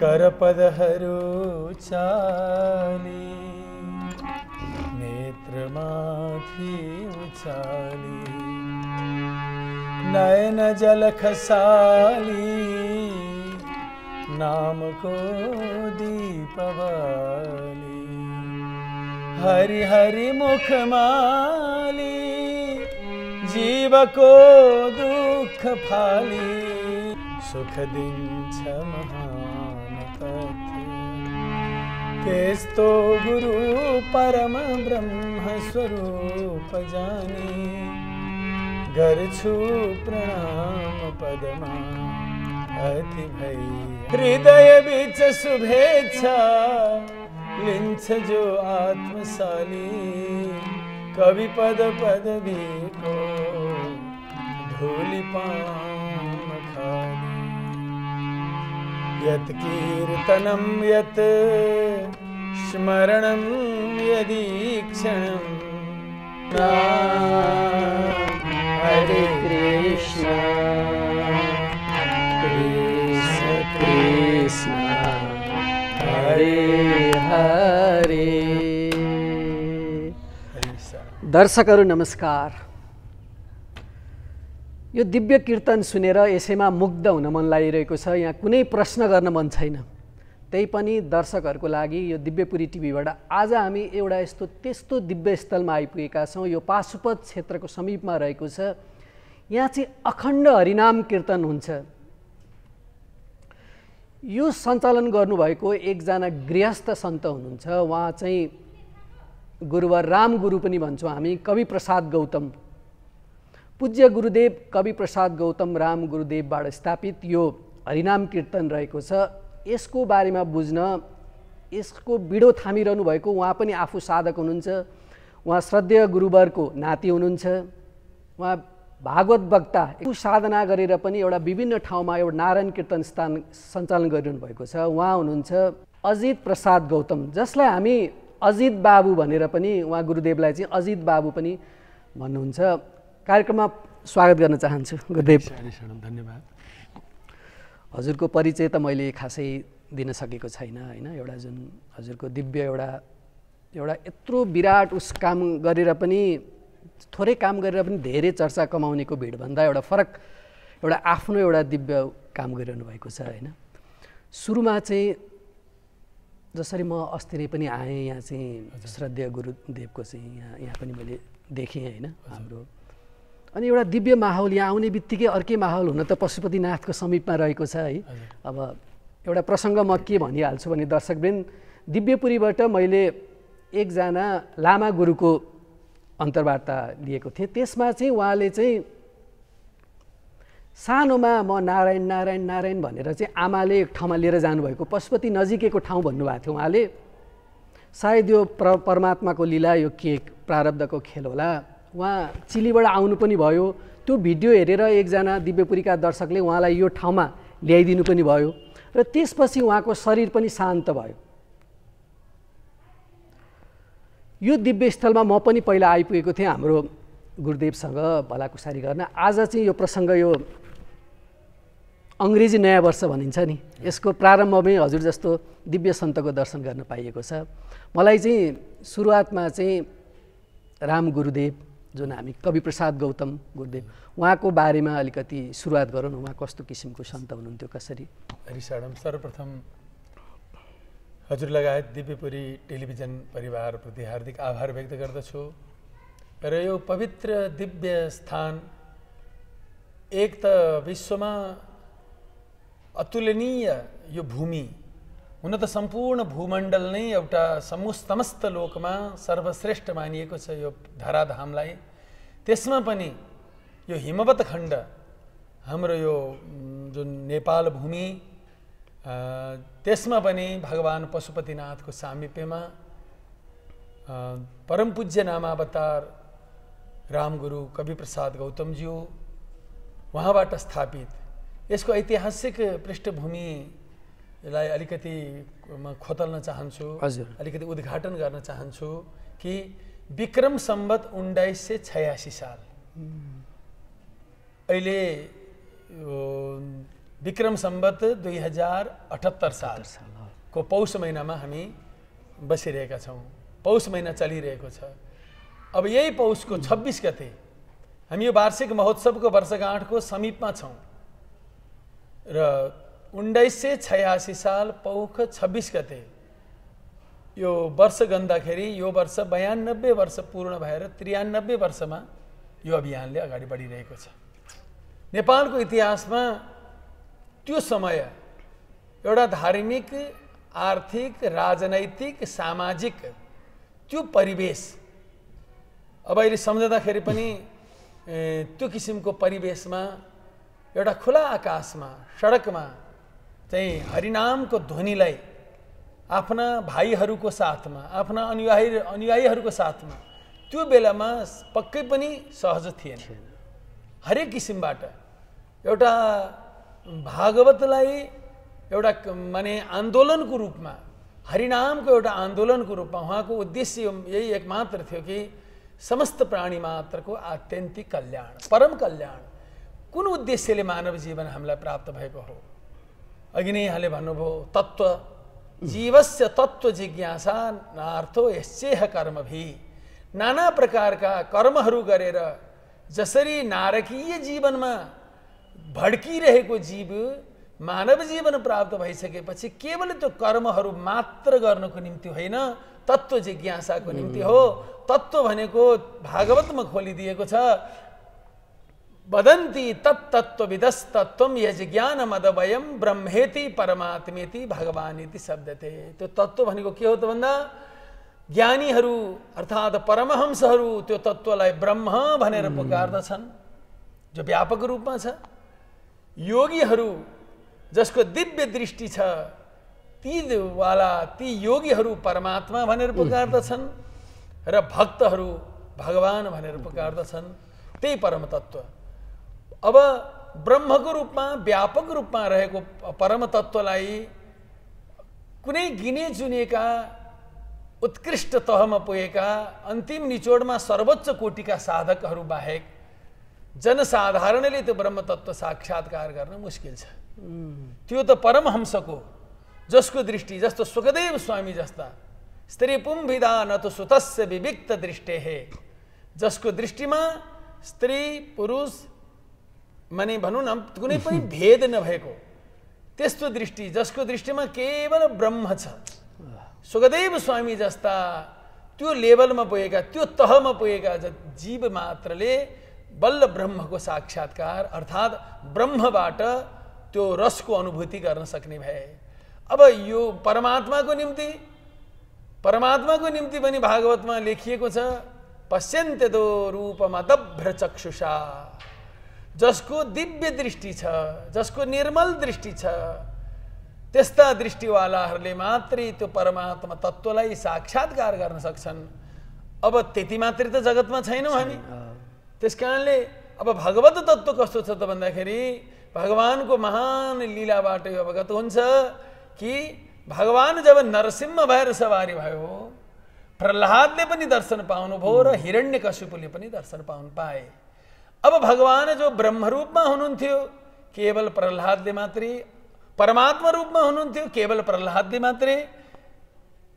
करपदहरू चाली नेत्रमाथि उचाली नयन जल खसाली नामको दीपवाली हरि हरि मुखमाली जीवको दुख फाली सुख दिन्छ महान तथ्य त्यस्तो गुरु परम ब्रह्म स्वरूप जानी गर्छु प्रणाम पदमा अति भई हृदय बीच शुभेच्छा लिन्छ जो आत्मशाली कवि पद पदवीको धूलि पाम खाली यत् कीर्तनं यत् स्मरणं यदि क्षणं हरे कृष्ण कृष्ण कृष्ण हरे हरे। दर्शकहरू नमस्कार। यो दिव्य कीर्तन सुनेर यसैमा मुग्ध हुन मन लागिरहेको छ। यहाँ कुनै प्रश्न गर्न मन छैन। त्यही पनि दर्शकहरूको लागि यो दिव्यपुरी टिभीबाट आज हामी एउटा त्यस्तो दिव्य स्थलमा आइपुगेका छौँ। यो पाशुपत क्षेत्रको समीपमा रहेको छ। यहाँ चाहिँ अखण्ड हरिनाम कीर्तन हुन्छ। यो सञ्चालन गर्नुभएको एकजना गृहस्थ सन्त हुनुहुन्छ। उहाँ चाहिँ गुरुवर राम गुरु पनि भन्छौँ हामी, कवि प्रसाद गौतम। पूज्य गुरुदेव कवि प्रसाद गौतम राम गुरुदेवबाट स्थापित यो हरिनाम कीर्तन रहेको छ। यसको बारेमा बुझ्न यसको बिडो थामिरहनु भएको उहाँ पनि आफू साधक हुनुहुन्छ। उहाँ श्रद्धेय गुरुवरको नाति हुनुहुन्छ। उहाँ भागवत वक्ता साधना गरेर पनि एउटा विभिन्न ठाउँमा एउटा नारायण कीर्तन स्थान सञ्चालन गरिरहनु भएको छ। उहाँ हुनुहुन्छ अजित प्रसाद गौतम, जसलाई हामी अजित बाबु भनेर पनि उहाँ गुरुदेवलाई चाहिँ अजित बाबु पनि भन्नुहुन्छ। कार्यक्रममा स्वागत गर्न चाहन्छु गुरुदेव। धन्यवाद। हजुरको परिचय त मैले खासै दिन सकेको छैन होइन। एउटा जुन हजुरको दिव्य एउटा यत्रो विराट उस काम गरेर पनि थोरै काम गरेर पनि धेरै चर्चा कमाउनेको भिडभन्दा एउटा फरक एउटा आफ्नो एउटा दिव्य काम गरिरहनु भएको छ होइन। सुरुमा चाहिँ जसरी म अस्ति नै पनि आएँ यहाँ चाहिँ श्रद्धेय गुरुदेवको चाहिँ यहाँ पनि मैले देखेँ होइन हाम्रो। अनि एउटा दिव्य माहौल, यहाँ आउने बित्तिकै अर्कै माहौल हुन त पशुपतिनाथको समीपमा रहेको छ है। अब एउटा प्रसङ्ग म के भनिहाल्छु भने दर्शकवृन्द, दिव्यपुरीबाट मैले एकजना लामा गुरुको अन्तर्वार्ता लिएको थिएँ। त्यसमा चाहिँ उहाँले चाहिँ सानोमा म नारायण नारायण नारायण भनेर चाहिँ आमाले एक ठाउँमा लिएर जानुभएको पशुपति नजिकैको ठाउँ भन्नुभएको थियो उहाँले। सायद यो परमात्माको लीला, यो के प्रारब्धको खेल होला। उहाँ चिलीबाट आउनु पनि भयो। त्यो भिडियो हेरेर एकजना दिव्यपुरीका दर्शकले उहाँलाई यो ठाउँमा ल्याइदिनु पनि भयो र त्यसपछि उहाँको शरीर पनि शान्त भयो। यो दिव्य स्थलमा म पनि पहिला आइपुगेको थिएँ हाम्रो गुरुदेवसँग भलाकुसारी गर्न। आज चाहिँ यो प्रसङ्ग, यो अङ्ग्रेजी नयाँ वर्ष भनिन्छ नि, यसको प्रारम्भमै हजुर जस्तो दिव्य सन्तको दर्शन गर्न पाइएको छ। मलाई चाहिँ सुरुवातमा चाहिँ राम गुरुदेव जुन हामी कवि प्रसाद गौतम गुरुदेव उहाँको बारेमा अलिकति सुरुवात गरौँ। उहाँ कस्तो किसिमको सन्त हुनुहुन्थ्यो, कसरी? हरिसाडम, सर्वप्रथम हजुर लगायत दिव्यपुरी टेलिभिजन परिवारप्रति हार्दिक आभार व्यक्त गर्दछु। र यो पवित्र दिव्य स्थान एक त विश्वमा अतुलनीय यो भूमि हुन त सम्पूर्ण भूमण्डल नै एउटा समस्त लोकमा सर्वश्रेष्ठ मानिएको छ यो धराधामलाई। त्यसमा पनि यो हिमवत खण्ड हाम्रो यो जुन नेपाल भूमि, त्यसमा पनि भगवान पशुपतिनाथको सामिप्यमा परम पूज्य नामावतार रामगुरु कवि प्रसाद गौतमज्यू उहाँबाट स्थापित यसको ऐतिहासिक पृष्ठभूमिलाई अलिकति म खोतल्न चाहन्छु, अलिकति उद्घाटन गर्न चाहन्छु कि विक्रम सम्वत 1986 साल, अहिले विक्रम सम्वत 2078 सालको पौष महिनामा हामी बसिरहेका छौँ। पौष महिना चलिरहेको छ। अब यही पौषको 26 गते हामी यो वार्षिक महोत्सवको वर्षगाँठको समीपमा छौँ र 1986 साल पौष 26 गते यो वर्ष गन्दाखेरि यो वर्ष 92 वर्ष पूर्ण भएर 93 वर्षमा यो अभियानले अगाडि बढिरहेको छ। नेपालको इतिहासमा त्यो समय एउटा धार्मिक, आर्थिक, राजनैतिक, सामाजिक त्यो परिवेश अब अहिले सम्झँदाखेरि पनि त्यो किसिमको परिवेशमा एउटा खुला आकाशमा सडकमा चाहिँ हरिनामको ध्वनिलाई आफ्ना भाइहरूको साथमा, आफ्ना अनुयायीहरूको साथमा त्यो बेलामा पक्कै पनि सहज थिएन। हरेक किसिमबाट एउटा भागवतलाई एउटा माने आन्दोलनको रूपमा, हरिनामको एउटा आन्दोलनको रूपमा उहाँको उद्देश्य यही एक मात्र थियो कि समस्त प्राणी मात्रको आत्यन्तिक कल्याण, परम कल्याण। कुन उद्देश्यले मानव जीवन हामीलाई प्राप्त भएको हो? अघि नै यहाँले भन्नुभयो तत्त्व, जीवस्य तत्त्व जिज्ञासा नार्थो यस्येह कर्मभि। नाना प्रकारका कर्महरू गरेर जसरी नारकीय जीवनमा भड्किरहेको जीव मानव जीवन प्राप्त भइसकेपछि केवल त्यो कर्महरू मात्र गर्नको निम्ति होइन, तत्त्व जिज्ञासाको निम्ति हो। तत्त्व भनेको भागवतमा खोलिदिएको छ, वदन्ति तत्तत्त्वविदस्तत्त्वं यज्ञानमदवयं ब्रह्मेति परमात्मेति भगवानीति शब्दते। त्यो तत्त्व भनेको के हो त भन्दा ज्ञानीहरू अर्थात् परमहंसहरू त्यो तत्त्वलाई ब्रह्म भनेर पुकार्दछन् जो व्यापक रूपमा छ। योगीहरू जसको दिव्य दृष्टि छ ती योगीहरू परमात्मा भनेर पुकार्दछन् र भक्तहरू भगवान भनेर पुकार्दछन्। त्यही परम तत्त्व। अब ब्रह्मको रूपमा व्यापक रूपमा रहेको परम तत्त्वलाई कुनै गिने चुनेका उत्कृष्ट तहमा पुगेका अन्तिम निचोडमा सर्वोच्च कोटिका साधकहरू बाहेक जनसाधारणले त्यो ब्रह्म तत्त्व साक्षात्कार गर्न मुस्किल छ। त्यो त परमहंसको जसको दृष्टि, जस्तो सुखदेव स्वामी जस्ता स्त्री पुंभिदा न तो सुतस्य विविक्त दृष्टे हे, जसको दृष्टिमा स्त्री पुरुष माने भनौँ न कुनै पनि भेद नभएको त्यस्तो दृष्टि, जसको दृष्टिमा केवल ब्रह्म छ। सुखदेव स्वामी जस्ता त्यो लेभलमा पुगेका, त्यो तहमा पुगेका जीव मात्रले बल्ल ब्रह्मको साक्षात्कार अर्थात् ब्रह्मबाट त्यो रसको अनुभूति गर्न सक्ने भए। अब यो परमात्माको निम्ति पनि भागवतमा लेखिएको छ, पश्यन्ते दो रूपमदभ्र चक्षुषा। जसको दिव्य दृष्टि छ, जसको निर्मल दृष्टि छ, त्यस्ता दृष्टिवालाहरूले मात्रै त्यो परमात्मा तत्त्वलाई साक्षात्कार गर्न सक्छन्। अब त्यति मात्रै त जगतमा छैनौँ हामी। त्यस कारणले अब भगवत तत्त्व कस्तो छ त भन्दाखेरि भगवानको महान लीलाबाट यो अवगत हुन्छ कि भगवान जब नरसिंह भएर सवारी भयो, प्रह्लादले पनि दर्शन पाउनुभयो र हिरण्यकशिपुले पनि दर्शन पाए। अब भगवान जो ब्रह्म रूपमा हुनुहुन्थ्यो केवल प्रह्लादले मात्रै, परमात्मा रूपमा हुनुहुन्थ्यो केवल प्रह्लादले मात्रै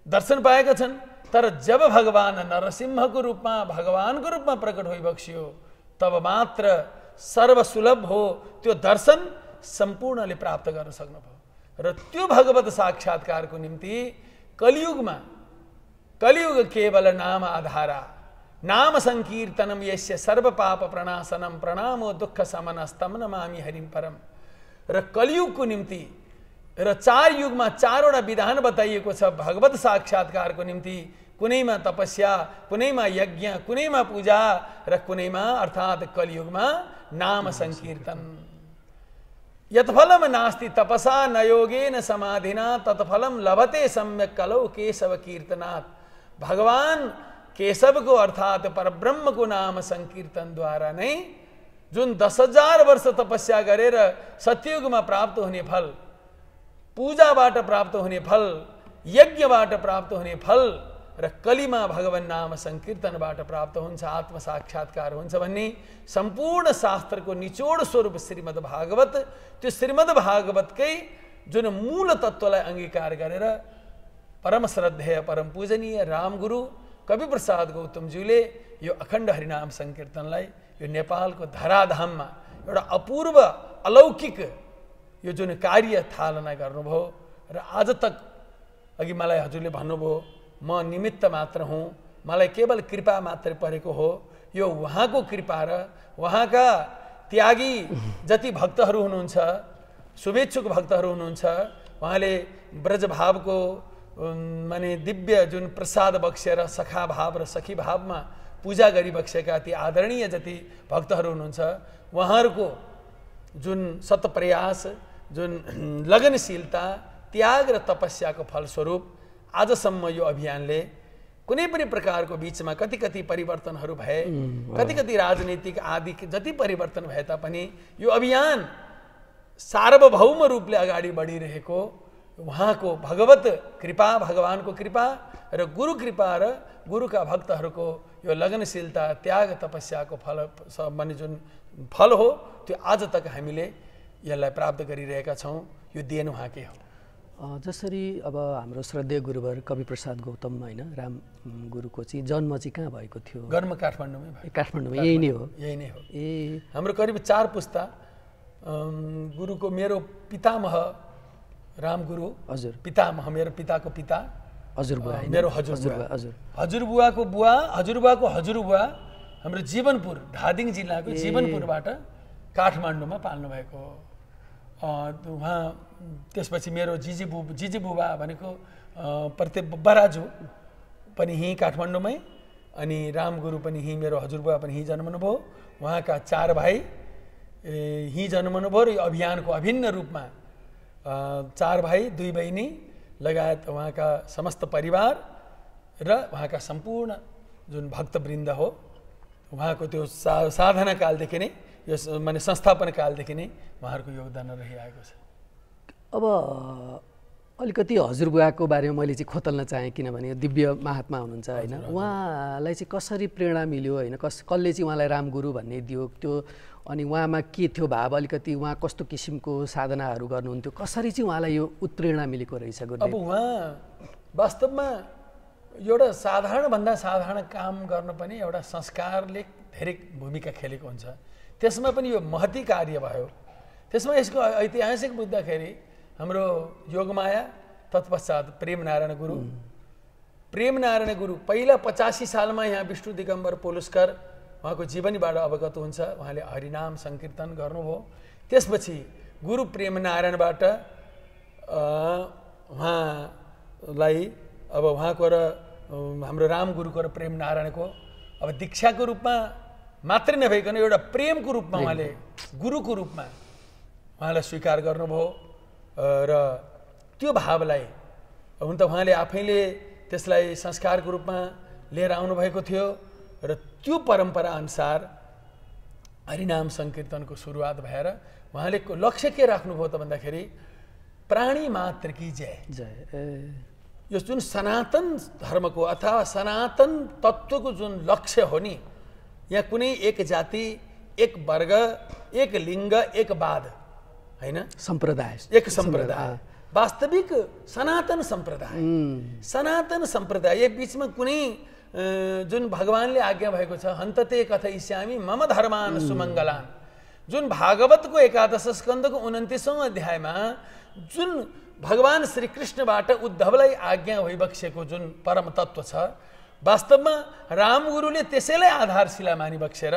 दर्शन पाएका छन्। तर जब भगवान नरसिंहको रूपमा भगवानको रूपमा प्रकट भइबक्सियो तब मात्र सर्वसुलभ हो त्यो दर्शन सम्पूर्णले प्राप्त गर्न सक्नुभयो। र त्यो भगवत साक्षात्कारको निम्ति कलियुग केवल नाम आधारा, नाम संकीर्तनम यस्य सर्व पाप प्रणाशनम प्रणामो दुःख समनस्तम नमामि हरिम परम। र कलियुगको निम्ति र 4 युगमा 4वटा विधान बताइएको छ भगवत साक्षात्कारको निम्ति। कुनैमा तपस्या, कुनैमा यज्ञ, कुनैमा पूजा र कुनैमा अर्थात् कलियुगमा नाम संकीर्तन। यत्फलम नास्ति तपसा न योगेन समाधिना तत्फलम लभते सम्यक कलौ केशव कीर्तनात्। भगवान केशवको अर्थात् परब्रह्मको नाम संकीर्तन द्वारा नै जुन 10,000 वर्ष तपस्या गरेर सत्ययुगमा प्राप्त हुने फल, पूजाबाट प्राप्त हुने फल, यज्ञबाट प्राप्त हुने फल र कलीमा भगवान नाम संकीर्तनबाट प्राप्त हुन्छ, आत्म साक्षात्कार हुन्छ भन्ने सम्पूर्ण शास्त्रको निचोड स्वरूप श्रीमद् भागवत, त्यो श्रीमद् भागवतकै जुन मूल तत्त्वलाई अङ्गीकार गरेर परम श्रद्धेय परम पूजनीय रामगुरु कविप्रसाद गौतमज्यूले यो अखण्ड हरिनाम संकीर्तनलाई यो नेपालको धराधाममा एउटा अपूर्व अलौकिक यो जुन कार्य थालना गर्नुभयो। र आज तक अघि मलाई हजुरले भन्नुभयो म निमित्त मात्र हुँ, मलाई केवल कृपा मात्र परेको हो। यो उहाँको कृपा र उहाँका त्यागी जति भक्तहरू हुनुहुन्छ, शुभेच्छुक भक्तहरू हुनुहुन्छ, उहाँले ब्रजभावको माने दिव्य जुन प्रसाद बक्सेर सखा भाव र सखी भावमा पूजा गरिबक्सेका ती आदरणीय जति भक्तहरू हुनुहुन्छ, उहाँहरूको जुन सतप्रयास, जुन लगनशीलता, त्याग र तपस्याको फलस्वरूप आजसम्म यो अभियानले कुनै पनि प्रकारको बिचमा कति कति परिवर्तनहरू भए, कति कति राजनीतिक आदि जति परिवर्तन भए तापनि यो अभियान सार्वभौम रूपले अगाडि बढिरहेको उहाँको भगवत कृपा, भगवानको कृपा र गुरु कृपा र गुरुका भक्तहरूको यो लगनशीलता, त्याग, तपस्याको फल माने जुन फल हो, त्यो आज तक हामीले यसलाई प्राप्त गरिरहेका छौँ। यो देन उहाँकै हो। जसरी अब हाम्रो श्रद्धेय गुरुवर कविप्रसाद गौतम होइन, राम गुरुको चाहिँ जन्म चाहिँ कहाँ भएको थियो? जन्म काठमाडौँमै भयो। काठमाडौँमा यही नै हो? यही नै हो। ए, हाम्रो करिब 4 पुस्ता गुरुको, मेरो पितामह रामगुरु, हजुर पितामह, मेरो पिताको पिता हजुरबुवा, मेरो हजुरबुवा, हजुर हजुरबुवाको बुवा, हजुरबुवाको हजुरबुवा हाम्रो जीवनपुर, धादिङ जिल्लाको जीवनपुरबाट काठमाडौँमा पाल्नु भएको हो। उहाँ त्यसपछि मेरो जिजीबुबा भनेको बराजु पनि यहीँ काठमाडौँमै, अनि रामगुरु पनि यहीँ, मेरो हजुरबुवा पनि यहीँ जन्मनुभयो। उहाँका 4 भाइ यहीँ जन्मनुभयो र यो अभियानको अभिन्न रूपमा 4 भाइ 2 बहिनी लगायत उहाँका समस्त परिवार र उहाँका सम्पूर्ण जुन भक्तवृन्द हो, उहाँको त्यो साधना कालदेखि नै, यो माने संस्थापन कालदेखि नै उहाँहरूको योगदान रहिआएको छ। अब अलिकति हजुरबुवाको बारेमा मैले चाहिँ खोतल्न चाहेँ, किनभने दिव्य महात्मा हुनुहुन्छ होइन, उहाँलाई चाहिँ कसरी प्रेरणा मिल्यो होइन, कसले चाहिँ उहाँलाई रामगुरु भन्ने दियो त्यो, अनि उहाँमा के थियो भाव, अलिकति उहाँ कस्तो किसिमको साधनाहरू गर्नुहुन्थ्यो, कसरी चाहिँ उहाँलाई यो उत्प्रेरणा मिलेको रहेछ? अब उहाँ वास्तवमा एउटा साधारणभन्दा साधारण काम गर्न पनि एउटा संस्कारले धेरै भूमिका खेलेको हुन्छ। त्यसमा पनि यो महती कार्य भयो। त्यसमा यसको ऐतिहासिक बुझ्दाखेरि हाम्रो योगमाया, तत्पश्चात प्रेमनारायण गुरु, प्रेमनारायण गुरु पहिला 85 सालमा यहाँ विष्णु दिगम्बर पोलुस्कर उहाँको जीवनीबाट अवगत हुन्छ। उहाँले हरिनाम संकीर्तन गर्नुभयो। त्यसपछि गुरु प्रेमनारायणबाट उहाँलाई अब उहाँको र हाम्रो रामगुरुको र प्रेमनारायणको अब दीक्षाको रूपमा मात्रै नभइकन एउटा प्रेमको रूपमा उहाँले गुरुको रूपमा उहाँलाई स्वीकार गर्नुभयो। र त्यो भावलाई हुन त उहाँले आफैले त्यसलाई संस्कारको रूपमा लिएर आउनुभएको थियो र त्यो परम्परा अनुसार हरिनाम संकीर्तनको सुरुवात भएर उहाँले लक्ष्य के राख्नुभयो त भन्दाखेरि प्राणी मात्र की जय। यो जुन सनातन धर्मको अथवा सनातन तत्त्वको जुन लक्ष्य हो नि, यहाँ कुनै एक जाति, एक वर्ग, एक लिङ्ग, एक वाद हैन, सम्प्रदाय, एक सम्प्रदाय, वास्तविक सनातन सम्प्रदाय। सनातन सम्प्रदाय बीचमा कुनै जुन भगवानले आज्ञा भएको छ, हन्तते कथयिष्यामि मम धर्मान् सुमङ्गलान्, जुन भागवतको 11 स्कन्धको 29औं अध्यायमा जुन भगवान श्री कृष्णबाट उद्धवलाई आज्ञा भइबक्सेको जुन परम तत्त्व छ, वास्तवमा रामगुरुले त्यसैलाई आधारशिला मानिबक्सेर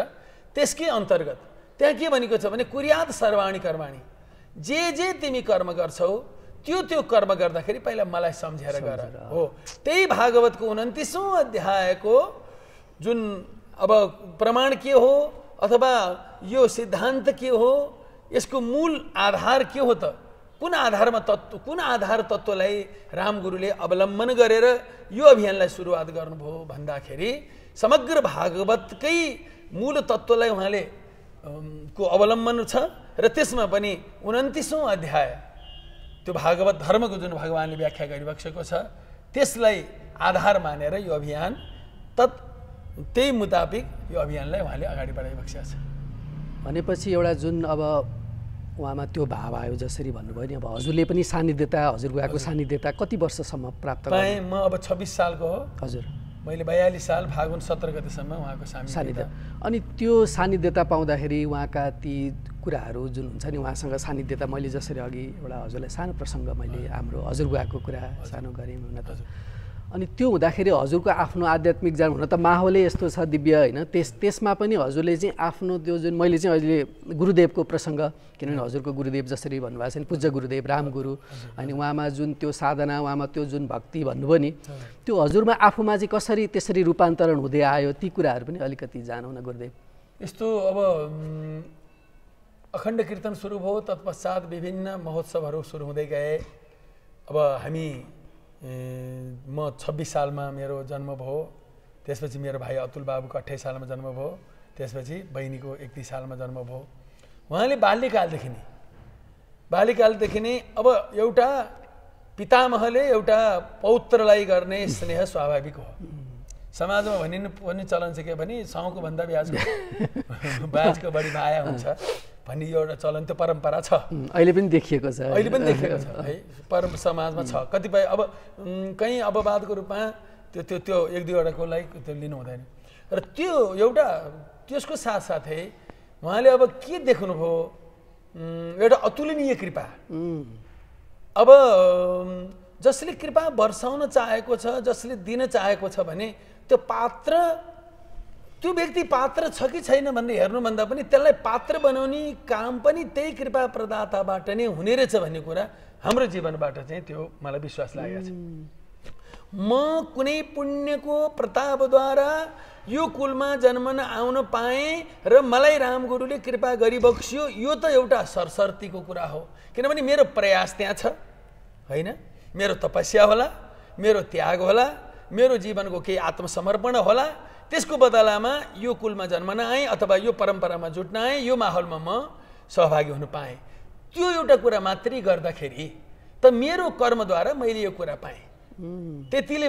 त्यसकै अन्तर्गत त्यहाँ के भनेको छ भने कुर्यात सर्वाणी कर्माणी, जे तिमी कर्म गर्छौ त्यो कर्म गर्दाखेरि पहिला मलाई सम्झेर गर हो। त्यही भागवतको 29औं अध्यायको जुन अब प्रमाण के हो अथवा यो सिद्धान्त के हो, यसको मूल आधार के हो त, कुन आधारमा तत्त्व, कुन आधार तत्त्वलाई रामगुरुले अवलम्बन गरेर यो अभियानलाई सुरुवात गर्नुभयो भन्दाखेरि समग्र भागवतकै मूल तत्त्वलाई उहाँले को अवलम्बन छ। र त्यसमा पनि 29औं अध्याय त्यो भागवत धर्मको जुन भगवानले व्याख्या गरिबक्सेको छ त्यसलाई आधार मानेर यो अभियान त्यही मुताबिक यो अभियानलाई उहाँले अगाडि बढाइबक्सेका छ। भनेपछि एउटा जुन अब उहाँमा त्यो भाव आयो जसरी भन्नुभयो नि, अब हजुरले पनि सान्निध्यता, हजुरबुवाको सान्निध्यता कति वर्षसम्म प्राप्त पाएँ? म अब 26 सालको हो। हजुर, मैले 42 साल फागुन 17 गतेसम्म उहाँको सान्निध्य। अनि त्यो सान्निध्यता पाउँदाखेरि उहाँका ती कुराहरू जुन हुन्छ नि, उहाँसँग सान्निध्यता मैले जसरी अघि एउटा हजुरलाई सानो प्रसङ्ग मैले हाम्रो हजुरबुवाको कुरा सानो गरेँ हुन त, अनि त्यो हुँदाखेरि हजुरको आफ्नो आध्यात्मिक ज्ञान हुन त माहौलै यस्तो छ दिव्य होइन, त्यसमा पनि हजुरले चाहिँ आफ्नो त्यो जुन मैले चाहिँ अहिले गुरुदेवको प्रसङ्ग, किनभने हजुरको गुरुदेव जसरी भन्नुभएको छ नि पूज्य गुरुदेव रामगुरु, अनि उहाँमा जुन त्यो साधना, उहाँमा त्यो जुन भक्ति भन्नुभयो नि, त्यो हजुरमा आफूमा चाहिँ कसरी त्यसरी रूपान्तरण हुँदै आयो, ती कुराहरू पनि अलिकति जानौँ न गुरुदेव। यस्तो अब अखण्ड कीर्तन सुरु भयो, तत्पश्चात विभिन्न महोत्सवहरू सुरु हुँदै गए। अब हामी म 26 सालमा मेरो जन्म भयो, त्यसपछि मेरो भाइ अतुल बाबुको 28 सालमा जन्म भयो, त्यसपछि बहिनीको 31 सालमा जन्म भयो। उहाँले बाल्यकालदेखि नै अब एउटा पितामहले एउटा पौत्रलाई गर्ने स्नेह स्वाभाविक हो। समाजमा भन्ने चलन चाहिँ के भने साउको भन्दा ब्याजको बढी माया हुन्छ भन्ने एउटा चलन, त्यो परम्परा छ, अहिले पनि देखिएको छ है, समाजमा छ। कतिपय अब कहीँ अपवादको रूपमा त्यो एक दुईवटाको लागि त्यो लिनु हुँदैन। र त्यो एउटा त्यसको साथसाथै उहाँले अब के देख्नुभयो, एउटा अतुलनीय कृपा। अब जसले कृपा वर्षाउन चाहेको छ, जसले दिन चाहेको छ भने त्यो व्यक्ति पात्र छ कि छैन भन्ने हेर्नुभन्दा पनि त्यसलाई पात्र बनाउने काम पनि त्यही कृपा प्रदाताबाट नै हुने रहेछ भन्ने कुरा हाम्रो जीवनबाट चाहिँ त्यो मलाई विश्वास लागेको छ। म कुनै पुण्यको प्रतापद्वारा यो कुलमा जन्मन आउन पाएँ र मलाई रामगुरुले कृपा गरिबक्स्यो, यो त एउटा सरसर्तीको कुरा हो। किनभने मेरो प्रयास त्यहाँ छ होइन, मेरो तपस्या होला, मेरो त्याग होला, मेरो जीवनको केही आत्मसमर्पण होला, त्यसको बदलामा यो कुलमा जन्मन आएँ अथवा यो परम्परामा जुट्न आएँ, यो माहौलमा म सहभागी हुन पाएँ। त्यो एउटा कुरा मात्रै गर्दाखेरि त मेरो कर्मद्वारा मैले यो कुरा पाएँ, त्यति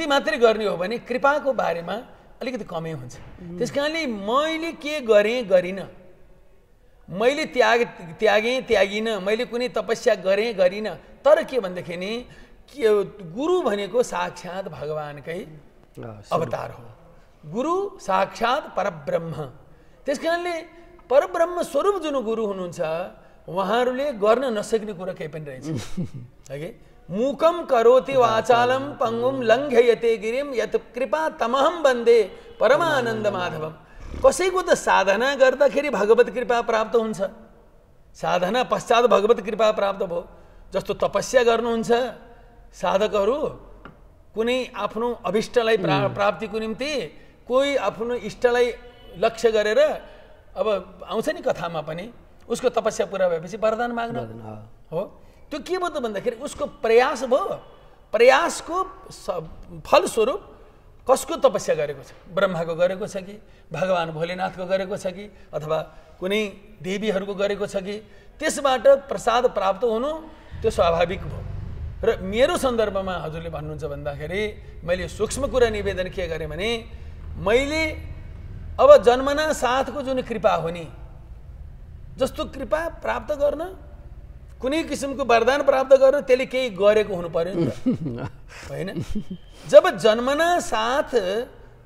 मात्रै गर्ने हो भने कृपाको बारेमा अलिकति कमै हुन्छ। त्यस कारणले मैले के गरेँ गरिनँ, मैले त्यागिनँ, मैले कुनै तपस्या गरिनँ, तर के भन्दाखेरि गुरु भनेको साक्षात् भगवानकै अवतार हो। गुरु साक्षात् परब्रह्म। त्यस कारणले परब्रह्म स्वरूप जुन गुरु हुनुहुन्छ उहाँहरूले गर्न नसक्ने कुरा केही पनि रहेछ है। मूकम करोति वाचालम पंगुम लङ्घयते गिरिम यत कृपा तमहम वन्दे परमानन्द माधवम। कसैको त साधना गर्दाखेरि भगवत कृपा प्राप्त हुन्छ, साधना पश्चात भगवत कृपा प्राप्त भयो। जस्तो तपस्या गर्नुहुन्छ साधकहरू, कुनै आफ्नो अभिष्टलाई प्राप्तिको निम्ति कोही आफ्नो इष्टलाई लक्ष्य गरेर अब आउँछ नि कथामा पनि, उसको तपस्या पुरा भएपछि वरदान माग्न हो। त्यो के भयो त भन्दाखेरि उसको प्रयास भयो, प्रयासको फलस्वरूप कसको तपस्या गरेको छ, ब्रह्माको गरेको छ कि भगवान भोलेनाथको गरेको छ कि अथवा कुनै देवीहरूको गरेको छ कि, त्यसबाट प्रसाद प्राप्त हुनु त्यो स्वाभाविक भयो। र मेरो सन्दर्भमा हजुरले भन्नुहुन्छ भन्दाखेरि मैले सूक्ष्म कुरा निवेदन के गरेँ भने, मैले अब जन्मना साथको जुन कृपा हो नि, जस्तो कृपा प्राप्त गर्न, कुनै किसिमको वरदान प्राप्त गर्न त्यसले केही गरेको हुनु पर्यो नि त होइन। जब जन्मना साथ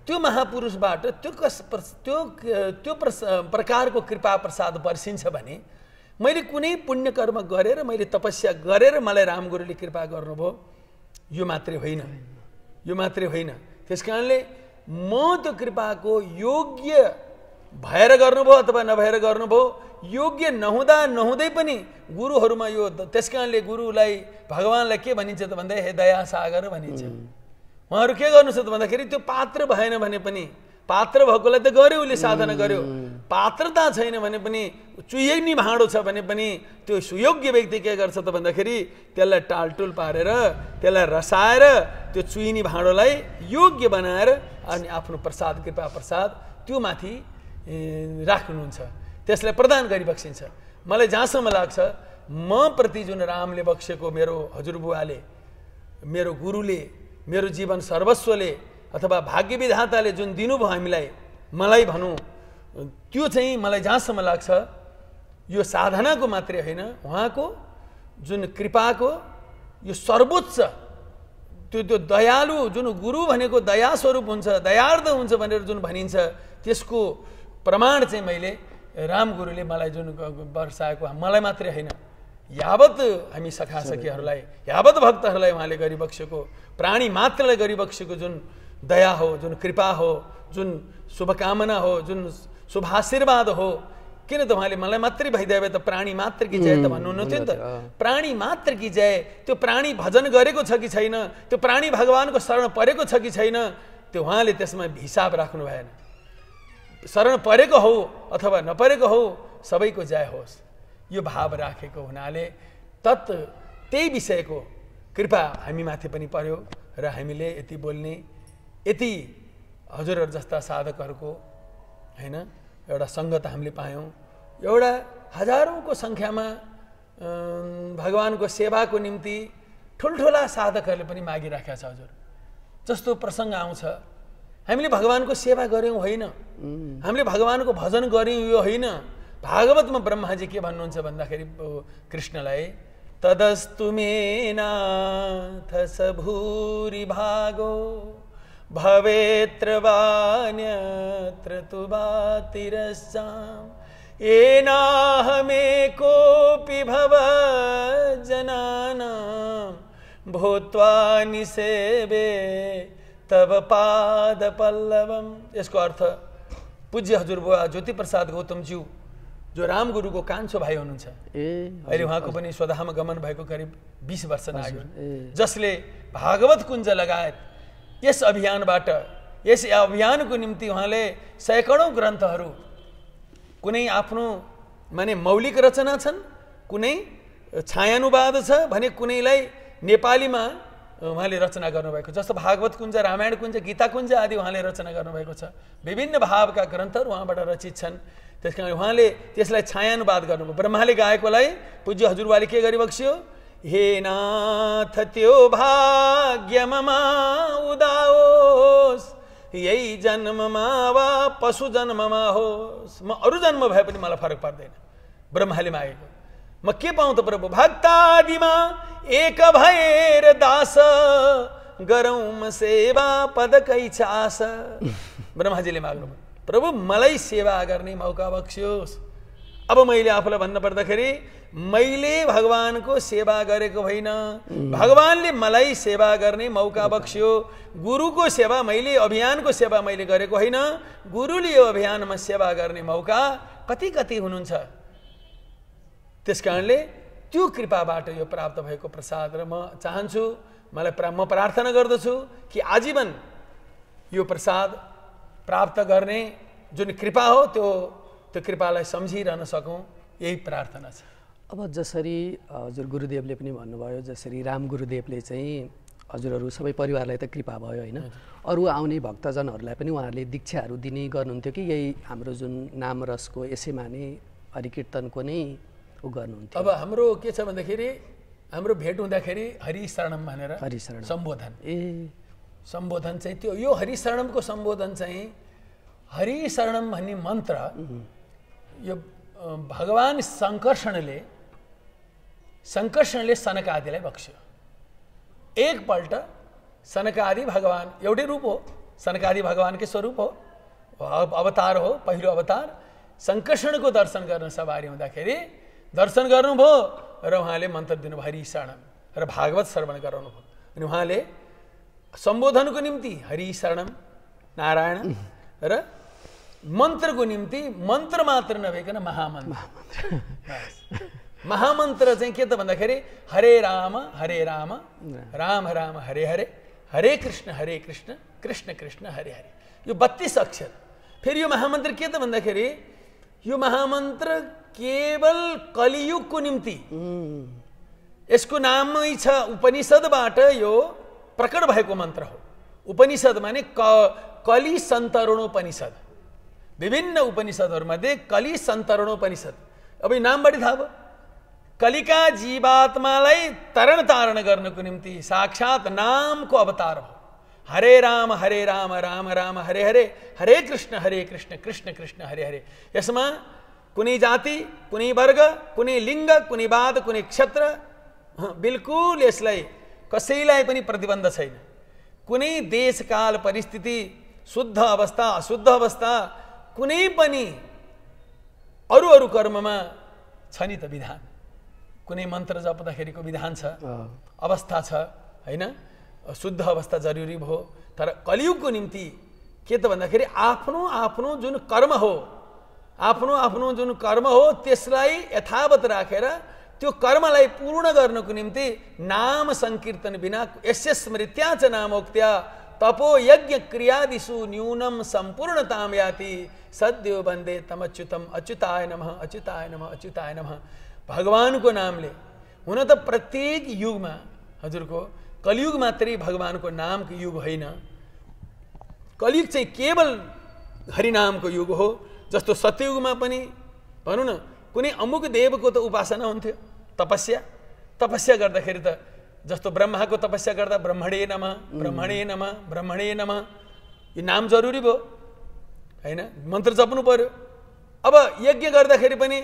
त्यो महापुरुषबाट त्यो प्रकारको कृपा प्रसाद वर्षिन्छ भने, मैले कुनै पुण्य कर्म गरेर, मैले तपस्या गरेर मलाई रामगुरुले कृपा गर्नुभयो, यो मात्रै होइन। त्यस कारणले म त्यो कृपाको योग्य भएर गर्नुभयो अथवा नभएर गर्नुभयो, योग्य नहुँदै पनि गुरुहरूमा यो, त्यस कारणले गुरुलाई भगवानलाई के भनिन्छ त भन्दा हे दया सागर भनिन्छ। उहाँहरू के गर्नुहुन्छ त भन्दाखेरि त्यो पात्र भएन भने पनि, पात्र भएकोलाई त गर्यो, उसले साधना गर्यो, पात्रता छैन भने पनि, चुइनी भाँडो छ भने पनि त्यो सुयोग्य व्यक्ति के गर्छ त भन्दाखेरि त्यसलाई टालटुल पारेर, त्यसलाई रसाएर त्यो चुइनी भाँडोलाई योग्य बनाएर अनि आफ्नो प्रसाद, कृपा प्रसाद त्यो माथि राख्नुहुन्छ, त्यसलाई प्रदान गरिबक्सिन्छ। मलाई जहाँसम्म लाग्छ म प्रति जुन रामले बक्सेको, मेरो हजुरबुवाले मेरो गुरुले, मेरो जीवन सर्वस्वले अथवा भाग्य विधाताले जुन दिनुभयो हामीलाई, मलाई भनौँ, त्यो चाहिँ मलाई जहाँसम्म लाग्छ यो साधनाको मात्रै होइन, उहाँको जुन कृपाको यो सर्वोच्च त्यो दयालु जुन गुरु भनेको दया स्वरूप हुन्छ, दयार्द हुन्छ भनेर जुन भनिन्छ, त्यसको प्रमाण चाहिँ मैले राम गुरुले मलाई जुन वर्षाएको, मलाई मात्रै होइन, यावत हामी सखा सखीहरूलाई, यावत भक्तहरूलाई उहाँले गरिबक्सेको, प्राणी मात्रलाई गरिबक्सेको जुन दया हो, जुन कृपा हो, जुन शुभकामना हो, जुन शुभाशीर्वाद हो, किन त उहाँले मलाई मात्रै भइदिए त प्राणी मात्र कि जय त भन्नुहुन्न थियो नि त। प्राणी मात्र कि जय, त्यो प्राणी भजन गरेको छ कि छैन, त्यो प्राणी भगवानको शरण परेको छ कि छैन, त्यो उहाँले त्यसमा हिसाब राख्नु भएन। शरण परेको हो अथवा नपरेको हो, सबैको जय होस्, यो भाव राखेको हुनाले त्यही विषयको कृपा हामीमाथि पनि पर्यो र हामीले यति बोल्ने, यति हजुरहरू जस्ता साधकहरूको होइन एउटा सङ्गत हामीले पायौँ। एउटा हजारौँको सङ्ख्यामा भगवानको सेवाको निम्ति ठुल्ठुला साधकहरूले पनि मागिराखेका छ हजुर। जस्तो प्रसङ्ग आउँछ, हामीले भगवानको सेवा गऱ्यौँ होइन, हामीले भगवानको भजन गऱ्यौँ यो होइन। भागवतमा ब्रह्माजी के भन्नुहुन्छ भन्दाखेरि कृष्णलाई, तदस्तु मेनाथ सबूरि भागो भवेत्र वान्यत्र तु वातिरस्साम् येनाहमेकोऽपि भवजनानां भूत्वा निसेवे तव पाद पल्लवम। यसको अर्थ पूज्य हजुरबुवा ज्योति प्रसाद गौतमज्यू जो राम गुरुको कान्छो भाइ हुनुहुन्छ, अहिले उहाँको पनि स्वधाम गमन भएको करिब 20 वर्ष लाग्यो, जसले भागवत कुञ्ज लगायत यस अभियानबाट, यस अभियानको निम्ति उहाँले सैकडौँ ग्रन्थहरू, कुनै आफ्नो माने मौलिक रचना छन्, कुनै छायानुवाद छ भने कुनैलाई नेपालीमा उहाँले रचना गर्नुभएको, जस्तो भागवत कुञ्ज, रामायण कुञ्ज, गीता कुञ्ज आदि उहाँले रचना गर्नुभएको छ। विभिन्न भावका ग्रन्थहरू उहाँबाट रचित छन्। त्यस कारण उहाँले त्यसलाई छायानुवाद गर्नुभयो। ब्रह्माले गाएकोलाई पूज्य हजुरबाले के गरिबक्स्यो, हे नाथ त्यो भाग्य ममा उदाओस्, यही जन्ममा वा पशु जन्ममा होस्, म अरू जन्म भए पनि मलाई फरक पर्दैन। ब्रह्माले मागेको, म के पाउँ त प्रभु, भक्तादिमा एक भएर दास गरौँ म सेवा पदकै छ आशा। ब्रह्माजीले माग्नुभयो, प्रभु मलाई सेवा गर्ने मौका बक्स्योस्। अब मैले आफूलाई भन्नु पर्दाखेरि मैले भगवानको सेवा गरेको होइन, भगवानले मलाई सेवा गर्ने मौका बक्स्यो। गुरुको सेवा मैले, अभियानको सेवा मैले गरेको होइन, गुरुले यो अभियानमा सेवा गर्ने मौका कति कति हुनुहुन्छ। त्यस कारणले त्यो कृपाबाट यो प्राप्त भएको प्रसाद, र म चाहन्छु, म प्रार्थना गर्दछु कि आजीवन यो प्रसाद प्राप्त गर्ने जुन कृपा हो त्यो कृपालाई सम्झिरहन सकौँ, यही प्रार्थना छ। अब जसरी हजुर गुरुदेवले पनि भन्नुभयो, जसरी राम गुरुदेवले चाहिँ हजुरहरू सबै परिवारलाई त कृपा भयो होइन, अरू आउने भक्तजनहरूलाई पनि उहाँहरूले दीक्षाहरू दिने गर्नुहुन्थ्यो कि यही हाम्रो जुन नाम रसको यसैमा नै हरिकीर्तनको नै उ गर्नुहुन्थ्यो? अब हाम्रो के छ भन्दाखेरि हाम्रो भेट हुँदाखेरि हरिशरणम भनेर सम्बोधन, सम्बोधन चाहिँ त्यो, यो हरिशरणमको सम्बोधन चाहिँ हरिशरणम भन्ने मन्त्र यो भगवान शङ्कर्षणले सनकादिलाई बक्स्यो। एकपल्ट सनकादि भगवान एउटै रूप हो, सनकादि भगवानकै स्वरूप हो, अवतार हो, पहिलो अवतार। शङ्कर्षणको दर्शन गर्न सवारी हुँदाखेरि दर्शन गर्नुभयो र उहाँले मन्त्र दिनुभयो हरिशरणम, र भागवत श्रवण गराउनुभयो। अनि उहाँले सम्बोधनको निम्ति हरिशरणम नारायण र मन्त्रको निम्ति मन्त्र मात्र नभइकन महामन्त्र। महामन्त्र चाहिँ के त भन्दाखेरि हरे राम राम राम हरे हरे, हरे कृष्ण कृष्ण कृष्ण हरे हरे, यो 32 अक्षर। फेरि यो महामन्त्र के त भन्दाखेरि यो महामन्त्र केवल कलियुगको निम्ति, यसको नामै छ, उपनिषदबाट यो प्रकट भएको मन्त्र हो। उपनिषद माने कलि सन्तरणोपनिषद, विभिन्न उपनिषदहरूमध्ये कलि सन्तरणोपनिषद। अब यो नामबाट थाहा भयो कलिका जीवात्मालाई तरण तारण गर्नको निम्ति साक्षात नामको अवतार हो। हरे राम राम राम हरे हरे, हरे कृष्ण कृष्ण कृष्ण हरे हरे। यसमा कुनै जाति, कुनै वर्ग, कुनै लिङ्ग, कुनै वाद, कुनै क्षेत्र, बिल्कुल यसलाई कसैलाई पनि प्रतिबन्ध छैन। कुनै देशकाल परिस्थिति, शुद्ध अवस्था, अशुद्ध अवस्था, कुनै पनि अरू कर्ममा छ नि त विधान। कुनै मन्त्र जप्दाखेरिको विधान छ, अवस्था छ, हैन? शुद्ध अवस्था जरुरी भयो। तर कलियुगको निम्ति के त भन्दाखेरि आफ्नो आफ्नो जुन कर्म हो, आफ्नो आफ्नो जुन कर्म हो त्यसलाई यथावत राखेर त्यो कर्मलाई पूर्ण गर्नको निम्ति नाम संकीर्तन बिना यस्य स्मृत्या च नामोक्त्या तपो यज्ञ क्रियादिषु न्यूनम सम्पूर्णताम याति सद्यो वन्दे तमच्युतम अच्युताय नमः अच्युताय नमः अच्युताय नमः। भगवानको नामले हुन त प्रत्येक युगमा हजुरको कलियुग मात्रै भगवानको नामको युग होइन। कलियुग चाहिँ केवल हरिनामको युग हो। जस्तो सत्ययुगमा पनि भनौँ न कुनै अमुक देवको त उपासना हुन्थ्यो, तपस्या गर्दाखेरि त जस्तो ब्रह्माको तपस्या गर्दा ब्रह्मणे नमः ब्रह्मणे नमः ब्रह्मणे नमः यो नाम जरुरी भयो, हैन? मन्त्र जप्नु पर्यो। अब यज्ञ गर्दाखेरि पनि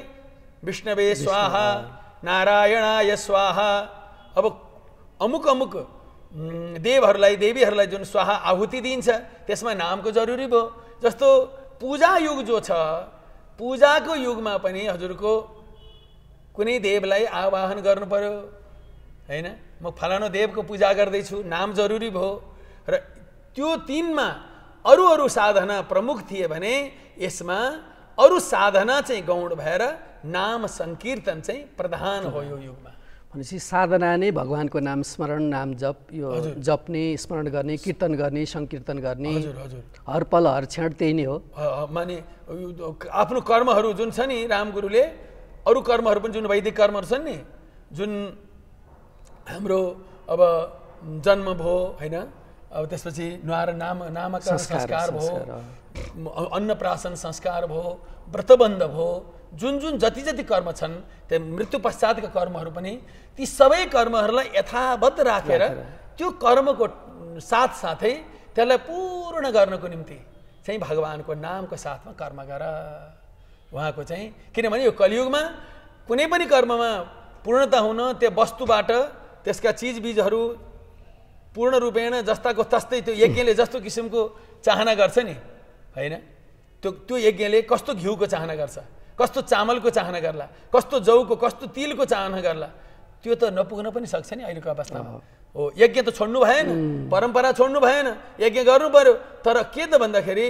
विष्णवे स्वाहा नारायणाय स्वाहा। अब अमुक अमुक देवहरूलाई देवीहरूलाई जुन स्वाहा आहुति दिन्छ त्यसमा नामको जरुरी भयो। जस्तो पूजा युग जो छ, पूजाको युगमा पनि हजुरको कुनै देवलाई आवाहन गर्नु पर्यो, हैन? म फलानो देवको पूजा गर्दैछु, नाम जरुरी भयो। र त्यो तीनमा अरू साधना प्रमुख थिए भने यसमा अरू साधना चाहिँ गौण भएर नाम संकीर्तन चाहिँ प्रधान हो यो युगमा। भनेपछि साधना नै भगवानको नाम स्मरण, नाम जप, यो जप्ने, स्मरण गर्ने, कीर्तन गर्ने, संकीर्तन गर्ने। हजुर हजुर, हर पल हर क्षण त्यही नै हो। माने आफ्नो कर्महरू जुन छ नि, रामगुरुले अरू कर्महरू पनि जुन वैदिक कर्महरू छन् नि, जुन हाम्रो अब जन्म भयो, हैन? अब त्यसपछि नामकरण संस्कार भयो, अन्नप्राशन संस्कार भयो, व्रतबन्ध भयो, जुन जुन जति कर्म छन् त्यो मृत्यु पश्चातका कर्महरू पनि ती सबै कर्महरूलाई यथावत राखेर त्यो कर्मको साथसाथै त्यसलाई पूर्ण गर्नको निम्ति चाहिँ भगवानको नामको साथमा कर्म गर। उहाँको चाहिँ किनभने यो कलियुगमा कुनै पनि कर्ममा पूर्णता हुन त्यो वस्तुबाट त्यसका चिजबिजहरू पूर्ण रूपेण जस्ताको तस्तै त्यो यज्ञले जस्तो किसिमको चाहना गर्छ नि, हैन? त्यो यज्ञले कस्तो घिउको चाहना गर्छ, कस्तो चामलको चाहना गर्ला, कस्तो जौको, कस्तो तिलको चाहना गर्ला, त्यो त नपुग्न पनि सक्छ नि अहिलेको अवस्थामा। हो, यज्ञ त छोड्नु भएन, परम्परा छोड्नु भएन, यज्ञ गर्नु पर्यो। तर के त भन्दाखेरि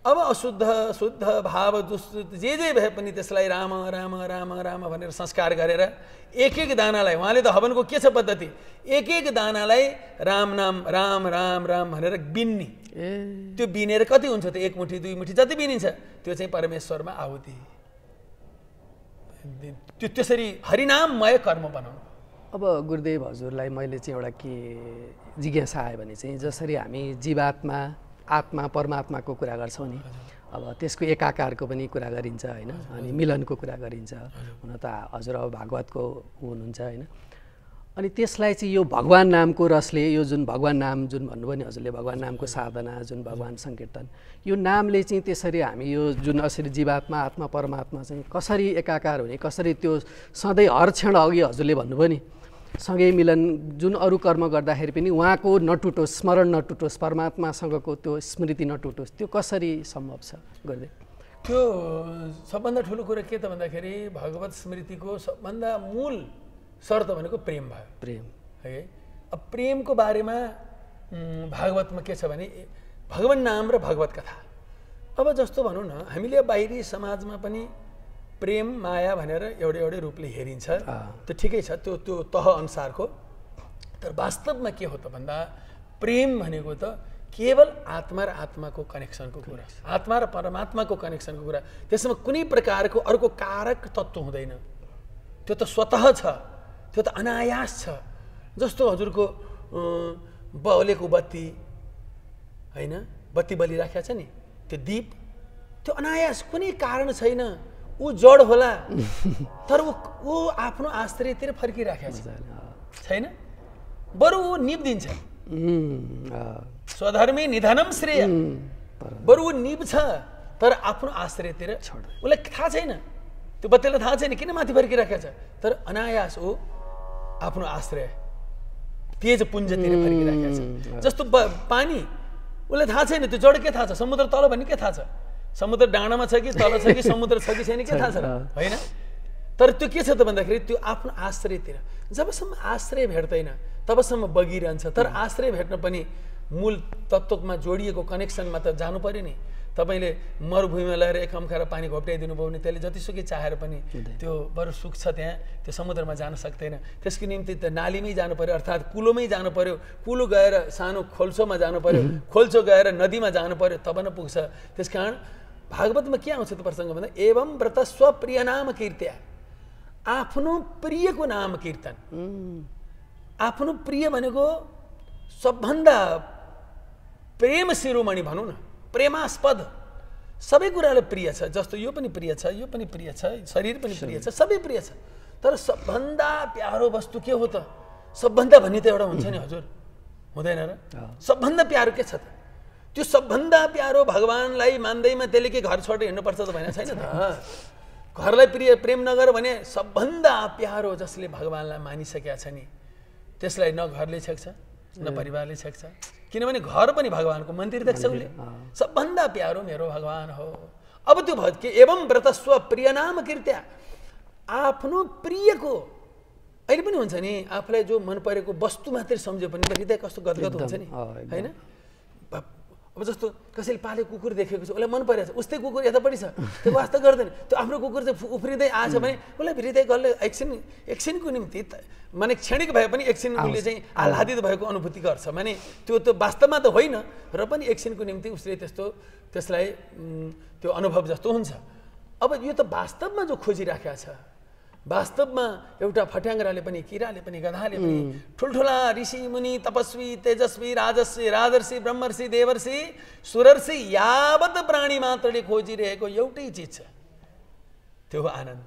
अब अशुद्ध शुद्ध भाव दुष्ट जे भए पनि त्यसलाई राम राम राम राम भनेर संस्कार गरेर एक दानालाई, उहाँले त हवनको के छ पद्धति, एक दानालाई राम नाम राम राम राम भनेर बिन्नी। त्यो बिनेर कति हुन्छ त, एक मुठी दुई मुठी जति बिनिन्छ त्यो चाहिँ परमेश्वरमा आहुति। त्यो त्यसरी हरिनाममय कर्म बनाउनु। अब गुरुदेव हजुरलाई मैले चाहिँ एउटा के जिज्ञासा आयो भने चाहिँ जसरी हामी जीवात्मा आत्मा परमात्माको कुरा गर्छौँ नि, अब त्यसको एकाकारको पनि कुरा गरिन्छ, होइन? अनि मिलनको कुरा गरिन्छ। हुन त हजुर अब भागवतको हुनुहुन्छ, होइन? अनि त्यसलाई चाहिँ यो भगवान नामको रसले, यो जुन भगवान नाम जुन भन्नुभयो नि हजुरले, भगवान नामको साधना, जुन भगवान संकीर्तन, यो नामले चाहिँ त्यसरी हामी यो जुन असरी जीवात्मा आत्मा परमात्मा चाहिँ कसरी एकाकार हुने, कसरी त्यो सधैँ हर क्षण अघि हजुरले भन्नुभयो नि सँगै मिलन, जुन अरू कर्म गर्दाखेरि पनि उहाँको नटुटोस्, स्मरण नटुटोस्, परमात्मासँगको त्यो स्मृति नटुटोस्, त्यो कसरी सम्भव छ गुरुदेव? त्यो सबभन्दा ठुलो कुरा के त भन्दाखेरि भगवत स्मृतिको सबभन्दा मूल शर्त भनेको प्रेम भयो। प्रेम है। अब प्रेमको बारेमा भागवतमा के छ भने भगवान नाम र भगवत कथा। अब जस्तो भनौँ न, हामीले बाहिरी समाजमा पनि प्रेम माया भनेर एउटै रूपले हेरिन्छ, त्यो ठिकै छ, त्यो तह अनुसारको। तर वास्तवमा के हो त भन्दा प्रेम भनेको त केवल आत्मा र आत्माको कनेक्सनको कुरा, आत्मा र परमात्माको कनेक्सनको कुरा। त्यसमा कुनै प्रकारको अर्को कारक तत्त्व हुँदैन। त्यो त स्वतः छ, त्यो त अनायास छ। जस्तो हजुरको बलेको बत्ती, होइन? बत्ती बलिराखेको छ नि, त्यो दीप, त्यो अनायास कुनै कारण छैन, ऊ जड होला तर ऊ आफ्नो आश्रयतिर फर्किराखेको छैन, बरु ऊ निप्दिन्छ। स्वधर्मी निधनम श्रेय, बरु ऊ निप्छ तर आफ्नो आश्रयतिर उसलाई थाहा छैन, त्यो बत्तीलाई थाहा छैन किन माथि फर्किराखेको छ, तर अनायास ऊ आफ्नो आश्रय तेज पुञ्जतिर फर्किराखेको छ। जस्तो पानी उसलाई थाहा छैन, त्यो जड के थाहा छ, समुद्र तल भन्ने के थाहा छ, समुद्र डाँडामा छ कि तल छ कि समुद्र छ कि छैन के थाहा छ होइन। तर त्यो के छ त भन्दाखेरि त्यो आफ्नो आश्रयतिर, जबसम्म आश्रय भेट्दैन तबसम्म बगिरहन्छ। तर आश्रय भेट्न पनि मूल तत्त्वमा जोडिएको कनेक्सनमा त जानु पर्यो नि। तपाईँले मरुभूमिमा लगेर एक अम्खाएर पानी घोप्टाइदिनु भयो भने त्यसले जतिसुकै चाहेर पनि त्यो बरु सुक्छ, त्यहाँ त्यो समुद्रमा जान सक्दैन। त्यसको निम्ति त नालीमै जानु पर्यो, अर्थात् कुलोमै जानु पर्यो, कुलो गएर सानो खोल्सोमा जानु पर्यो, खोल्सो गएर नदीमा जानु पर्यो, तब न पुग्छ। त्यस कारण भागवतमा के आउँछ त्यो प्रसङ्ग भन्दा एवं व्रत स्वप्रिय नाम कीर्त्या, आफ्नो प्रियको नाम कीर्तन। आफ्नो प्रिय भनेको सबभन्दा प्रेम शिरोमणि भनौँ न, प्रेमास्पद, सबै कुराले प्रिय छ। जस्तो यो पनि प्रिय छ, यो पनि प्रिय छ, शरीर पनि प्रिय छ, सबै प्रिय छ। तर सबभन्दा प्यारो वस्तु के हो त? सबभन्दा भन्ने त एउटा हुन्छ नि हजुर, हुँदैन र? सबभन्दा प्यारो के छ त? त्यो सबभन्दा प्यारो भगवानलाई मान्दैमा त्यसले के घर छोडेर हिँड्नुपर्छ त भनेको छैन त। घरलाई प्रिय प्रेम नगर भने सबभन्दा प्यारो जसले भगवानलाई मानिसकेका छ नि त्यसलाई न घरले छेक्छ न परिवारले छेक्छ, किनभने घर पनि भगवानको मन्दिर देख्छ उसले। सबभन्दा प्यारो मेरो भगवान हो। अब त्यो भयो के एवं व्रत स्वप्रिय नाम कीर्त्या, आफ्नो प्रियको, अहिले पनि हुन्छ नि आफूलाई जो मन परेको वस्तु मात्रै सम्झ्यो भने हृदय कस्तो गदगद हुन्छ नि होइन। अब जस्तो कसैले पाले कुकुर देखेको छ, उसलाई मन परेको छ, उस्तै कुकुर यतापट्टि छ, त्यो वास्ता गर्दैन, त्यो आफ्नो कुकुर चाहिँ उफ्रिँदै आएछ भने उसलाई हृदय गलले एकछिनको निम्ति माने क्षणिक भए पनि एकछिन उसले चाहिँ आह्लादित भएको अनुभूति गर्छ। माने त्यो त वास्तवमा त होइन र पनि एकछिनको निम्ति उसले त्यसलाई त्यो अनुभव जस्तो हुन्छ। अब यो त वास्तवमा जो खोजिराखेको छ, वास्तवमा एउटा फट्याङ्ग्राले पनि, किराले पनि, गधाले पनि, ठुल्ठुला ऋषि मुनि तपस्वी तेजस्वी राजस्वी राजर्षि ब्रह्मर्षि देवर्षि सुरर्षि यावत प्राणी मात्रले खोजिरहेको एउटै चिज छ, त्यो हो आनन्द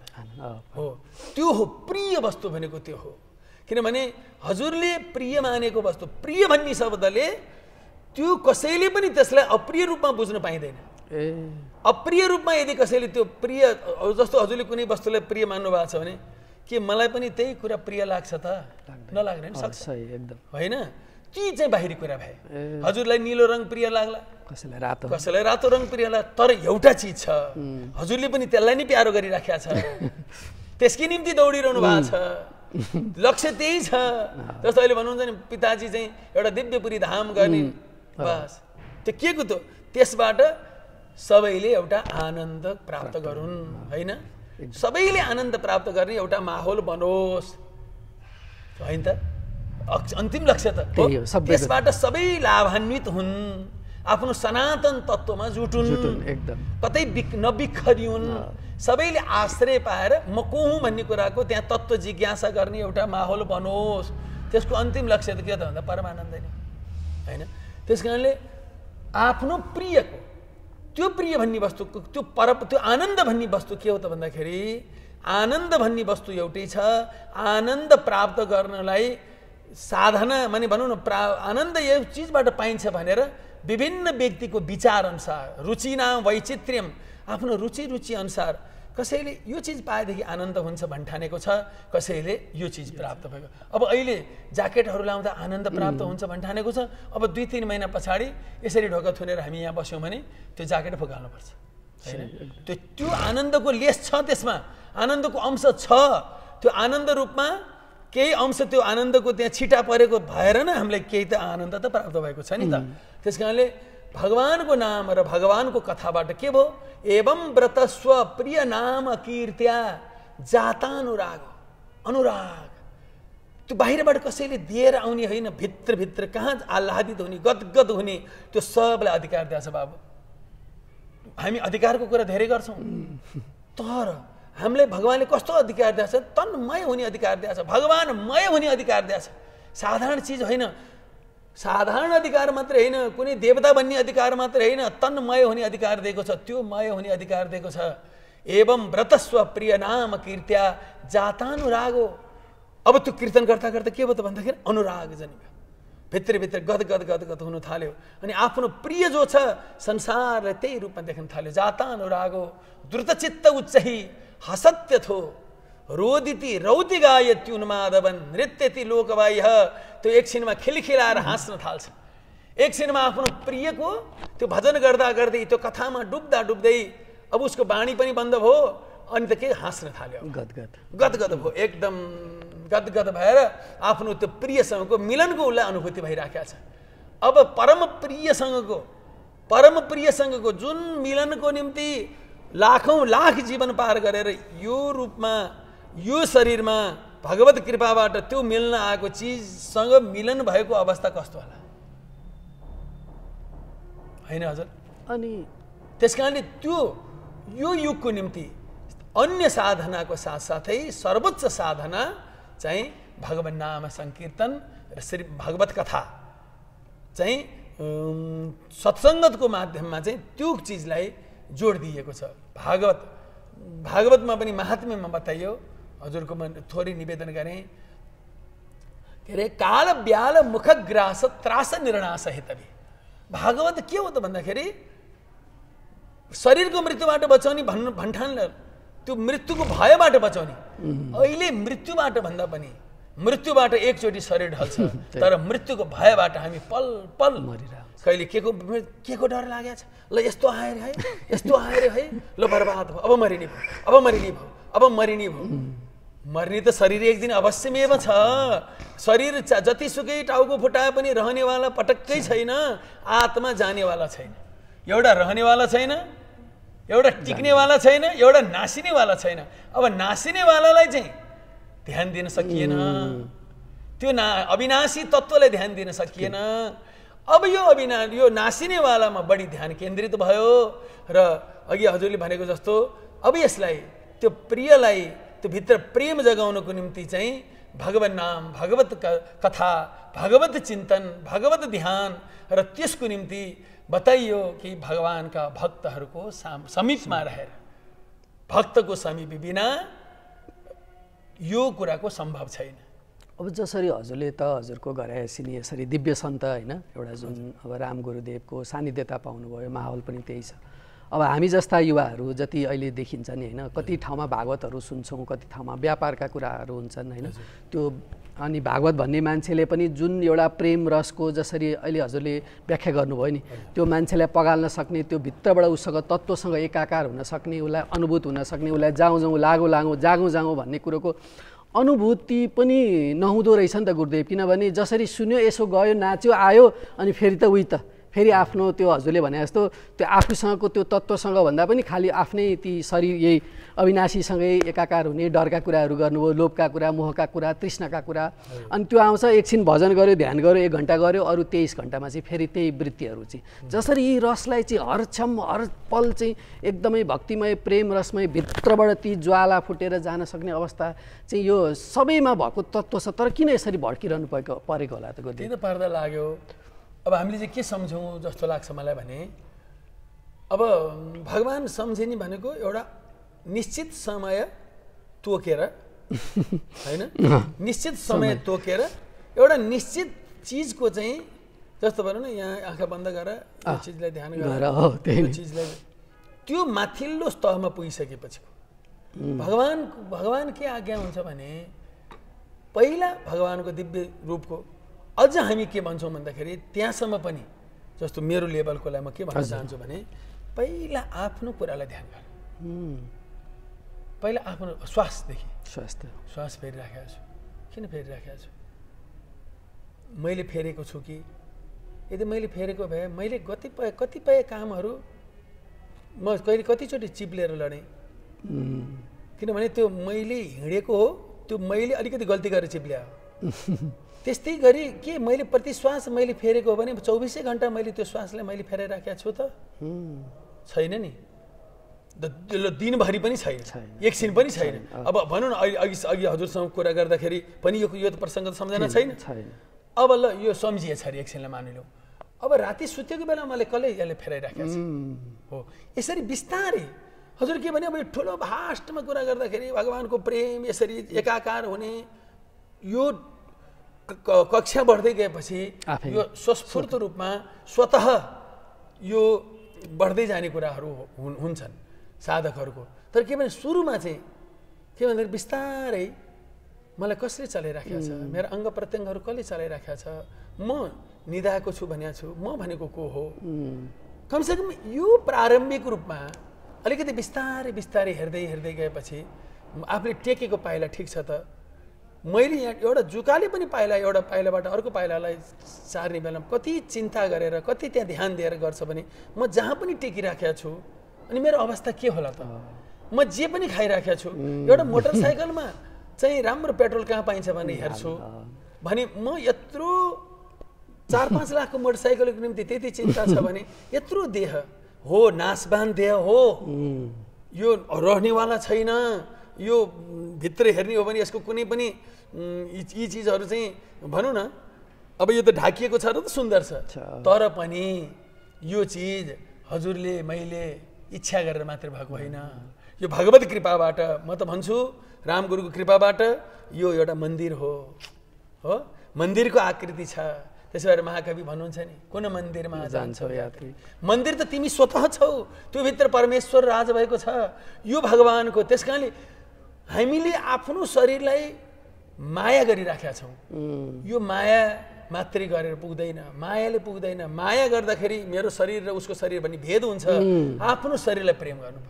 हो। त्यो हो प्रिय वस्तु भनेको, त्यो हो। किनभने हजुरले प्रिय मानेको वस्तु, प्रिय भन्ने शब्दले त्यो कसैले पनि त्यसलाई अप्रिय रूपमा बुझ्न पाइँदैन। अप्रिय रूपमा यदि कसैले त्यो प्रिय, जस्तो हजुरले कुनै वस्तुलाई प्रिय मान्नु भएको छ भने के मलाई पनि त्यही कुरा प्रिय लाग्छ त? नलाग्न नि सक्छ होइन। ती चाहिँ बाहिरी कुरा भए। हजुरलाई निलो रङ प्रिय लाग्ला, कसैलाई रातो रङ प्रिय लाग्ला, तर एउटा चिज छ हजुरले पनि त्यसलाई नै प्यारो गरिराखेका छ, त्यसकै निम्ति दौडिरहनु भएको छ, लक्ष्य त्यही छ। जस्तो अहिले भन्नुहुन्छ नि पिताजी चाहिँ एउटा दिव्यपुरी धाम गर्ने, बस त्यो के को त त्यसबाट सबैले एउटा आनन्द प्राप्त गरून् होइन, सबैले आनन्द प्राप्त गर्ने एउटा माहौल बनोस् होइन त, अन्तिम लक्ष्य त त्यसबाट सबै लाभान्वित हुन्, आफ्नो सनातन तत्त्वमा जुटुन्, कतै नबिखरिउन्, सबैले आश्रय पाएर म को हुँ भन्ने कुराको त्यहाँ तत्त्व जिज्ञासा गर्ने एउटा माहौल बनोस्। त्यसको अन्तिम लक्ष्य त के त भन्दा परमानन्द नै होइन। त्यस कारणले आफ्नो प्रियको, त्यो प्रिय भन्ने वस्तुको त्यो आनन्द भन्ने वस्तु के हो त भन्दाखेरि, आनन्द भन्ने वस्तु एउटै छ। आनन्द प्राप्त गर्नलाई साधना माने भनौँ न, आनन्द यो चिजबाट पाइन्छ भनेर विभिन्न व्यक्तिको विचार अनुसार, रुचिनाम वैचित्र्यम, आफ्नो रुचि अनुसार कसैले यो चिज पाएदेखि आनन्द हुन्छ भन्ठानेको छ, कसैले यो चिज प्राप्त भएको। अब अहिले ज्याकेटहरू लाउँदा आनन्द प्राप्त हुन्छ भन्ठानेको छ, अब 2-3 महिना पछाडि यसरी ढोका थुनेर हामी यहाँ बस्यौँ भने त्यो ज्याकेट फुकाल्नुपर्छ होइन। त्यो आनन्दको लेस छ, त्यसमा आनन्दको अंश छ। त्यो आनन्द रूपमा केही अंश त्यो आनन्दको त्यहाँ छिटा परेको भएर नै हामीलाई केही त आनन्द त प्राप्त भएको छ नि त। त्यस कारणले भगवानको नाम र भगवानको कथाबाट के भयो, एवं व्रत स्वप्रिय नाम कीर्त्या जातानुराग, अनुराग त्यो बाहिरबाट कसैले दिएर आउने होइन, भित्रभित्र कहाँ आह्लादित हुने, गदगद हुने, त्यो सबलाई अधिकार दिएछ बाबु। हामी अधिकारको कुरा धेरै गर्छौँ, तर हामीलाई भगवानले कस्तो अधिकार दिएछ? तन्मय हुने अधिकार दिएछ, भगवानमय हुने अधिकार दिएछ। साधारण चिज होइन, साधारण अधिकार मात्रै होइन, कुनै देवता बन्ने अधिकार मात्रै होइन, तन्मय हुने अधिकार दिएको छ। त्यो मय हुने अधिकार दिएको छ। एवं व्रतस्व प्रिय नाम कीर्त्या जातानुरागो। अब त्यो कीर्तन गर्दा गर्दा के भयो त भन्दाखेरि अनुराग जन्मियो, भित्रभित्र गद गद गद गद हुन थाल्यो अनि आफ्नो प्रिय जो छ संसारलाई त्यही रूपमा देख्न थाल्यो। जातानुरागो द्रुतचित्त उच्चही हसत्य थो रोदिति रौति गायत्युन्मादवन नृत्यति लोकवाह्य। त्यो एकछिनमा खिलखिलाएर हाँस्न थाल्छ, एकछिनमा आफ्नो प्रियको त्यो भजन गर्दा गर्दै त्यो कथामा डुब्दा डुब्दै अब उसको बाणी पनि बन्द भयो अनि त के हाँस्न थाल्यो, गदगद भयो, एकदम गदगद भएर आफ्नो त्यो प्रियसँगको मिलनको उसलाई अनुभूति भइराखेको छ। अब परम प्रियसँगको जुन मिलनको निम्ति लाखौं लाख जीवन पार गरेर यो रूपमा यो शरीरमा भगवत कृपाबाट त्यो मिल्न आएको चिजसँग मिलन भएको अवस्था कस्तो होला हैन हजुर। अनि त्यसकारणले त्यो यो युगको निम्ति अन्य साधनाको साथसाथै सर्वोच्च साधना चाहिँ भगवान नाम संकीर्तन र श्री भागवत कथा चाहिँ सत्सङ्गतको माध्यममा चाहिँ त्यो चिजलाई जोड दिएको छ। भागवतमा पनि महात्म्यमा बताइयो, हजुरको म थोरै निवेदन गरेँ के अरे काल ब्याल मुखग्रास त्रास निर्णास हेतवी। भागवत के हो त भन्दाखेरि शरीरको मृत्युबाट बचाउने भन्ठान, त्यो मृत्युको भयबाट बचाउने। अहिले मृत्युबाट भन्दा पनि मृत्युबाट एकचोटि शरीर ढल्छ तर मृत्युको भयबाट हामी पल पल कहिले के को डर लागेको छ, ल यस्तो आएर है यस्तो आएर है, ल बर्बाद भयो, अब मरिने भयो। मर्ने त शरीर एक दिन अवश्यमेव छ। शरीर जतिसुकै टाउको फुटाए पनि रहनेवाला पटक्कै छैन, आत्मा जानेवाला छैन। एउटा रहनेवाला छैन, एउटा टिक्नेवाला छैन, एउटा नासिनेवाला छैन। अब नासिनेवालालाई चाहिँ ध्यान दिन सकिएन, त्यो अविनाशी तत्त्वलाई ध्यान दिन सकिएन। अब यो नासिनेवालामा बढी ध्यान केन्द्रित भयो र अघि हजुरले भनेको जस्तो अब यसलाई त्यो प्रियलाई त्यो भित्र प्रेम जगाउनको निम्ति चाहिँ भगवान नाम, भगवत कथा, भगवत चिन्तन, भगवत ध्यान र त्यसको निम्ति बताइयो कि भगवानका भक्तहरूको समीपमा रहेर, भक्तको समीप बिना यो कुराको सम्भव छैन। अब जसरी हजुरले त हजुरको घर आएपछि नि यसरी दिव्य सन्त होइन एउटा जुन अब राम गुरुदेवको सान्निध्यता पाउनुभयो, माहौल पनि त्यही छ। अब हामी जस्ता युवाहरू जति अहिले देखिन्छ नि होइन, कति ठाउँमा भागवतहरू सुन्छौँ, कति ठाउँमा व्यापारका कुराहरू हुन्छन् होइन, त्यो अनि भागवत भन्ने मान्छेले पनि जुन एउटा प्रेम रसको जसरी अहिले हजुरले व्याख्या गर्नुभयो नि, त्यो मान्छेलाई पगाल्न सक्ने, त्यो भित्रबाट उसँग तत्त्वसँग एकाकार हुन सक्ने, उसलाई अनुभूत हुन सक्ने, उसलाई जाउँ लागौँ जागौँ भन्ने कुरोको अनुभूति पनि नहुँदो रहेछ नि त गुरुदेव। किनभने जसरी सुन्यो यसो गयो नाच्यो आयो अनि फेरि त उही त फेरि आफ्नो त्यो हजुरले भने जस्तो त्यो आफूसँगको त्यो तत्त्वसँग भन्दा पनि खालि आफ्नै ती शरीर यही अविनाशीसँगै एकाकार हुने डरका कुराहरू गर्नुभयो, लोभका कुरा, मोहका कुरा, तृष्णाका कुरा। अनि त्यो आउँछ, एकछिन भजन गर्यो, ध्यान गर्यो, 1 घन्टा गर्यो, अरू 23 घन्टामा चाहिँ फेरि त्यही वृत्तिहरू चाहिँ जसरी यी रसलाई चाहिँ हरक्षम हर पल चाहिँ एकदमै भक्तिमय प्रेम रसमय भित्रबाट ती ज्वाला फुटेर जान सक्ने अवस्था चाहिँ यो सबैमा भएको तत्त्व छ। तर किन यसरी भड्किरहनु परेको होला त गुरुदेव? किन पर्दा लाग्यो? अब हामीले चाहिँ के सम्झौँ जस्तो लाग्छ मलाई भने, अब भगवान सम्झिने भनेको एउटा निश्चित समय तोकेर होइन, निश्चित समय तोकेर एउटा निश्चित चिजको चाहिँ जस्तो भनौँ न, यहाँ आँखा बन्द गरेर यो चिजलाई ध्यान गरेर त्यो चिजलाई त्यो माथिल्लो स्तरमा पुगिसकेपछि भगवान के आज्ञा हुन्छ भने पहिला भगवानको दिव्य रूपको अझ हामी के भन्छौँ भन्दाखेरि त्यहाँसम्म पनि जस्तो मेरो लेभलकोलाई म के भन्न चाहन्छु भने पहिला आफ्नो कुरालाई ध्यान गर, पहिला आफ्नो श्वासदेखि श्वास फेरिराखेको छु, किन फेरिराखेको छु, मैले फेरेको छु कि, यदि मैले फेरेको भए मैले कतिपय कामहरू म कहिले कतिचोटि चिप्लेर लडेँ, किनभने त्यो मैले हिँडेको हो, त्यो मैले अलिकति गल्ती गरेर चिप्ल्या हो। त्यस्तै गरी के मैले प्रति श्वास मैले फेरेको हो भने 24 घन्टा मैले त्यो श्वासलाई मैले फेराइराखेको छु त छैन नि, दिनभरि पनि छैन, एकछिन पनि छैन। अब भनौँ न अघि हजुरसँग कुरा गर्दाखेरि पनि यो प्रसङ्ग त सम्झना छैन। अब ल यो सम्झिएछ अरे एकछिनलाई मानिलिउँ, अब राति सुतेको बेला मैले कसले यसले फेराइराखेको छ हो। यसरी बिस्तारै हजुर के भने अब यो ठुलो भास्टमा कुरा गर्दाखेरि भगवानको प्रेम यसरी एकाकार हुने यो कक्षा बढ्दै गएपछि यो स्वस्फूर्त रूपमा स्वतः यो बढ्दै जाने कुराहरू हुन्छन् साधकहरूको। तर के भने सुरुमा चाहिँ के भन्दाखेरि बिस्तारै मलाई कसले चलाइराखेको छ, मेरो अङ्ग प्रत्यङ्गहरू कसले चलाइराखेको छ, म निधाएको छु भनेको छु, म भनेको को हो। कमसेकम यो प्रारम्भिक रूपमा अलिकति बिस्तारै बिस्तारै हेर्दै हेर्दै गएपछि आफूले टेकेको पाइला ठिक छ त, मैले यहाँ एउटा जुकाले पनि पाइला एउटा पाइलाबाट अर्को पाइलालाई सार्ने बेलामा कति चिन्ता गरेर कति त्यहाँ ध्यान दिएर गर्छ भने म जहाँ पनि टेकिराखेको छु अनि मेरो अवस्था के होला त, म जे पनि खाइराखेको छु, एउटा मोटरसाइकलमा चाहिँ राम्रो पेट्रोल कहाँ पाइन्छ भने हेर्छु भने म यत्रो 4-5 लाखको मोटरसाइकलको निम्ति त्यति चिन्ता छ भने यत्रो देह हो नासवान देह हो, यो रहनेवाला छैन, यो भित्र हेर्ने हो भने यसको कुनै पनि यी चिजहरू चाहिँ भनौँ न अब यो त ढाकिएको छ र त सुन्दर छ, तर पनि यो चिज हजुरले मैले इच्छा गरेर मात्र भएको होइन, यो भगवत कृपाबाट म त भन्छु रामगुरुको कृपाबाट यो एउटा मन्दिर हो, मन्दिरको आकृति छ। त्यसो भएर महाकवि भन्नुहुन्छ नि कुन मन्दिरमा जान्छौ यात्री, मन्दिर त तिमी स्वतः छौ, त्यो भित्र परमेश्वर राज भएको छ, यो भगवानको। त्यस कारणले हामीले आफ्नो शरीरलाई माया गरिराखेका छौँ, यो माया मात्रै गरेर पुग्दैन, मायाले पुग्दैन। माया गर्दाखेरि मेरो शरीर र उसको शरीर भन्ने भेद हुन्छ, आफ्नो शरीरलाई प्रेम गर्नु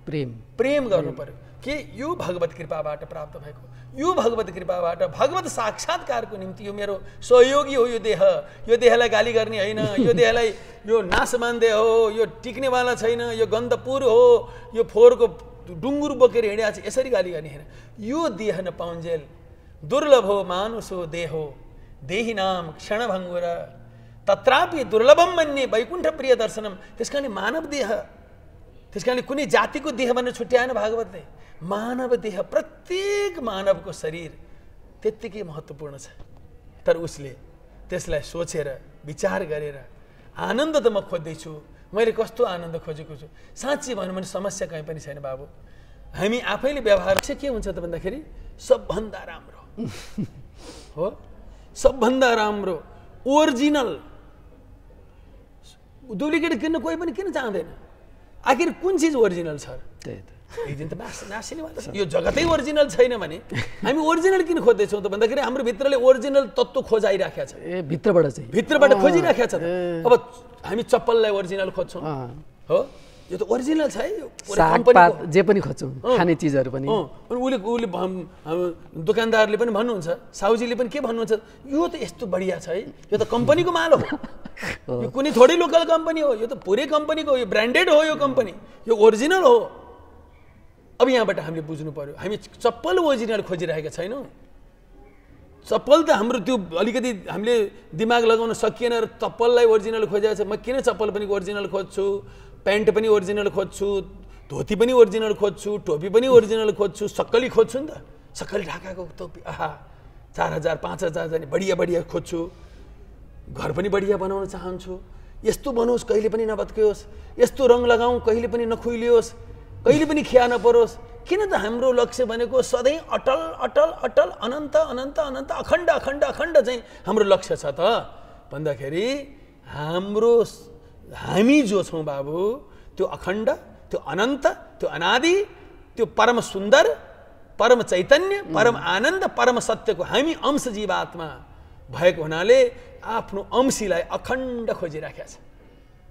पर्यो, प्रेम गर्नु पर्यो कि यो भगवत कृपाबाट प्राप्त भएको, यो भगवत कृपाबाट भगवत साक्षात्कारको निम्ति यो मेरो सहयोगी हो, यो देहलाई गाली गर्ने होइन, यो देहलाई यो नासमान देह हो, यो टिक्नेवाला छैन, यो गन्धपुर हो, यो फोहोरको डुङ्गुर बोकेर हिँडेको छ यसरी गाली गर्ने होइन, यो देह न पाउन्जेल दुर्लभ हो मानुष हो देहो देही नाम क्षणभङ्गुर तत्रापि दुर्लभम मन्ये वैकुण्ठ प्रिय दर्शनम। त्यस कारणले मानव देह, त्यस कारणले कुनै जातिको देह भनेर छुट्याएन भागवतले, मानव देह प्रत्येक मानवको शरीर त्यत्तिकै महत्त्वपूर्ण छ। तर उसले त्यसलाई सोचेर विचार गरेर आनन्द त म खोज्दैछु, मैले कस्तो आनन्द खोजेको छु, साँच्ची भनौँ भने समस्या कहीँ पनि छैन बाबु। हामी आफैले व्यवहार चाहिँ के हुन्छ त भन्दाखेरि सबभन्दा राम्रो हो, सबभन्दा राम्रो ओरिजिनल, डुप्लिकेट किन्न कोही पनि किन चाहँदैन। आखिर कुन चिज ओरिजिनल छ, एक दिन त नासिनेवाला छ, यो जगतै ओरिजिनल छैन भने हामी ओरिजिनल किन खोज्दैछौँ त भन्दाखेरि हाम्रो भित्रले ओरिजिनल तत्त्व खोजाइराखेको छ, भित्रबाट खोजिराखेको छ। अब हामी चप्पललाई ओरिजिनल खोज्छौँ हो, यो त ओरिजिनल छ है, सागपात जे पनि खोज्छौँ, खाने चिजहरू पनि। अनि उसले दोकानदारले पनि भन्नुहुन्छ, साउजीले पनि के भन्नुहुन्छ, यो त यस्तो बढिया छ है, यो त कम्पनीको माल हो, यो कुनै थोरै लोकल कम्पनी हो, यो त पुरै कम्पनीको हो, यो ब्रान्डेड हो, यो कम्पनी यो ओरिजिनल हो। अब यहाँबाट हामीले बुझ्नु पर्यो, हामी चप्पल ओरिजिनल खोजिरहेका छैनौँ। चप्पल त हाम्रो त्यो अलिकति हामीले दिमाग लगाउन सकिएन र चप्पललाई ओरिजिनल खोजेको छ। म किन चप्पल पनि ओरिजिनल खोज्छु, प्यान्ट पनि ओरिजिनल खोज्छु, धोती पनि ओरिजिनल खोज्छु, टोपी पनि ओरिजिनल खोज्छु, सक्कली खोज्छु नि त, सक्कली ढाकाको टोपी आहा 4000 5000 जाने बढिया बढिया खोज्छु, घर पनि बढिया बनाउन चाहन्छु, यस्तो बनोस् कहिले पनि नभत्कियोस्, यस्तो रङ लगाउँ कहिले पनि नखुइलियोस्, कहिले पनि खिया नपरोस्। किन त हाम्रो लक्ष्य भनेको सधैँ अटल अटल अटल अनन्त अनन्त अनन्त अखण्ड अखण्ड अखण्ड चाहिँ हाम्रो लक्ष्य छ त भन्दाखेरि हामी जो छौँ बाबु त्यो अखण्ड, त्यो अनन्त, त्यो अनादि, त्यो परम सुन्दर, परम चैतन्य, परम आनन्द, परम सत्यको हामी अंश जीवात्मा भएको हुनाले आफ्नो अंशीलाई अखण्ड खोजिराखेको छ।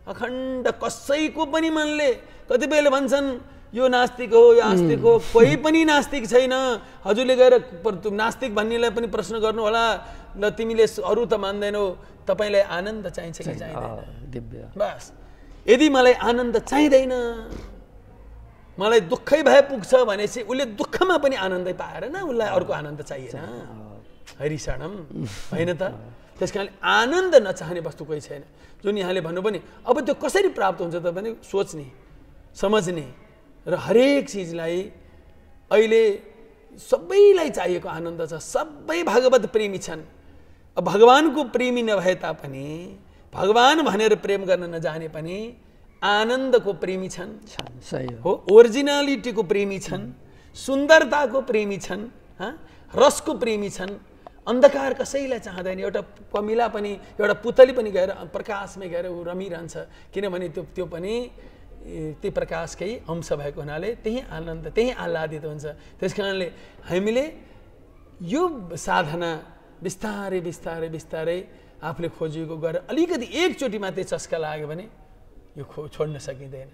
अखण्ड कसैको पनि मनले कतिपयले भन्छन् यो नास्तिक हो, यो आस्तिक हो, कोही पनि नास्तिक छैन। हजुरले गएर नास्तिक भन्नेलाई पनि प्रश्न गर्नु होला, ल तिमीले अरू त मान्दैनौ, तपाईँलाई आनन्द चाहिन्छ कि चाहिँदैन? दिव्य। बस यदि मलाई आनन्द चाहिँदैन, मलाई दुःखै भए पुग्छ भनेपछि उसले दुःखमा पनि आनन्दै पाएर न, उसलाई अर्को आनन्द चाहिएन। हरिशरणम होइन त? त्यस कारणले आनन्द नचाहने वस्तु कोही छैन। जुन यहाँले भन्नु पनि अब त्यो कसरी प्राप्त हुन्छ त भने सोच्ने, समझ्ने र हरेक चिजलाई अहिले सबैलाई चाहिएको आनन्द छ। सबै भगवत प्रेमी छन्। अब भगवानको प्रेमी नभए तापनि, भगवान भनेर प्रेम गर्न नजाने पनि आनन्दको प्रेमी छन्, सही हो, ओरिजिनालिटीको प्रेमी छन्, सुन्दरताको प्रेमी छन्, रसको प्रेमी छन्। अन्धकार कसैलाई चाहँदैन। एउटा पमिला पनि, एउटा पुतली पनि गएर प्रकाशमै गएर ऊ रमिरहन्छ, किनभने त्यो पनि त्यो प्रकाशकै अंश भएको हुनाले त्यही आनन्द, त्यही आह्लादित हुन्छ। त्यस कारणले हामीले यो साधना बिस्तारै बिस्तारै बिस्तारै आफूले खोजिएको गरेर अलिकति एकचोटि मात्रै चस्का लाग्यो भने यो छोड्न सकिँदैन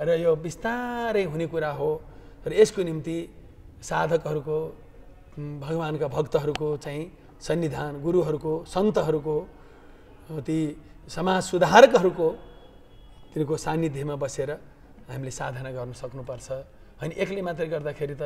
र यो बिस्तारै हुने कुरा हो। र यसको निम्ति साधकहरूको, भगवानका भक्तहरूको चाहिँ सन्निधान, गुरुहरूको, सन्तहरूको, ती समाज सुधारकहरूको तिनको सान्निध्यमा बसेर हामीले साधना गर्न सक्नुपर्छ। होइन एक्लै मात्रै गर्दाखेरि त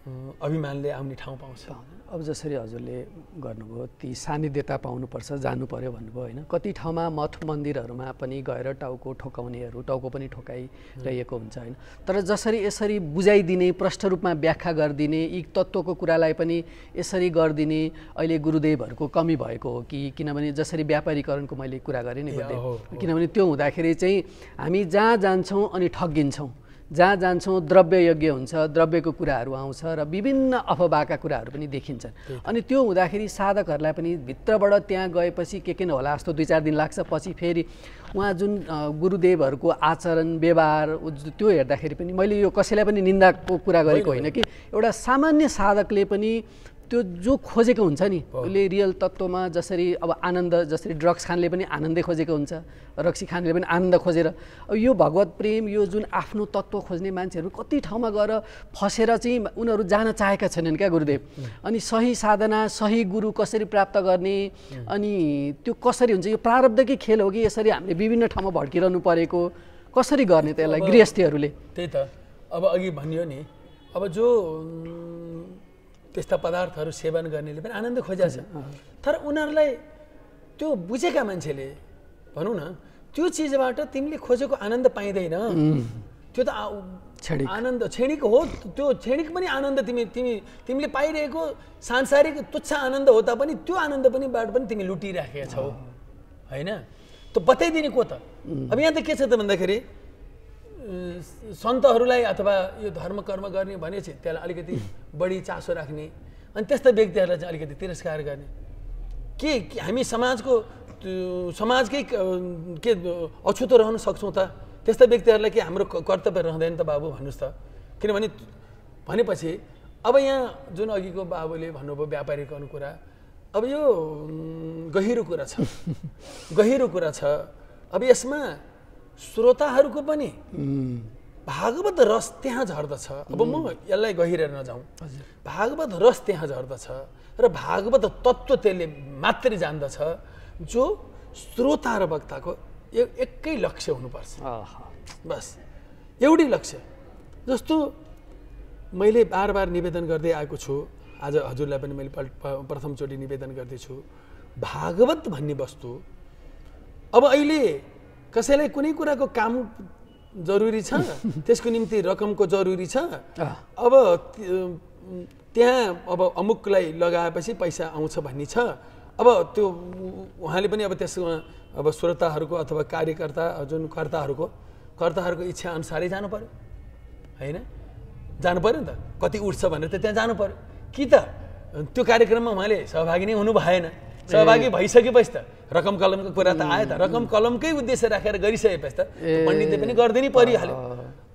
अभिमानले आउने ठाउँ पाउँछ। अब जसरी हजुरले गर्नुभयो ती सान्निध्यता पाउनुपर्छ, जानु पर्यो भन्नुभयो होइन। कति ठाउँमा मठ मन्दिरहरूमा पनि गएर टाउको ठोकाउनेहरू, टाउको पनि ठोकाइरहेको हुन्छ होइन। तर जसरी यसरी बुझाइदिने, प्रष्ट रूपमा व्याख्या गरिदिने, यी तत्त्वको कुरालाई पनि यसरी गरिदिने अहिले गुरुदेवहरूको कमी भएको हो कि? किनभने जसरी व्यापारीकरणको मैले कुरा गरेँ नि गुरुदेव, किनभने त्यो हुँदाखेरि चाहिँ हामी जहाँ जान्छौँ अनि ठगिन्छौँ, जहाँ जान्छौँ द्रव्य यज्ञ हुन्छ, द्रव्यको कुराहरू आउँछ र विभिन्न अफवाहका कुराहरू पनि देखिन्छन्। अनि त्यो हुँदाखेरि साधकहरूलाई पनि भित्रबाट त्यहाँ गएपछि के नहोला जस्तो 2-4 दिन लाग्छ। पछि फेरि उहाँ जुन गुरुदेवहरूको आचरण व्यवहार त्यो हेर्दाखेरि पनि, मैले यो कसैलाई पनि निन्दाको कुरा गरेको होइन कि, एउटा सामान्य साधकले पनि त्यो जो खोजेको हुन्छ नि, उसले रियल तत्त्वमा जसरी अब आनन्द, जसरी ड्रग्स खानले पनि आनन्दै खोजेको हुन्छ, रक्सी खानले पनि आनन्द खोजेर, अब यो भगवत प्रेम, यो जुन आफ्नो तत्त्व खोज्ने मान्छेहरू कति ठाउँमा गएर फसेर चाहिँ उनीहरू जान चाहेका छैनन् क्या गुरुदेव। अनि सही साधना, सही गुरु कसरी प्राप्त गर्ने, अनि त्यो कसरी हुन्छ? यो प्रारब्धकै खेल हो कि यसरी हामीले विभिन्न ठाउँमा भड्किरहनु परेको, कसरी गर्ने त्यसलाई गृहस्थीहरूले? त्यही त अब अघि भनियो नि, अब जो त्यस्ता पदार्थहरू सेवन गर्नेले पनि आनन्द खोजेको छ, तर उनीहरूलाई त्यो बुझेका मान्छेले भनौँ न, त्यो चिजबाट तिमीले खोजेको आनन्द पाइँदैन। त्यो त आनन्द क्षणिक हो, त्यो क्षणिक पनि आनन्द तिमीले पाइरहेको सांसारिक तुच्छ आनन्द हो तापनि त्यो आनन्द पनि बाट पनि तिमी लुटिराखेका छौ होइन। त्यो बताइदिने को त? अब यहाँ त के छ त भन्दाखेरि सन्तहरूलाई अथवा यो धर्म कर्म गर्ने भनेपछि त्यसलाई अलिकति बढी चासो राख्ने, अनि त्यस्ता व्यक्तिहरूलाई चाहिँ अलिकति तिरस्कार गर्ने। के हामी समाजकै के अछुतो रहन सक्छौँ त? त्यस्ता व्यक्तिहरूलाई के हाम्रो कर्तव्य रहँदैन त बाबु भन्नुहोस् त? किनभने भनेपछि अब यहाँ जुन अघिको बाबुले भन्नुभयो व्यापारीकरण कुरा, अब यो गहिरो कुरा छ, गहिरो कुरा छ। अब यसमा श्रोताहरूको पनि भागवत रस त्यहाँ झर्दछ। अब म यसलाई गहिरेर नजाउँ, भागवत रस त्यहाँ झर्दछ र भागवत तत्त्व त्यसले मात्रै जान्दछ जो श्रोता र वक्ताको एकै लक्ष्य हुनुपर्छ। बस एउटै लक्ष्य। जस्तो मैले बार निवेदन गर्दै आएको छु, आज हजुरलाई पनि मैले प्रथमचोटि निवेदन गर्दैछु, भागवत भन्ने वस्तु अब अहिले कसैलाई कुनै कुराको काम जरुरी छ, त्यसको निम्ति रकमको जरुरी छ, अब त्यहाँ अब अमुकलाई लगाएपछि पैसा आउँछ भन्ने छ। अब त्यो उहाँले पनि अब त्यसमा अब श्रोताहरूको अथवा कार्यकर्ता जुन कर्ताहरूको इच्छा अनुसारै जानु पर्यो होइन, जानु पर्यो नि त। कति उठ्छ भनेर त त्यहाँ जानु पर्यो कि त त्यो कार्यक्रममा उहाँले सहभागी नै हुनु भएन। सहभागी भइसकेपछि त रकम कलमको कुरा त आयो त, रकम कलमकै उद्देश्य राखेर गरिसकेपछि त पण्डितले पनि गर्दै नै परिहाल्यो।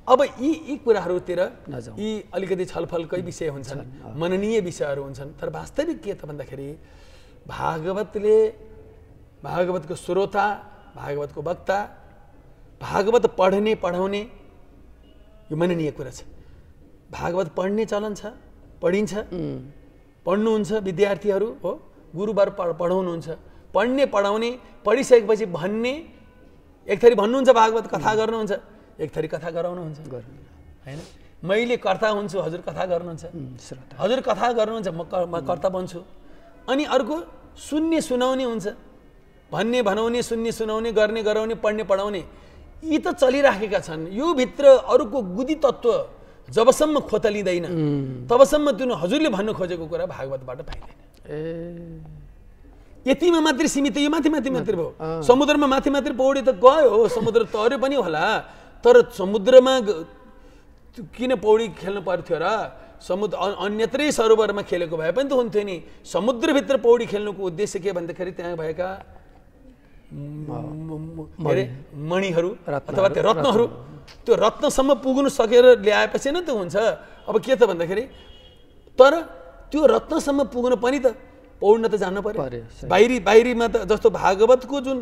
अब यी कुराहरूतिर यी अलिकति छलफलकै विषय हुन्छन्, मननीय विषयहरू हुन्छन्। तर वास्तविक के त भन्दाखेरि भागवतको श्रोता, भागवतको वक्ता, भागवत पढ्ने पढाउने यो मननीय कुरा छ। भागवत पढ्ने चलन छ, पढिन्छ, पढ्नुहुन्छ विद्यार्थीहरू हो, गुरुबार पढाउनुहुन्छ, पढ्ने पढाउने, पढिसकेपछि भन्ने, एक थरी भन्नुहुन्छ भागवत कथा गर्नुहुन्छ, एक थरी कथा गराउनुहुन्छ होइन। मैले कर्ता हुन्छु, हजुर कथा गर्नुहुन्छ, हजुर कथा गर्नुहुन्छ, म कर्ता बन्छु। अनि अर्को सुन्ने सुनाउने हुन्छ, भन्ने भनाउने, सुन्ने सुनाउने, गर्ने गराउने, पढ्ने पढाउने, यी त चलिराखेका छन्। यो भित्र अरूको गुदी तत्त्व जबसम्म खोतलिँदैन तबसम्म त्यो हजुरले भन्नु खोजेको कुरा भागवतबाट पाइँदैन। यतिमा मात्रै सीमित, यो माथि माथि मात्रै भयो। समुद्रमा माथि मात्रै पौडी त गयो, समुद्र तर्यो पनि होला, तर समुद्रमा किन पौडी खेल्नु पर्थ्यो र? समुद्र अन्यत्रै सरोवरमा खेलेको भए पनि त हुन्थ्यो नि। समुद्रभित्र पौडी खेल्नुको उद्देश्य के भन्दाखेरि त्यहाँ भएका मणिहरू अथवा त्यो रत्नहरू, त्यो रत्नसम्म पुग्नु सकेर ल्याएपछि नै त हुन्छ। अब के त भन्दाखेरि, तर त्यो रत्नसम्म पुग्न पनि त पौड्न त जानु पर्यो। बाहिरीमा त जस्तो भागवतको जुन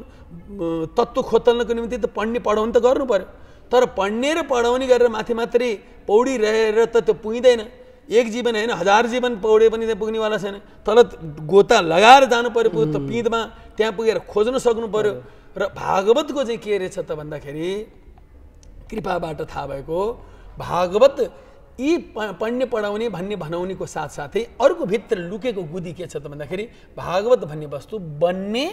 तत्त्व खोतल्नको निम्ति त पढ्ने पढाउनु त गर्नु पर्यो, तर पढ्ने र पढाउने गरेर माथि मात्रै पौडी रहेर त त्यो पुगिँदैन। एक जीवन होइन, 1000 जीवन पौडे पनि त्यहाँ पुग्नेवाला छैन। तल गोता लगाएर जानु पर्यो, त पिँधमा त्यहाँ पुगेर खोज्न सक्नु पर्यो। र भागवतको चाहिँ के रहेछ त भन्दाखेरि, कृपाबाट थाहा भएको भागवत यी पढ्ने पढाउने भन्ने भनाउनेको साथसाथै अर्को भित्र लुकेको गुदी के छ त भन्दाखेरि, भागवत भन्ने वस्तु बन्ने,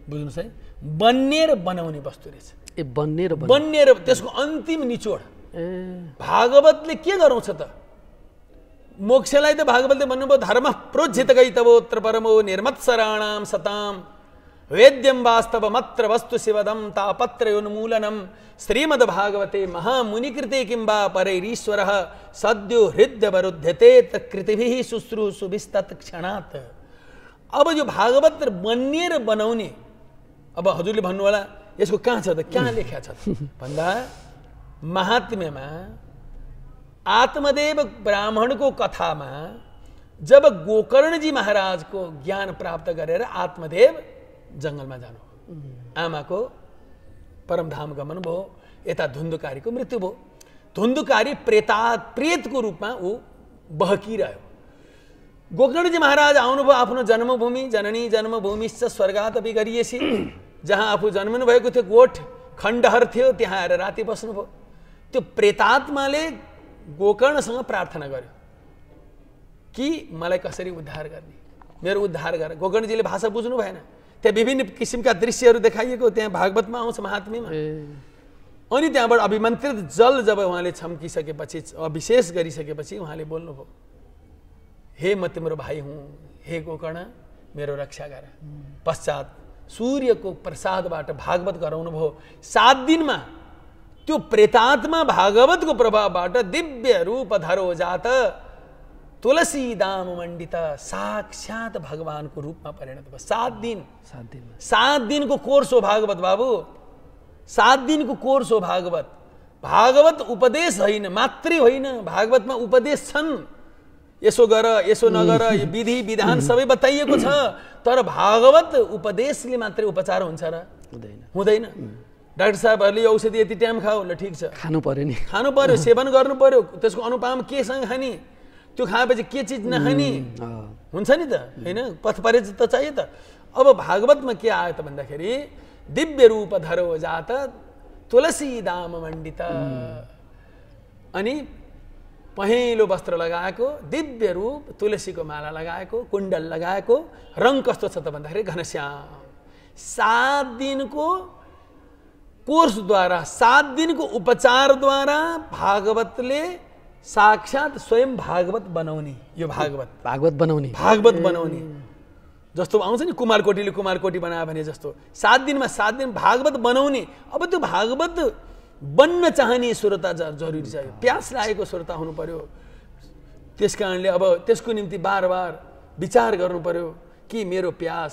बुझ्नुहोस् है, बन्ने र बनाउने वस्तु रहेछ। बन्ने र त्यसको अन्तिम निचोड भागवतले के गराउँछ त? मोक्षलाई त भागवतले भन्नुभयो, धर्म प्रोज्झित गैतवोत्र परमो निर्मत्सराणाम सताम वेद्यम वास्तव मत्र वस्तु शिवदम तापत्रयोन्मूलनम श्रीमद् भागवते महामुनिकृते किंबा परैरीश्वरः सद्यो हृदयवरुध्यते तत्कृतिभिः शुश्रूषु विस्तत् क्षणात्। अब यो भागवत बन्ने र बनाउने, अब हजुरले भन्नु होला यसको कहाँ छ त, कहाँ लेख्या छ भन्दा, महात्म्यमा आत्मदेव ब्राह्मणको कथामा जब गोकर्णजी महाराजको ज्ञान प्राप्त गरेर आत्मदेव जङ्गलमा जानु, आमाको परमधाम गमन भयो, यता धुन्धुकारीको मृत्यु भयो। धुन्धुकारी प्रेतको रूपमा ऊ बहकिरह्यो। गोकर्णजी महाराज आउनुभयो आफ्नो जन्मभूमि, जननी जन्मभूमिश्च स्वर्गादपि गरिएसी, जहाँ आफू जन्मनु भएको थियो गोठ खण्डहर थियो, त्यहाँ आएर राति बस्नुभयो। त्यो प्रेतात्माले गोकर्णसँग प्रार्थना गर्यो कि मलाई कसरी उद्धार गर्ने, मेरो उद्धार गर। गोकर्णजीले भाषा बुझ्नु भएन, त्यहाँ विभिन्न किसिमका दृश्यहरू देखाइएको त्यहाँ भागवतमा आउँछ, महात्म्यमा। अनि त्यहाँबाट अभिमन्त्रित जल जब उहाँले छम्किसकेपछि, अभिषेक गरिसकेपछि उहाँले बोल्नुभयो, हे म तिम्रो भाइ हुँ, हे गोकर्ण मेरो रक्षा गर। पश्चात सूर्यको प्रसादबाट भागवत गराउनु भयो। 7 दिनमा त्यो प्रेतात्मा भागवतको प्रभावबाट दिव्य रूप धरो जात तुलसी दाम मण्डित साक्षात भगवानको रूपमा परिणत भयो। 7 दिनको कोर्स हो भागवत बाबु, 7 दिनको कोर्स हो भागवत। भागवत उपदेश होइन, मात्रै होइन, भागवतमा उपदेश छन्, यसो गर यसो नगर, यो विधि विधान सबै बताइएको छ। तर भागवत उपदेशले मात्रै उपचार हुन्छ र? हुँदैन। डाक्टर साहबहरूले औषधि यति टाइम खाऊ, ल ठिक छ, खानु पर्यो नि, खानु पर्यो, सेवन गर्नु पर्यो, त्यसको अनुपाम केसँग खाने, त्यो खाएपछि के चिज नखाने, हुन्छ नि त, होइन? पथ परहेज त चाहियो त। अब भागवतमा के आयो त भन्दाखेरि, दिव्य रूप धरो जात तुलसी दाम मण्डित, अनि पहेँलो वस्त्र लगाएको, दिव्य रूप, तुलसीको माला लगाएको, कुण्डल लगाएको, रङ कस्तो छ त भन्दाखेरि घनश्याम। 7 दिनको कोर्सद्वारा, 7 दिनको उपचारद्वारा भागवतले साक्षात स्वयं भागवत बनाउने, यो भागवत बनाउने जस्तो आउँछ नि, कुमारकोटीले कुमारकोटी बनायो भने जस्तो 7 दिनमा 7 दिन भागवत बनाउने। अब त्यो भागवत बन्न चाहने श्रोता जरुरी छ, प्यास लागेको श्रोता हुनु पर्यो। त्यस कारणले अब त्यसको निम्ति बार बार विचार गर्नु पर्यो कि मेरो प्यास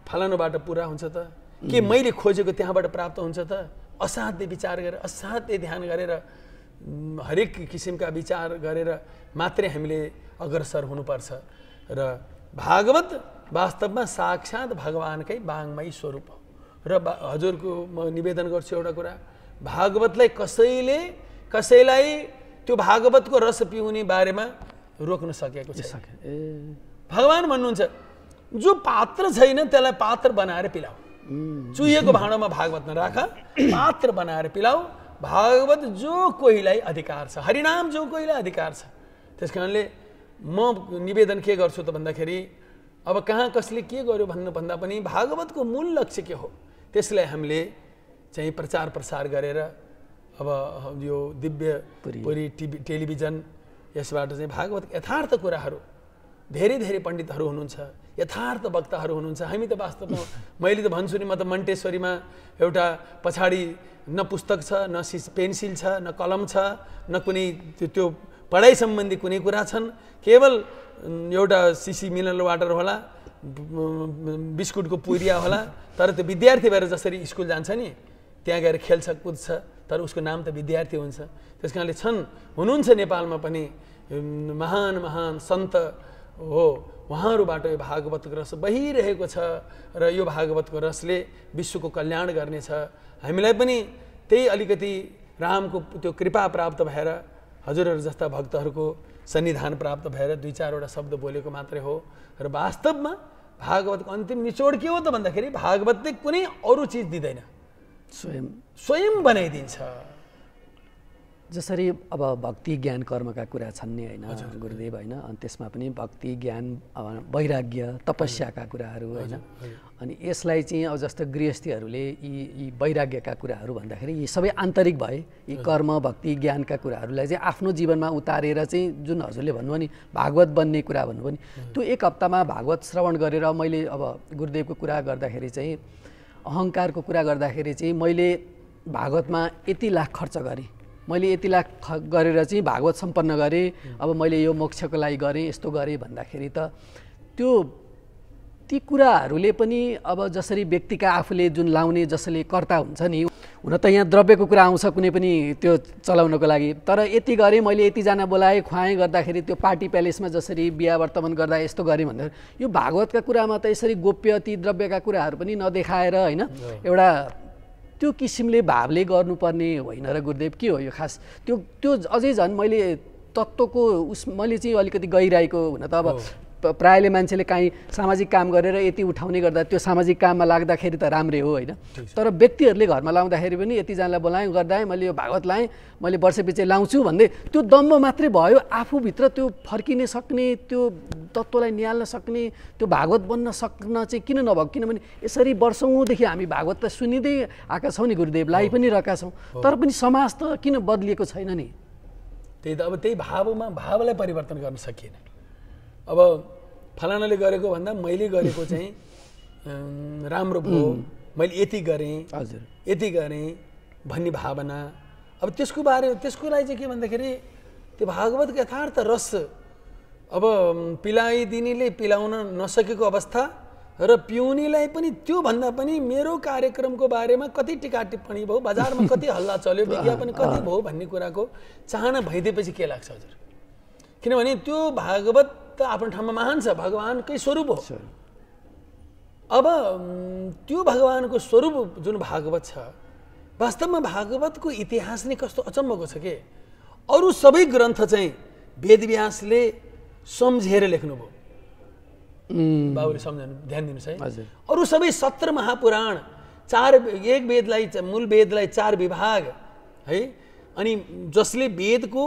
फलानुबाट पुरा हुन्छ त, के मैले खोजेको त्यहाँबाट प्राप्त हुन्छ त। असाध्य विचार गरेर, असाध्य ध्यान गरेर, हरेक किसिमका विचार गरेर मात्रै हामीले अग्रसर हुनुपर्छ। र भागवत वास्तवमा साक्षात भगवानकै वाङ्मय स्वरूप हो। र हजुरको म निवेदन गर्छु एउटा कुरा, भागवतलाई कसैलाई त्यो भागवतको रस पिउने बारेमा रोक्न सकेको छैन। भगवान भन्नुहुन्छ, जो पात्र छैन त्यसलाई पात्र बनाएर पिलाऊ, चुहिएको भाँडोमा भागवत नराख, पात्र बनाएर पिलाऊ। भागवत जो कोहीलाई अधिकार छ, हरिनाम जो कोहीलाई अधिकार छ। त्यस कारणले म निवेदन के गर्छु त भन्दाखेरि, अब कहाँ कसले के गर्यो भन्नुभन्दा पनि भागवतको मूल लक्ष्य के हो त्यसलाई हामीले चाहिँ प्रचार प्रसार गरेर, अब यो दिव्य पुरी टेलिभिजन, यसबाट चाहिँ भागवत यथार्थ कुराहरू, धेरै धेरै पण्डितहरू हुनुहुन्छ, यथार्थ वक्ताहरू हुनुहुन्छ। हामी त वास्तवमा मैले त भन्छु नि, म त मन्टेश्वरीमा एउटा पछाडि न पुस्तक छ, न पेन्सिल छ, न कलम छ, न कुनै त्यो पढाइ सम्बन्धी कुनै कुरा छन्। केवल एउटा सिसी मिनरल वाटर होला, बिस्कुटको पुरिया होला, तर त्यो विद्यार्थी भएर जसरी स्कुल जान्छ नि, त्यहाँ गएर खेल्छ कुद्छ, तर उसको नाम त विद्यार्थी हुन्छ। त्यस कारणले हुनुहुन्छ नेपालमा पनि महान महान सन्त हो, उहाँहरूबाट यो भागवतको रस बहिरहेको छ र यो भागवतको रसले विश्वको कल्याण गर्नेछ। हामीलाई पनि त्यही अलिकति रामको त्यो कृपा प्राप्त भएर, हजुरहरू जस्ता भक्तहरूको सन्निधान प्राप्त भएर 2-4 वटा शब्द बोलेको मात्रै हो। र वास्तवमा भागवतको अन्तिम निचोड के हो त भन्दाखेरि भागवतले कुनै अरू चिज दिँदैन, स्वयं बनाइदिन्छ। जसरी अब भक्ति ज्ञान कर्मका कुरा छन् नि होइन गुरुदेव, होइन? अनि त्यसमा पनि भक्ति ज्ञान वैराग्य तपस्याका कुराहरू, होइन? अनि यसलाई चाहिँ अब जस्तो गृहस्थीहरूले यी वैराग्यका कुराहरू भन्दाखेरि यी सबै आन्तरिक भए, यी कर्म भक्ति ज्ञानका कुराहरूलाई चाहिँ आफ्नो जीवनमा उतारेर चाहिँ जुन हजुरले भन्नुभयो नि भागवत बन्ने कुरा भन्नुभयो नि, त्यो 1 हप्तामा भागवत श्रवण गरेर मैले अब गुरुदेवको कुरा गर्दाखेरि चाहिँ अहङ्कारको कुरा गर्दाखेरि चाहिँ मैले भागवतमा यति लाख खर्च गरेँ, मैले यति लाख गरेर चाहिँ भागवत सम्पन्न गरेँ, अब मैले यो मोक्षको लागि गरेँ, यस्तो गरेँ भन्दाखेरि त ती कुराहरूले पनि अब जसरी व्यक्तिका आफूले जुन लाउने जसले कर्ता हुन्छ नि, हुन त यहाँ द्रव्यको कुरा आउँछ कुनै पनि त्यो चलाउनको लागि, तर यति गरेँ मैले, यतिजना बोलाएँ खुवाएँ गर्दाखेरि त्यो पार्टी प्यालेसमा जसरी बिहा वर्तमान गर्दा यस्तो गरेँ भन्दाखेरि यो भागवतका कुरामा त यसरी गोप्य ती द्रव्यका कुराहरू पनि नदेखाएर, होइन, एउटा त्यो किसिमले भावले गर्नुपर्ने होइन र गुरुदेव? के हो यो खास त्यो अझै झन् मैले तत्त्वको मैले चाहिँ अलिकति गइरहेको, हुन त अब प्रायले मान्छेले काहीँ सामाजिक काम गरेर यति उठाउने गर्दा त्यो सामाजिक काममा लाग्दाखेरि त राम्रै हो, होइन? तर व्यक्तिहरूले घरमा लाउँदाखेरि पनि यतिजनालाई बोलाएँ गर्दा मैले यो भागवत लाएँ, मैले वर्षपछि लाउँछु भन्दै त्यो दम्ब मात्रै भयो। आफूभित्र त्यो फर्किने सक्ने, त्यो तत्त्वलाई निहाल्न सक्ने, त्यो भागवत बन्न सक्न चाहिँ किन नभएको? किनभने यसरी वर्षौँदेखि हामी भागवत त सुनिँदै आएका छौँ नि गुरुदेव, लाई पनि रहेका छौँ, तर पनि समाज त किन बदलिएको छैन नि? त्यही त, अब त्यही भावलाई परिवर्तन गर्न सकिएन। अब फलानाले गरेको भन्दा मैले गरेको चाहिँ राम्रो भयो, मैले यति गरेँ, हजुर यति गरेँ भन्ने भावना। अब त्यसको लागि चाहिँ के भन्दाखेरि त्यो भागवतको यथार्थ रस अब पिलाइदिनेले पिलाउन नसकेको अवस्था र पिउनेलाई पनि त्योभन्दा पनि मेरो कार्यक्रमको बारेमा कति टिका टिप्पणी भयो, बजारमा कति हल्ला चल्यो, विज्ञापन कति भयो भन्ने कुराको चाहना भइदिएपछि के लाग्छ हजुर? किनभने त्यो भागवत त आफ्नो ठाउँमा महान छ, भगवानकै स्वरूप हो। अब त्यो भगवानको स्वरूप जुन भागवत छ, वास्तवमा भागवतको इतिहास नै कस्तो अचम्मको छ कि अरू सबै ग्रन्थ चाहिँ वेदव्यासले सम्झेर लेख्नुभयो। बाबुले सम्झनु, ध्यान दिनुहोस् है। अरू सबै 17 महापुराण, 1 वेदलाई, मूल वेदलाई 4 विभाग है, अनि जसले वेदको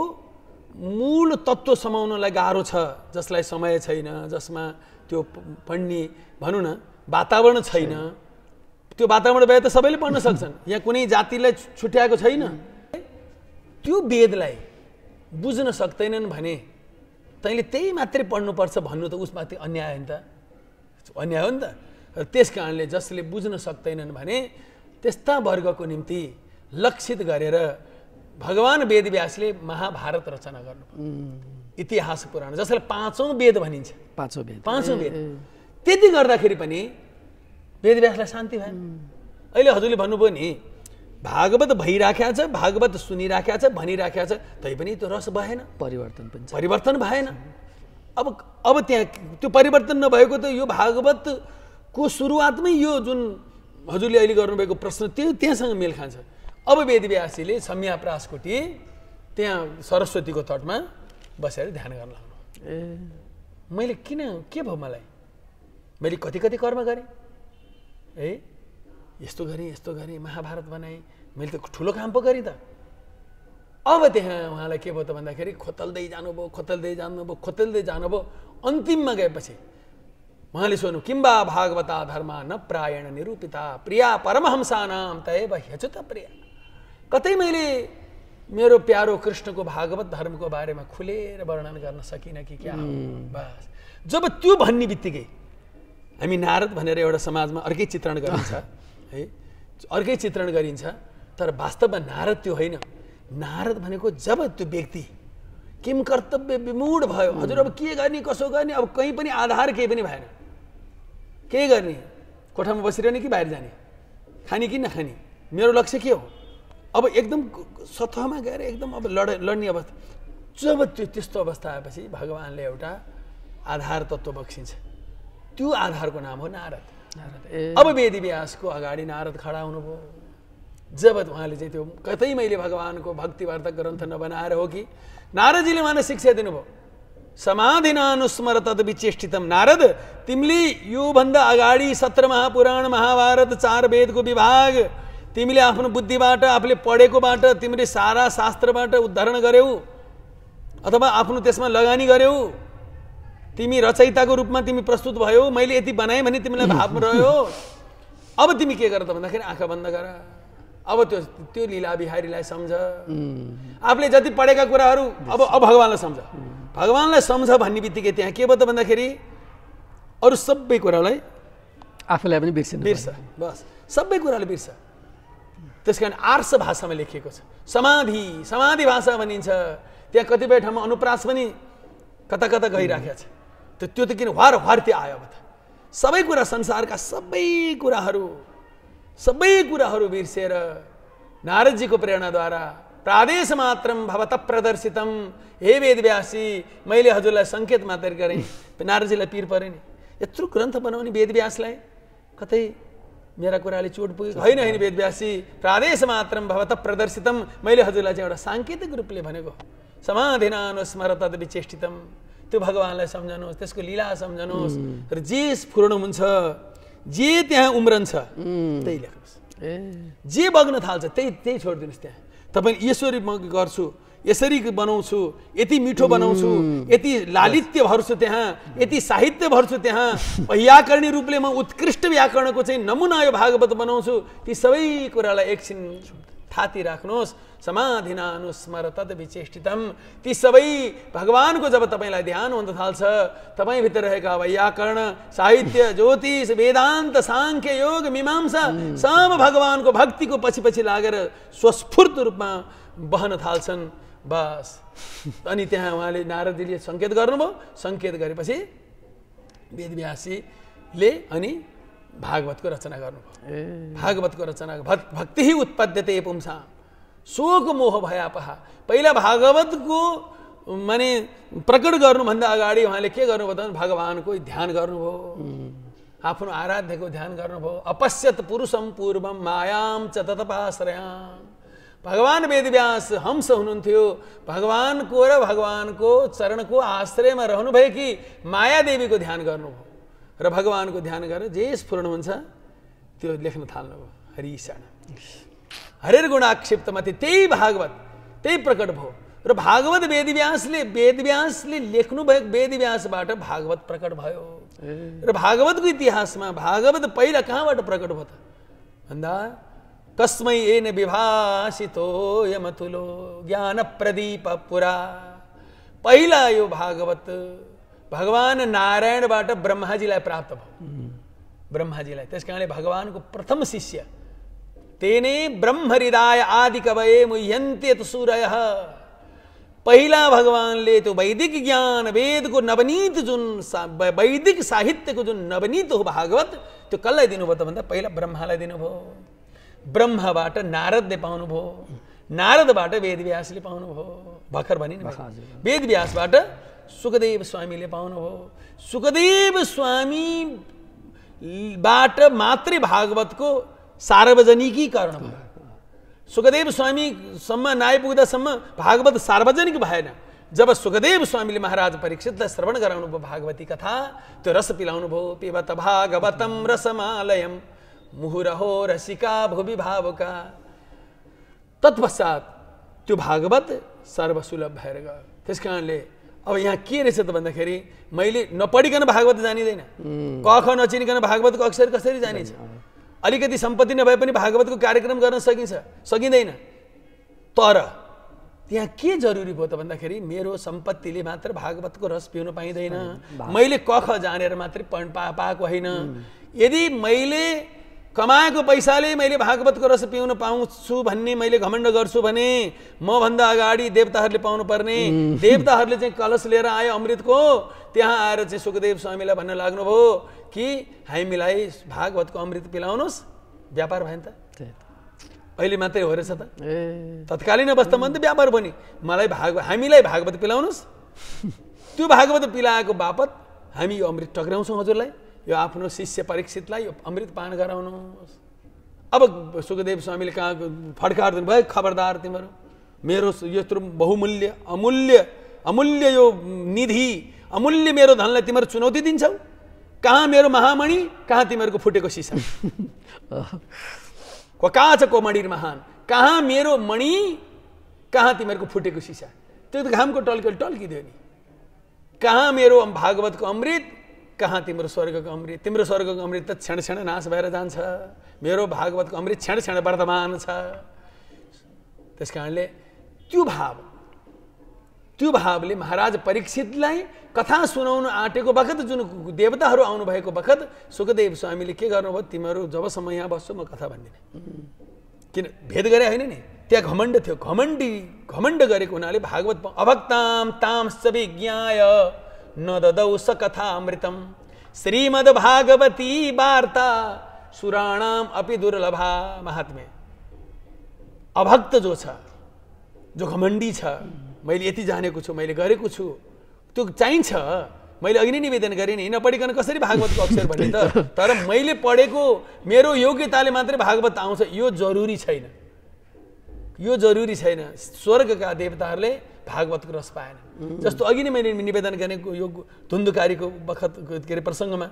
मूल तत्त्व समाउनलाई गाह्रो छ, जसलाई समय छैन, जसमा त्यो पढ्ने भनौँ न वातावरण छैन, त्यो वातावरण भए त सबैले पढ्न सक्छन्, यहाँ कुनै जातिलाई छुट्याएको छैन, त्यो वेदलाई बुझ्न सक्दैनन् भने तैँले त्यही मात्रै पढ्नुपर्छ भन्नु त उसमाथि अन्याय हो नि त, अन्याय हो नि त। त्यस कारणले जसले बुझ्न सक्दैनन् भने त्यस्ता वर्गको निम्ति लक्षित गरेर भगवान वेदव्यासले महाभारत रचना गर्नु, इतिहास पुराण, जसलाई 5औं वेद भनिन्छ। 5औं वेद। त्यति गर्दाखेरि पनि वेदव्यासलाई शान्ति भएन। अहिले हजुरले भन्नुभयो नि भागवत भइराखेको छ, भागवत सुनिराखेको छ, भनिराखेको छ, तैपनि त्यो रस भएन, परिवर्तन भएन। अब त्यहाँ त्यो परिवर्तन नभएको त यो भागवतको सुरुवातमै यो जुन हजुरले अहिले गर्नुभएको प्रश्न त्यो त्यहाँसँग मेल खान्छ। अब वेदव्यासीले सम्या प्रासकोटी त्यहाँ सरस्वतीको तटमा बसेर ध्यान गर्न लाग्नु। मैले के भयो मैले कति कर्म गरेँ, यस्तो गरेँ, महाभारत बनाएँ, मैले त ठुलो काम पो गरेँ त। अब त्यहाँ उहाँलाई के भयो त भन्दाखेरि खोतल्दै जानुभयो। अन्तिममा गएपछि उहाँले सोध्नु किम्बा भागवता धर्मा न प्रायण निरूपिता प्रिया परमहंसानाम तयेव ह्यच्युत प्रिया। कतै मैले मेरो प्यारो कृष्णको भागवत धर्मको बारेमा खुलेर वर्णन गर्न सकिनँ कि क्या हो? बस जब त्यो भन्ने बित्तिकै हामी नारद भनेर एउटा समाजमा अर्कै चित्रण गरिन्छ है, अर्कै चित्रण गरिन्छ, तर वास्तवमा नारद त्यो होइन। नारद भनेको जब त्यो व्यक्ति किम कर्तव्य विमूढ भयो, हजुर अब के गर्ने कसो गर्ने, अब कहीँ पनि आधार केही पनि भएन, के गर्ने, कोठामा बसिरहने कि बाहिर जाने, खाने कि नखाने, मेरो लक्ष्य के हो, अब एकदम सतहमा गएर एकदम अब लड्ने अवस्था। जब त्यस्तो अवस्था आएपछि भगवान्ले एउटा आधार तत्त्व बक्सिन्छ, त्यो आधारको नाम हो नारद। अब वेदव्यासको अगाडि नारद खडा हुनुभयो। जब उहाँले चाहिँ त्यो कतै मैले भगवान्को भक्तिवर्धक ग्रन्थ नबनाएर हो कि नारदजीले उहाँलाई शिक्षा दिनुभयो, समाधिनानुस्मर तद विचेष्टितम। नारद, तिमीले योभन्दा अगाडि 17 महापुराण महाभारत 4 वेदको विभाग तिमीले आफ्नो बुद्धिबाट आफूले पढेकोबाट तिमीले सारा शास्त्रबाट उद्धारण गर्यौ अथवा आफ्नो त्यसमा लगानी गर्यौ, तिमी रचयिताको रूपमा तिमी प्रस्तुत भयो, मैले यति बनाएँ भने तिमीलाई भाव रह्यो। अब तिमी के गर त भन्दाखेरि आँखा बन्द गर, अब त्यो लीला बिहारीलाई सम्झ, आफूले जति पढेका कुराहरू अब भगवान्लाई सम्झ। भगवान्लाई सम्झ भन्ने बित्तिकै त्यहाँ के भयो त भन्दाखेरि अरू सबै कुरालाई आफूलाई पनि बिर्स, बस सबै कुरालाई बिर्स। त्यस कारण आर्ष भाषामा लेखिएको छ, समाधि भाषा भनिन्छ। त्यहाँ कतिपय ठाउँमा अनुप्रास पनि कता कता गइराखेको छ। त्यो त किन वार त्यो आयो अब त सबै कुरा, संसारका सबै कुराहरू बिर्सेर नारदजीको प्रेरणाद्वारा प्रादेश मात्रम भवत प्रदर्शितम, हे वेदव्यासी मैले हजुरलाई सङ्केत मात्र गरेँ। नारदजीलाई पिर पऱ्यो नि, यत्रो ग्रन्थ बनाउने वेदव्यासलाई कतै मेरा कुराले चोट पुगेको होइन। वेदव्यासी प्रादेश मात्रम भवत प्रदर्शितम, मैले हजुरलाई चाहिँ एउटा साङ्केतिक रूपले भनेको, समाधिनानुस्मर तद विचेष्टितम। त्यो भगवान्लाई सम्झनुहोस्, त्यसको लीला सम्झनुहोस्, र जे स्फुर्ण हुन्छ, जे त्यहाँ उम्रन्छ त्यही लेख्नुहोस्, जे बग्न थाल्छ त्यही छोडिदिनुहोस्। त्यहाँ तपाईँ यसरी म गर्छु, यसरी बनाउँछु, यति मिठो बनाउँछु, यति लालित्य भर्छु त्यहाँ, यति साहित्य भर्छु त्यहाँ, व्याकरणीय रूपले म उत्कृष्ट व्याकरणको चाहिँ नमुना यो भागवत बनाउँछु। ती सबै कुरालाई एकछिन थाती राख्नुहोस्। समाधिनानुस्मर तद विचेष्टितम, ती सबै भगवानको जब तपाईँलाई ध्यान हुन थाल्छ, तपाईँभित्र रहेका व्याकरण, साहित्य, ज्योतिष, वेदान्त, साङ्ख्य, योग, मीमांसा सब भगवानको भक्तिको पछि लागेर स्वस्फूर्त रूपमा बहन थाल्छन्। बस अनि त्यहाँ उहाँले नारदजीले सङ्केत गर्नुभयो। सङ्केत गरेपछि वेदव्यासीले अनि भागवतको रचना गर्नुभयो। भागवतको रचना भक्ति ही उत्पद्यते पुंसा शोक मोह भयापहा। पहिला भागवतको माने प्रकट गर्नुभन्दा अगाडि उहाँले के गर्नुभयो त भगवानको ध्यान गर्नुभयो, आफ्नो आराध्यको ध्यान गर्नुभयो। अपश्यत पुरुषम पूर्वम मायाम च ततपाश्रयाम। भगवान वेदव्यास हंस हुनुहुन्थ्यो, भगवानको र भगवानको चरणको आश्रयमा रहनुभयो कि मायादेवीको ध्यान गर्नुभयो र भगवानको ध्यान गरेर जे स्फुरण हुन्छ त्यो लेख्न थाल्नुभयो। हरिशरण हरेर गुणाक्षिप्तमाथि त्यही भागवत त्यही प्रकट भयो र भागवत वेदव्यासले लेख्नु भएको वेदव्यासबाट भागवत प्रकट भयो। र भागवतको इतिहासमा भागवत पहिला कहाँबाट प्रकट भयो त भन्दा कस्मै एन विभासितो यमतुलो ज्ञान प्रदीप पुरा। पहिला यो भागवत भगवान नारायणबाट ब्रह्माजीलाई प्राप्त भयो। ब्रह्माजीलाई त्यस कारणले भगवानको प्रथम शिष्य तेने ब्रह्म हृदय आदि कवये मुह्यन्ते सूरयः। पहिला भगवानले त्यो वैदिक ज्ञान वेदको नवनीत जुन वैदिक साहित्यको जुन नवनीत हो भागवत त्यो कसलाई दिनुभयो त भन्दा पहिला ब्रह्मालाई दिनुभयो। ब्रह्मबाट नारदले पाउनुभयो, नारदबाट वेदव्यासले पाउनुभयो। भर्खर भनि नि वेदव्यासबाट सुखदेव स्वामीले पाउनुभयो। सुखदेव स्वामीबाट मात्रै भागवतको सार्वजनिकीकरण भयो। सुखदेव स्वामीसम्म नआइपुग्दासम्म भागवत सार्वजनिक भएन। जब सुखदेव स्वामीले महाराज परीक्षितलाई श्रवण गराउनु भयो भागवती कथा, त्यो रस पिलाउनु भयो। पिबत भागवतम रसमालयम मुहुरहो रसिका भुवि भावुका। तत्पश्चात त्यो भागवत सर्वसुलभ भएर गयो। त्यस कारणले अब यहाँ के रहेछ त भन्दाखेरि मैले नपढिकन भागवत जानिँदैन, क ख नचिनिकन भागवतको अक्षर कसरी जानिन्छ। अलिकति सम्पत्ति नभए पनि भागवतको कार्यक्रम गर्न सकिन्छ, सकिँदैन। तर त्यहाँ के जरुरी भयो त भन्दाखेरि मेरो सम्पत्तिले मात्र भागवतको रस पिउन पाइँदैन, मैले कख जानेर मात्रै पाएको होइन। यदि मैले कमाएको पैसाले मैले भागवतको रस पिउन पाउँछु भन्ने मैले घमण्ड गर्छु भने मभन्दा अगाडि देवताहरूले पाउनु पर्ने। देवताहरूले चाहिँ कलश लिएर आयो अमृतको, त्यहाँ आएर चाहिँ सुखदेव स्वामीलाई भन्न लाग्नुभयो कि हामीलाई भागवतको अमृत पिलाउनुहोस्। व्यापार भयो नि त, अहिले मात्रै हो रहेछ त, तत्कालीन अवस्थामा त व्यापार पनि मलाई हामीलाई भागवत पिलाउनुहोस्, त्यो भागवत पिलाएको बापत हामी यो अमृत टक्राउँछौँ हजुरलाई, यो आफ्नो शिष्य परीक्षितलाई यो अमृत पान गराउनुहोस्। अब सुखदेव स्वामीले कहाँ फड्कार दिनुभयो, खबरदार तिमीहरू मेरो यत्रो बहुमूल्य अमूल्य यो निधि, अमूल्य मेरो धनलाई तिमीहरू चुनौती दिन्छौ? कहाँ मेरो महामणि, कहाँ तिमीहरूको फुटेको सिसा? काच को मणिर महान, कहाँ मेरो मणि, कहाँ तिमीहरूको फुटेको सिसा? त्यो त घामको टल्किदियो नि। कहाँ मेरो भागवतको अमृत, कहाँ तिम्रो स्वर्गको अमृत? तिम्रो स्वर्गको अमृत त क्षण क्षण नाश भएर जान्छ, मेरो भागवतको अमृत क्षण क्षण वर्तमान छ। त्यस कारणले त्यो भावले महाराज परीक्षितलाई कथा सुनाउन आँटेको बखत, जुन देवताहरू आउनुभएको बखत सुखदेव स्वामीले के गर्नुभयो, तिमीहरू जबसम्म यहाँ बस्छौ म कथा भन्दिनँ। किन भेद गरे होइन नि, त्यहाँ घमण्ड थियो, घमण्ड गरेको हुनाले भागवत अभक्ताम तांश्च विज्ञाय न ददौ स कथा अमृतम श्रीमद् भागवती वार्ता सुराणाम अपि दुर्लभा। महात्म्य अभक्त जो छ, जो घमण्डी छ, मैले यति जानेको छु, मैले गरेको छु, त्यो चाहिन्छ। मैले अघि नै निवेदन गरेँ नि, नपढिकन कसरी भागवतको अक्षर भन्ने त, तर मैले पढेको मेरो योग्यताले मात्रै भागवत आउँछ, यो जरुरी छैन, यो जरुरी छैन। स्वर्गका देवताहरूले भागवतको रस पाएन। जस्तो अघि नै मैले निवेदन गरेको यो धुन्धुकारीको बखत के अरे प्रसङ्गमा,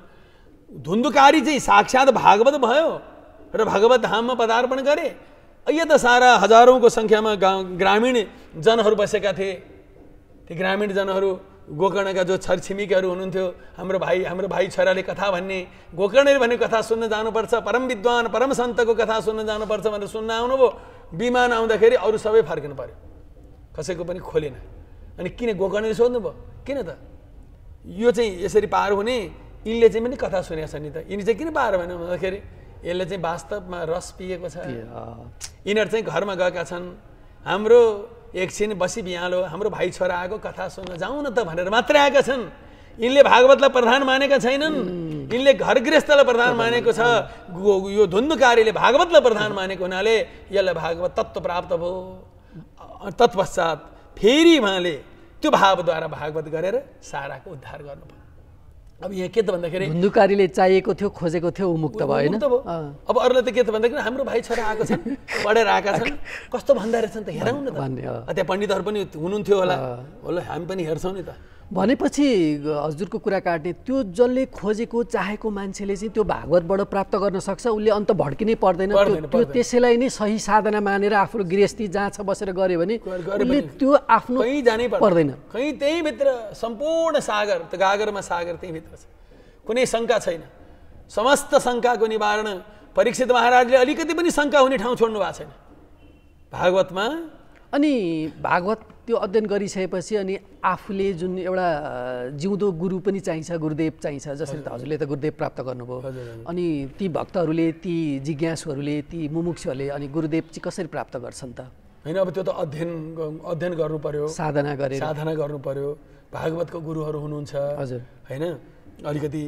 धुन्धुकारी चाहिँ साक्षात भागवत भयो र भगवत धाममा पदार्पण गरे। यहाँ त सारा हजारौँको सङ्ख्यामा ग्रामीण जनहरू बसेका थिए। ती ग्रामीण जनहरू गोकर्णका जो छरछिमेकीहरू हुनुहुन्थ्यो, हाम्रो भाइ छोराले कथा भन्ने, गोकर्णले भन्ने कथा सुन्न जानुपर्छ, परम विद्वान परम सन्तको कथा सुन्न जानुपर्छ भनेर सुन्न आउनुभयो। विमान आउँदाखेरि अरू सबै फर्किनु पर्यो, कसैको पनि खोलेन। अनि किन गोकर्णले सोध्नुभयो, किन त यो चाहिँ यसरी पार हुने, यिनले चाहिँ पनि कथा सुनेको छ नि त, यिनी चाहिँ किन पार भएन भन्दाखेरि यसले चाहिँ वास्तवमा रस पिएको छ। यिनीहरू चाहिँ घरमा गएका छन्, हाम्रो एकछिन बसी बिहालो हाम्रो भाइ छोरा आएको कथा सुन्न जाउँ न त भनेर मात्रै आएका छन्। यिनले भागवतलाई प्रधान मानेका छैनन्, यिनले घर गृहस्थलाई प्रधान मानेको छ। यो धुन्धुकारीले भागवतलाई प्रधान मानेको हुनाले यसलाई भागवत तत्त्व प्राप्त भयो। तत्पश्चात फेरि उहाँले त्यो भावद्वारा भागवत गरेर साराको उद्धार गर्नुभयो। अब यहाँ के त भन्दाखेरि धुन्धुकारीले चाहिएको थियो, खोजेको थियो, उमुक्त भयो। अब अरूलाई त के त भन्दाखेरि हाम्रो भाइ छोरा आएको छन्, पढेर आएका छन्, कस्तो भन्दा रहेछन् त हेरौँ न त। त्यहाँ पण्डितहरू पनि हुनुहुन्थ्यो होला, हामी पनि हेर्छौँ नि त। भनेपछि हजुरको कुरा काट्ने, त्यो जसले खोजेको चाहेको मान्छेले चाहिँ त्यो भागवतबाट प्राप्त गर्न सक्छ, उसले अन्त भड्किनै पर्दैन। त्यो त्यसैलाई नै सही साधना मानेर आफ्नो गृहस्थी जहाँ छ बसेर गऱ्यो भने उसले त्यो आफ्नो कहीँ जानै पर्दैन। कहीँ त्यहीँभित्र सम्पूर्ण सागर, त्यो गागरमा सागर त्यहीँभित्र छ, कुनै शङ्का छैन। समस्त शङ्काको निवारण परीक्षित महाराजले अलिकति पनि शङ्का हुने ठाउँ छोड्नु भएको छैन भागवतमा। अनि भागवत त्यो अध्ययन गरिसकेपछि अनि आफूले जुन एउटा जिउँदो गुरु पनि चाहिन्छ, गुरुदेव चाहिन्छ, जसरी त हजुरले त गुरुदेव प्राप्त गर्नुभयो। अनि ती भक्तहरूले, ती जिज्ञासुहरूले, ती मुमुक्षुहरूले अनि गुरुदेव चाहिँ कसरी प्राप्त गर्छन् त? होइन, अब त्यो त अध्ययन गर्नु पर्यो, साधना गर्नु पर्यो। भागवतको गुरुहरू हुनुहुन्छ हजुर, होइन, अलिकति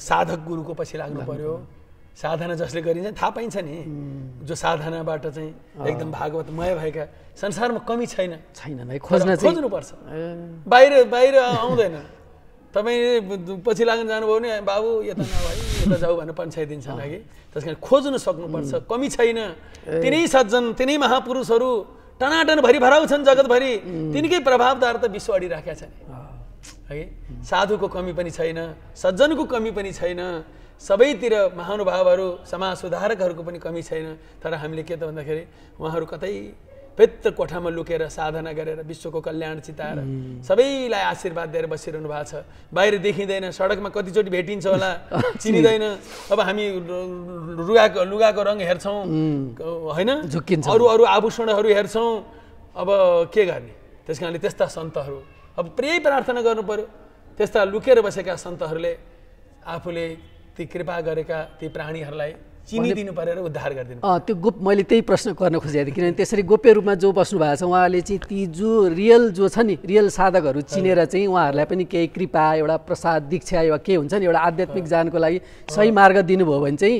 साधक गुरुको पछि लाग्नु पर्यो। साधना जसले गरिन्छ थाहा पाइन्छ नि, जो साधनाबाट चाहिँ एकदम भागवतमय भएका, संसारमा कमी छैन है, खोज्नुपर्छ। बाहिर आउँदैन। तपाईँ पछि लाग्न जानुभयो भने बाबु यता नभए यता जाऊ भनेर पन्छाइदिन्छन् कि। त्यस कारण खोज्नु सक्नुपर्छ, कमी छैन। तिनै सज्जन, तिनै महापुरुषहरू टनाटन भरिभराउ छन् जगतभरि, तिनकै प्रभावद्वारा त विश्व अडिराखेका छन् है। साधुको कमी पनि छैन, सज्जनको कमी पनि छैन, सबैतिर महानुभावहरू समाज सुधारकहरूको पनि कमी छैन। तर हामीले के त भन्दाखेरि उहाँहरू कतै भित्र कोठामा लुकेर साधना गरेर विश्वको कल्याण चिताएर सबैलाई आशीर्वाद दिएर बसिरहनु भएको छ। बाहिर देखिँदैन, सडकमा कतिचोटि भेटिन्छ होला, चिनिँदैन। अब हामी लुगाको रङ हेर्छौँ होइन, अरू आभूषणहरू हेर्छौँ, अब के गर्ने? त्यस कारणले त्यस्ता सन्तहरू अब प्रिय प्रार्थना गर्नु पर्यो। त्यस्ता लुकेर बसेका सन्तहरूले आफूले ती कृपा गरेका ती प्राणीहरूलाई चिनिदिनु परेर उद्धार गरिदिनु। त्यो मैले त्यही प्रश्न गर्न खोजेको थिएँ, किनभने त्यसरी गोप्य रूपमा जो बस्नु भएको छ उहाँले चाहिँ ती जो रियल जो छ नि रियल साधकहरू चिनेर चाहिँ उहाँहरूलाई पनि केही कृपा एउटा प्रसाद दीक्षा वा के हुन्छ नि एउटा आध्यात्मिक जानको लागि सही मार्ग दिनुभयो भने चाहिँ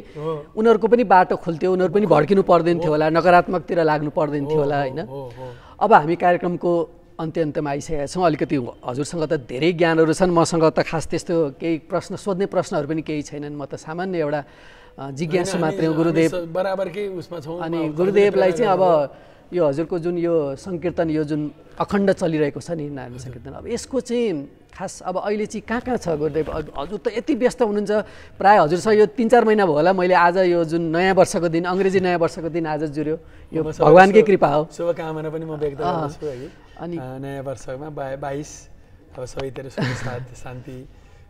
उनीहरूको पनि बाटो खुल्थ्यो, उनीहरू पनि भड्किनु पर्दैन थियो होला, नकारात्मकतिर लाग्नु पर्दैन थियो होला होइन। अब हामी कार्यक्रमको अन्त्यमा आइसकेका छौँ। अलिकति हजुरसँग त धेरै ज्ञानहरू छन्, मसँग त खास त्यस्तो केही प्रश्न सोध्ने प्रश्नहरू पनि केही छैनन्। म त सामान्य एउटा जिज्ञासु मात्रै हो गुरुदेव बराबरकै उसमा छौँ। अनि गुरुदेवलाई चाहिँ अब यो हजुरको जुन यो सङ्कीर्तन यो जुन अखण्ड चलिरहेको छ नि नारायण सङ्कीर्तन, अब यसको चाहिँ खास अब अहिले चाहिँ कहाँ छ गुरुदेव? हजुर त यति व्यस्त हुनुहुन्छ, प्रायः हजुरसँग यो 3-4 महिना भयो होला मैले आज यो जुन नयाँ वर्षको दिन अङ्ग्रेजी नयाँ वर्षको दिन आज जुर्यो, यो भगवान्कै कृपा हो। शुभकामना पनि म व्यक्त गर्दछु है। अनि नयाँ वर्षमा 22 अब सबैतिर सुख शान्ति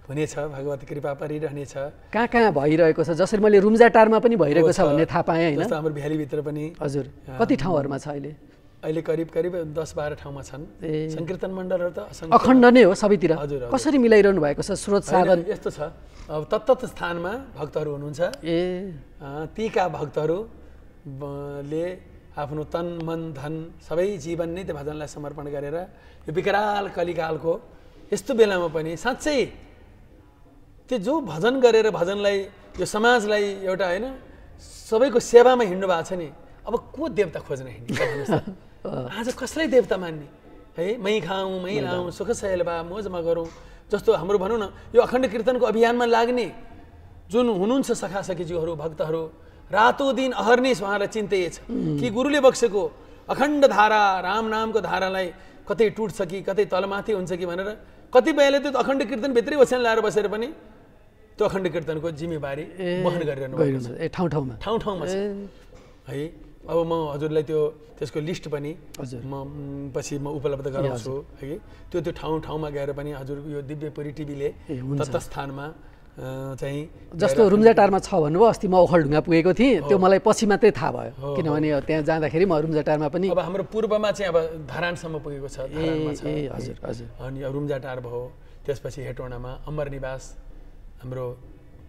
हुनेछ, भगवत कृपा परिरहनेछ। कहाँ भइरहेको छ? जसरी मैले रुम्जाटारमा पनि भइरहेको छ भन्ने थाहा पाएँ होइन। हाम्रो भ्यालीभित्र पनि। हजुर कति ठाउँहरूमा छ अहिले? अहिले करिब 10-12 ठाउँमा छन् सङ्कीर्तन मण्डलहरू त अखण्ड नै हो सबैतिर। कसरी मिलाइरहनु भएको छ स्रोत साधन? यस्तो छ, अब तत्त स्थानमा भक्तहरू हुनुहुन्छ, तीका भक्तहरूले आफ्नो तन मन धन सबै जीवन नै त्यो भजनलाई समर्पण गरेर यो विकराल कलिकालको यस्तो बेलामा पनि साँच्चै त्यो जो भजन गरेर भजनलाई यो समाजलाई एउटा होइन सबैको सेवामा हिँड्नु भएको छ नि, अब को देवता खोज्न हिँड्ने? आज कसलाई देवता मान्ने है? मै खाऊँ मै लाऊँ सुख सहेलबा मोजमा गरौँ जस्तो हाम्रो भनौँ न यो अखण्ड कीर्तनको अभियानमा लाग्ने जुन हुनुहुन्छ सखा सखीज्यूहरू भक्तहरू, रातों दिन अहर्निश उहाँलाई चिन्तै छ कि गुरुले बक्सेको अखण्ड धारा राम नामको धारालाई कतै टुट्छ कि कतै तलमाथि हुन्छ कि भनेर कतिपयले त्यो अखण्ड कीर्तनभित्रै ओछ्यान लाएर बसेर पनि त्यो अखण्ड कीर्तनको जिम्मेवारी वहन गरिरहनु भएको छ। ठाउँ-ठाउँमा छ है। अब म हजुरलाई त्यसको लिस्ट पनि म पछि उपलब्ध गराउँछु है। त्यो ठाउँ-ठाउँमा गएर पनि हजुर यो दिव्यपुरी टिभीले तत्त स्थानमा चाहिँ जस्तो रुम्जाटारमा छ भन्नुभयो, अस्ति म ओखलढुङ्गा पुगेको थिएँ, त्यो मलाई पछि मात्रै थाहा भयो, किनभने त्यहाँ जाँदाखेरि म रुम्जाटारमा पनि अब हाम्रो पूर्वमा चाहिँ अब धरानसम्म पुगेको छ, धरानमा छ। हजुर हजुर। अनि रुम्जाटार भयो, त्यसपछि हेटौँडामा अमर निवास, हाम्रो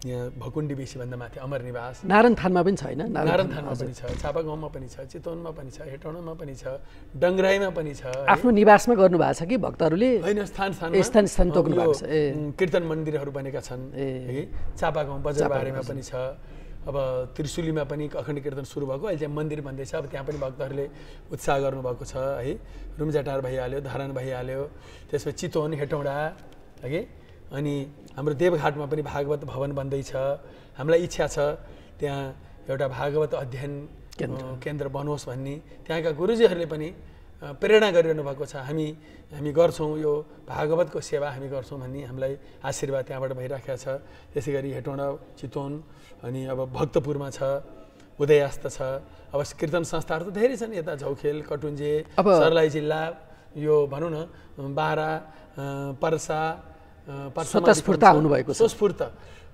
यहाँ भकुण्डी बेसीभन्दा माथि अमर निवास, नारायण थानमा पनि छ होइन? नारायण थानमा पनि छ, चापागाउँमा पनि छ, चितवनमा पनि छ, हेटौँडामा पनि छ, डङ्ग्राईमा पनि छ। आफ्नो निवासमा गर्नु भएको छ कि भक्तहरूले? होइन, स्थान तोक्नु भएको छ। कीर्तन मन्दिरहरू बनेका छन् है। चापागाउँ बजारबारीमा पनि छ। अब त्रिशुलीमा पनि अखण्ड कीर्तन सुरु भएको, अहिले चाहिँ मन्दिर भन्दैछ, अब त्यहाँ पनि भक्तहरूले उत्साह गर्नुभएको छ है। रुम्जाटार भइहाल्यो, धरान भइहाल्यो, त्यसपछि चितवन हेटौँडा है। अनि हाम्रो देवघाटमा पनि भागवत भवन बन्दैछ। हामीलाई इच्छा छ त्यहाँ एउटा भागवत अध्ययन केन्द्र बनोस् भन्ने, त्यहाँका गुरुजीहरूले पनि प्रेरणा गरिरहनु भएको छ। हामी गर्छौँ यो भागवतको सेवा हामी गर्छौँ भन्ने हामीलाई आशीर्वाद त्यहाँबाट भइराखेको छ। त्यसै गरी हेटौँडा, चितवन, अनि अब भक्तपुरमा छ, उदयास्त छ। अब कीर्तन संस्थाहरू त धेरै छन्, यता झौखेल, कटुन्जे, सर्लाही जिल्ला, यो भनौँ न बारा, पर्सा, स्वतस्फूर्त आउनुभएको छ। स्वस्फूर्त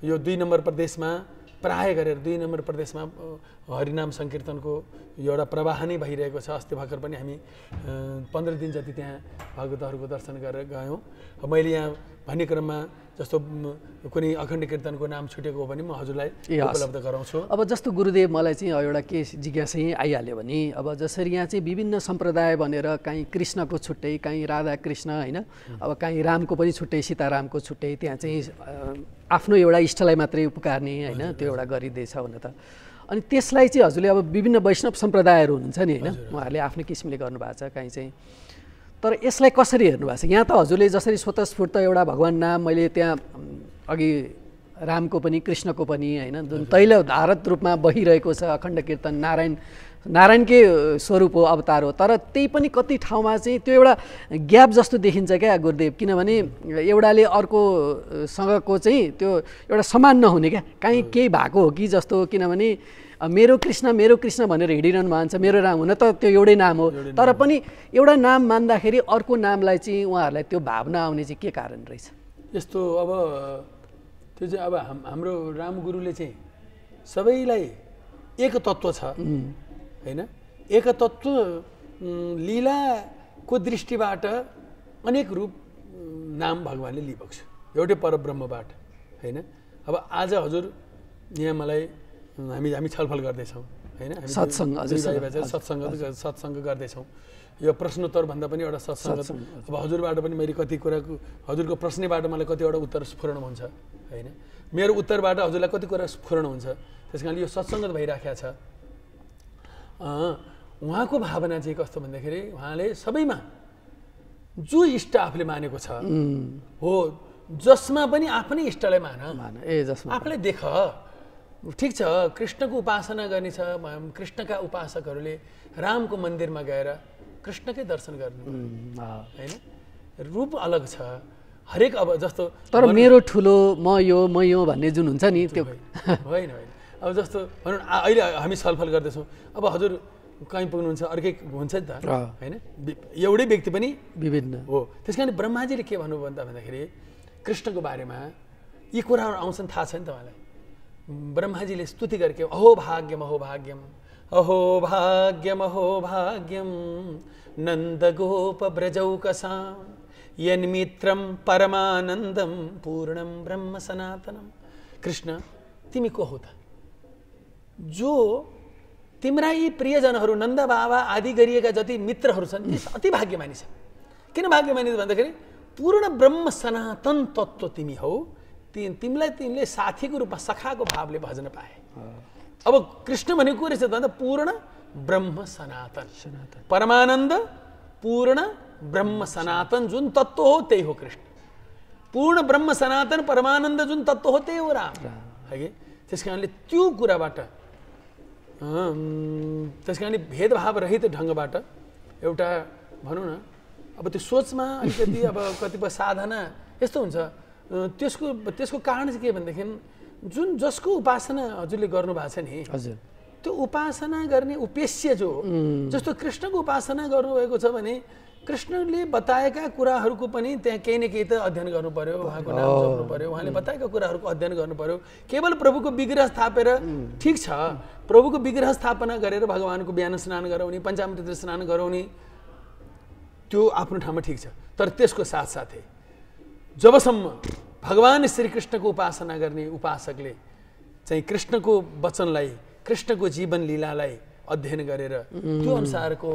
यो 2 नम्बर प्रदेशमा प्राय गरेर 2 नम्बर प्रदेशमा हरिनाम सङ्कीर्तनको एउटा प्रवाह नै भइरहेको छ। अस्ति भर्खर पनि हामी 15 दिन जति त्यहाँ भगवतहरूको दर्शन गरेर गयौँ। मैले यहाँ भन्ने क्रममा जस्तो कुनै अखण्ड कीर्तनको नाम छुटेको हो भने म हजुरलाई उपलब्ध गराउँछु। अब जस्तो गुरुदेव मलाई चाहिँ एउटा के जिज्ञासा आइहाल्यो भने, अब जसरी यहाँ चाहिँ विभिन्न सम्प्रदाय भनेर कहीँ कृष्णको छुट्टै, कहीँ राधा कृष्ण होइन, अब कहीँ रामको पनि छुट्टै, सीतारामको छुट्टै, त्यहाँ चाहिँ आफ्नो एउटा इष्टलाई मात्रै पुकार्ने होइन, त्यो एउटा गरिँदैछ हुन त। अनि त्यसलाई चाहिँ हजुरले अब विभिन्न वैष्णव सम्प्रदायहरू हुनुहुन्छ नि होइन, उहाँहरूले आफ्नो किसिमले गर्नुभएको छ कहीँ चाहिँ, तर यसलाई कसरी हेर्नु भएको छ? यहाँ त हजुरले जसरी स्वतस्फूर्त एउटा भगवान् नाम मैले त्यहाँ अघि रामको पनि कृष्णको पनि होइन जुन तैल धारत रूपमा बहिरहेको छ अखण्ड कीर्तन, नारायणकै स्वरूप हो, अवतार हो, तर त्यही पनि कति ठाउँमा चाहिँ त्यो एउटा ग्याप जस्तो देखिन्छ क्या गुरुदेव, किनभने एउटाले अर्कोसँगको चाहिँ त्यो एउटा समान नहुने क्या, काहीँ केही भएको हो कि जस्तो, किनभने मेरो कृष्ण भनेर हिँडिरहनु भएको छ। मेरो नाम हुन त त्यो एउटै नाम हो, तर पनि एउटा नाम मान्दाखेरि अर्को नामलाई चाहिँ उहाँहरूलाई त्यो भावना आउने चाहिँ के कारण रहेछ? यस्तो अब त्यो चाहिँ अब हाम्रो राम गुरुले चाहिँ सबैलाई एक तत्त्व छ होइन, एक तत्त्व लीलाको दृष्टिबाट अनेक रूप नाम भगवानले लिइबक्छ एउटै परब्रह्मबाट होइन। अब आज हजुर यहाँ मलाई हामी छलफल गर्दैछौँ होइन, सत्सङ्ग गर्दैछौँ। यो प्रश्नोत्तर भन्दा पनि एउटा सत्सङ्ग। अब हजुरबाट पनि मैले कति कुराको हजुरको प्रश्नबाट मलाई कतिवटा उत्तर स्फुरण हुन्छ होइन, मेरो उत्तरबाट हजुरलाई कति कुरा स्फुरण हुन्छ। त्यस कारणले यो सत्सङ्गत भइराखेको छ। उहाँको भावना चाहिँ कस्तो भन्दाखेरि उहाँले सबैमा जो इष्ट आफूले मानेको छ हो, जसमा पनि आफ्नै इष्टलाई मान, आफूलाई देख। ठिक छ, कृष्णको उपासना गर्ने छ, कृष्णका उपासकहरूले रामको मन्दिरमा गएर कृष्णकै दर्शन गर्नु होइन, रूप अलग छ हरेक। अब जस्तो तर मेरो ठुलो म यो भन्ने जुन हुन्छ नि त्यो होइन। अब जस्तो भनौँ अहिले हामी छलफल गर्दैछौँ, अब हजुर कहीँ पुग्नुहुन्छ अर्कै हुन्छ नि त होइन, एउटै व्यक्ति पनि विभिन्न हो। त्यस कारण ब्रह्माजीले के भन्नुभयो भन्दाखेरि कृष्णको बारेमा यी कुराहरू आउँछन्, थाहा छ नि तपाईँलाई। ब्रह्माजीले स्तुति गरेको अहो भाग्यम अहो भाग्यम अहो भाग्यम अहो भाग्यम नन्द गोप ब्रजौकसा यन्मित्रम परमानन्दम पूर्णम ब्रह्म सनातनम। कृष्ण तिमी को हो त जो तिम्रा यी प्रियजनहरू नन्द बाबा आदि गरिएका जति मित्रहरू छन् ती अति भाग्यमानी छन्। किन भाग्यमानी भन्दाखेरि पूर्ण ब्रह्म सनातन तत्त्व तिमी हौ, तिमीले साथीको रूपमा सखाको भावले भजन पाए। अब कृष्ण भनेको को रहेछ भन्दा पूर्ण ब्रह्म सनातन परमानन्द पूर्ण ब्रह्म सनातन जुन तत्त्व हो त्यही हो कृष्ण। पूर्ण ब्रह्म सनातन परमानन्द जुन तत्त्व हो त्यही हो राम है। त्यस कारणले त्यो कुराबाट त्यस कारणले भेदभाव रहित ढङ्गबाट एउटा भनौँ न अब त्यो सोचमा अलिकति अब कतिपय साधना यस्तो हुन्छ, त्यसको कारण चाहिँ के भनेदेखि जुन जसको उपासना हजुरले गर्नुभएको छ नि हजुर, त्यो उपासना गर्ने उद्देश्य जो जस्तो कृष्णको उपासना गर्नुभएको छ भने कृष्णले बताएका कुराहरूको पनि त्यहाँ केही न केही त अध्ययन गर्नु पर्यो, उहाँको नाम जप्नु पर्यो, उहाँले बताएका कुराहरूको अध्ययन गर्नु पर्यो। केवल प्रभुको विग्रह स्थापेर ठिक छ, प्रभुको विग्रह स्थापना गरेर भगवानको बिहान स्नान गराउने, पञ्चामृत स्नान गराउने त्यो आफ्नो ठाउँमा ठिक छ। तर त्यसको साथसाथै जबसम्म भगवान श्रीकृष्णको उपासना गर्ने उपासकले चाहिँ कृष्णको वचनलाई, कृष्णको जीवन लीलालाई अध्ययन गरेर त्यो अनुसारको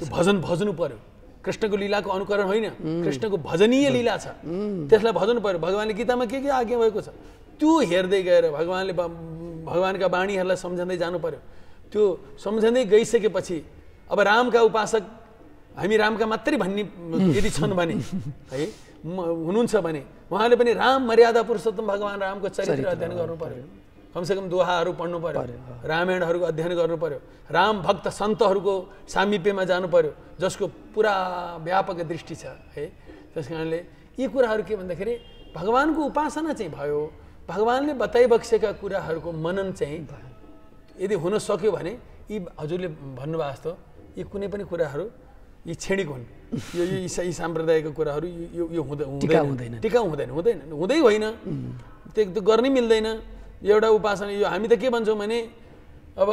भजन भज्नु पर्यो। कृष्णको लीलाको अनुकरण होइन, कृष्णको भजनीय लीला छ, त्यसलाई भजनु पर्यो। भगवानले गीतामा के आज्ञा भएको छ त्यो हेर्दै गएर भगवानका वाणीहरूलाई सम्झँदै जानु पर्यो। त्यो सम्झँदै गइसकेपछि अब रामका उपासक हामी रामका मात्रै भन्ने यदि छन् भने है हुनुहुन्छ भने उहाँले पनि राम मर्यादा पुरुषोत्तम भगवान रामको चरित्र अध्ययन गर्नु पर्यो, कमसेकम दोहाहरू पढ्नु पर्यो, रामायणहरूको अध्ययन गर्नु पर्यो, राम भक्त सन्तहरूको सामिप्यमा जानु पर्यो जसको पुरा व्यापक दृष्टि छ है। त्यस कारणले यी कुराहरू के भन्दाखेरि भगवानको उपासना चाहिँ भयो, भगवानले बताइबक्सेका कुराहरूको मनन चाहिँ यदि हुन सक्यो भने यी हजुरले भन्नुभएको जस्तो यी कुनै पनि कुराहरू यी क्षणिक हुन्, यो यी साम्प्रदायिक कुराहरू यो हुँदैन, टिकाउ हुँदै होइन, त्यो गर्नै मिल्दैन। एउटा उपासना यो हामी त के भन्छौँ भने अब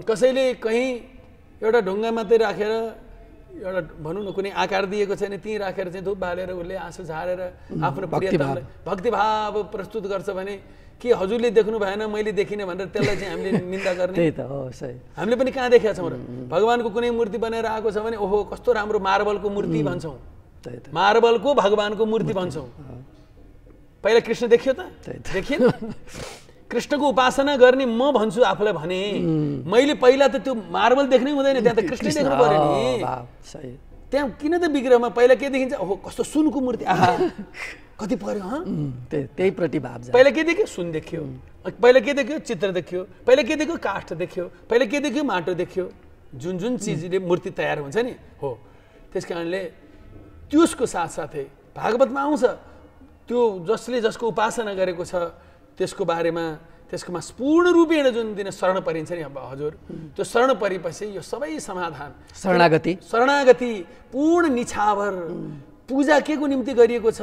कसैले कहीँ एउटा ढुङ्गा मात्रै राखेर एउटा भनौँ न कुनै आकार दिएको छैन त्यहीँ राखेर चाहिँ धुप बालेर उसले आँसु झारेर आफ्नो प्रियतालाई भक्तिभाव प्रस्तुत गर्छ भने के हजुरले देख्नु भएन मैले देखिनँ भनेर त्यसलाई चाहिँ हामीले निन्दा गर्ने? त्यही त हो, सही। हामीले पनि कहाँ देखेका छौँ र भगवानको कुनै मूर्ति बनाएर आएको छ भने ओहो कस्तो राम्रो मार्बलको मूर्ति भन्छौँ, मार्बलको भगवानको मूर्ति भन्छौँ। पहिला कृष्ण देखियो त देखिएन? कृष्णको उपासना गर्ने म भन्छु आफूलाई भने मैले पहिला त त्यो मार्बल देख्नै हुँदैन, त्यहाँ त कृष्ण देख्नु पर्यो नि। त्यहाँ किन त विग्रहमा पहिला के देखिन्छ? ओहो कस्तो सुनको मूर्ति, आहा कति पर्यो त्यही प्रतिभाव। पहिला के देख्यो? सुन देख्यो, पहिला के देख्यो? चित्र देख्यो, पहिला के देख्यो? काष्ठ देख्यो, पहिला के देख्यो? माटो देख्यो। जुन जुन चिजले मूर्ति तयार हुन्छ नि हो। त्यस कारणले त्यसको साथसाथै भागवतमा आउँछ त्यो जसले जसको उपासना गरेको छ त्यसको बारेमा त्यसकोमा पूर्ण रूपेण जुन दिन शरण परिन्छ नि अब हजुर, त्यो शरण परेपछि यो सबै समाधान शरणागति पूर्ण निछावर पूजा के को निम्ति गरिएको छ,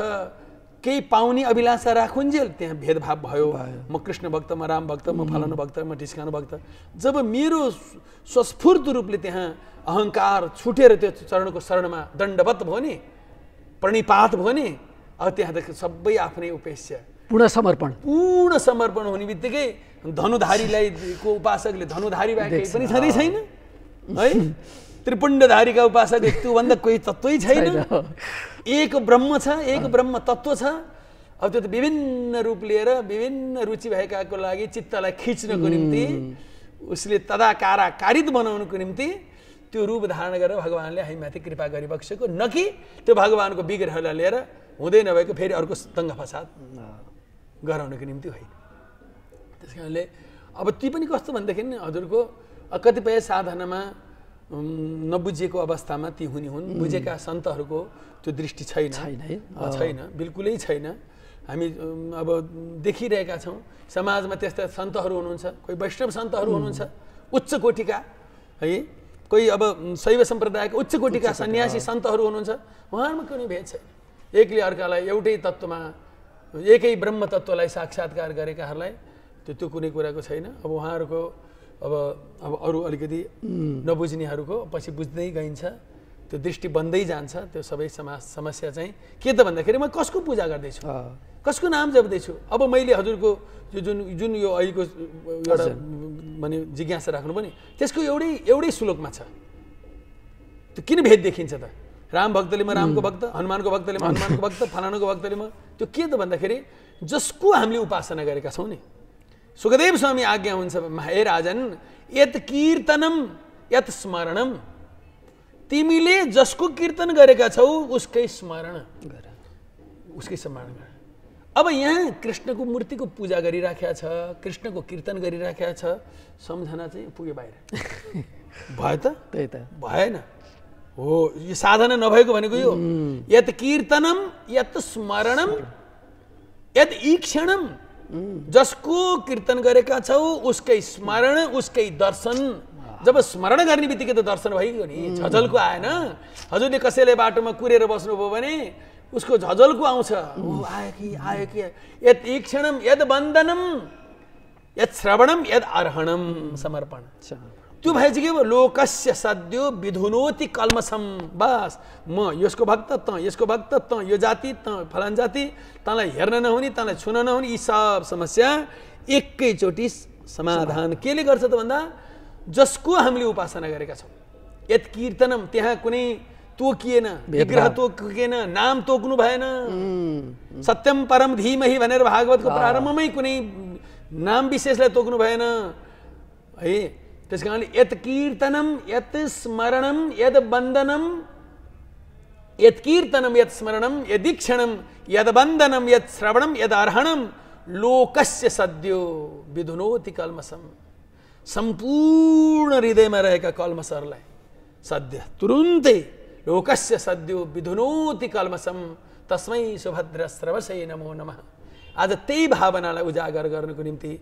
केही पाउने अभिलाषा राखुन्जेल त्यहाँ भेदभाव भयो। म कृष्ण भक्त, म राम भक्त, म फलानु भक्त, म ढिस्कानु भक्त। जब मेरो स्वस्फूर्त रूपले त्यहाँ अहङ्कार छुटेर त्यो चरणको शरणमा दण्डवत भयो नि, प्रणिपात भयो नि, अब त्यहाँदेखि सबै आफ्नै उपेक्षा, पूर्ण समर्पण हुने बित्तिकै धनुधारीलाई को उपासकले धनुधारी बाहेक केही पनि छँदै छैन है। त्रिपुण्डधारीका उपासक त्योभन्दा कोही तत्त्वै छैन। एक ब्रह्म छ, एक ब्रह्म तत्त्व छ। अब त्यो त विभिन्न रूप लिएर विभिन्न रुचि भएकाको लागि चित्तलाई खिच्नको निम्ति, उसले तदाकारित बनाउनको निम्ति त्यो रूप धारण गरेर भगवानले हामीमाथि कृपा गरिबक्सेको, न कि त्यो भगवानको विग्रहलाई लिएर हुँदै नभएको फेरि अर्को दङ्गा फसाद गराउनको निम्ति होइन। त्यस कारणले अब ती पनि कस्तो भनेदेखि हजुरको कतिपय साधनामा नबुझेको अवस्थामा ती हुने हुन्। बुझेका सन्तहरूको त्यो दृष्टि छैन, बिल्कुलै छैन। हामी अब देखिरहेका छौँ समाजमा त्यस्ता सन्तहरू हुनुहुन्छ, कोही वैष्णव सन्तहरू हुनुहुन्छ उच्च कोटिका है, कोही अब शैव सम्प्रदायका उच्च कोटिका सन्यासी सन्तहरू हुनुहुन्छ। उहाँहरूमा कुनै भेद छैन। एकले अर्कालाई एउटै तत्त्वमा, एकै ब्रह्म तत्त्वलाई साक्षात्कार गरेकाहरूलाई त्यो कुनै कुराको छैन। अब उहाँहरूको अब अरू अलिकति नबुझ्नेहरूको पछि बुझ्दै गइन्छ, त्यो दृष्टि बन्दै जान्छ। त्यो सबै समस्या चाहिँ के त भन्दाखेरि म कसको पूजा गर्दैछु, कसको नाम जप्दैछु। अब मैले हजुरको यो जुन यो अहिलेको एउटा माने जिज्ञासा राख्नु पनि त्यसको एउटै श्लोकमा छ। त्यो किन भेद देखिन्छ त? राम भक्तले म रामको भक्त, हनुमानको भक्तले म हनुमानको भक्त, फलानुको भक्तले म, त्यो के त भन्दाखेरि जसको हामीले उपासना गरेका छौँ नि। सुखदेव स्वामी आज्ञा हुन्छ, हे राजन, यत कीर्तनम यत स्मरणम, तिमीले जसको कीर्तन गरेका छौ उसकै स्मरण गर। अब यहाँ कृष्णको मूर्तिको पूजा गरिराखेका छ, कृष्णको कीर्तन गरिराखेका छ, सम्झना चाहिँ पुग्यो बाहिर। भयो त? त्यही त भएन हो। यो साधना नभएको भनेको यो। यत कीर्तनम यत स्मरणम यत ईक्षणम, जसको कीर्तन गरेका छौ उसकै स्मरण, उसकै दर्शन। जब स्मरण गर्ने बित्तिकै त दर्शन भइगयो नि, झझल्को आएन। हजुरले कसैले बाटोमा कुरेर बस्नुभयो भने उसको झझल्को आउँछ, आयो कि। यत ईक्षणम यद वन्दनम यद श्रवणम यद अर्हणम, समर्पण। त्यो भए चाहिँ के भयो? लोकस्य सद्यो विधुनोति कल्मषम। बस म यसको भक्त, त यसको भक्त, त यो जाति, त फलान जाति, तँलाई हेर्न नहुने, तँलाई छुन नहुने, यी सब समस्या एकैचोटि समाधान केले गर्छ त भन्दा जसको हामीले उपासना गरेका छौँ। यत कीर्तनम, त्यहाँ कुनै तोकिएन, विग्रह तोकिएन, नाम तोक्नु भएन। सत्यम परम धीमहि भनेर भागवतको प्रारम्भमै कुनै नाम विशेषलाई तोक्नु भएन है। त्यस कारणले यत कीर्तनम यत स्मरणम यद वन्दनम, यत कीर्तनम यत स्मरणम यदीक्षणम यद वन्दनम यद श्रवणम यद अर्हणम, लोकस्य सद्यो विधुनोति कल्मषम। सम्पूर्ण हृदयमा रहेका कल्मषहरूलाई सद्य तुरुन्तै लोकस्य सद्यो विधुनोति कल्मषम, तस्मै सुभद्र श्रवसै नमो नमः। आज त्यही भावनालाई उजागर गर्नको निम्ति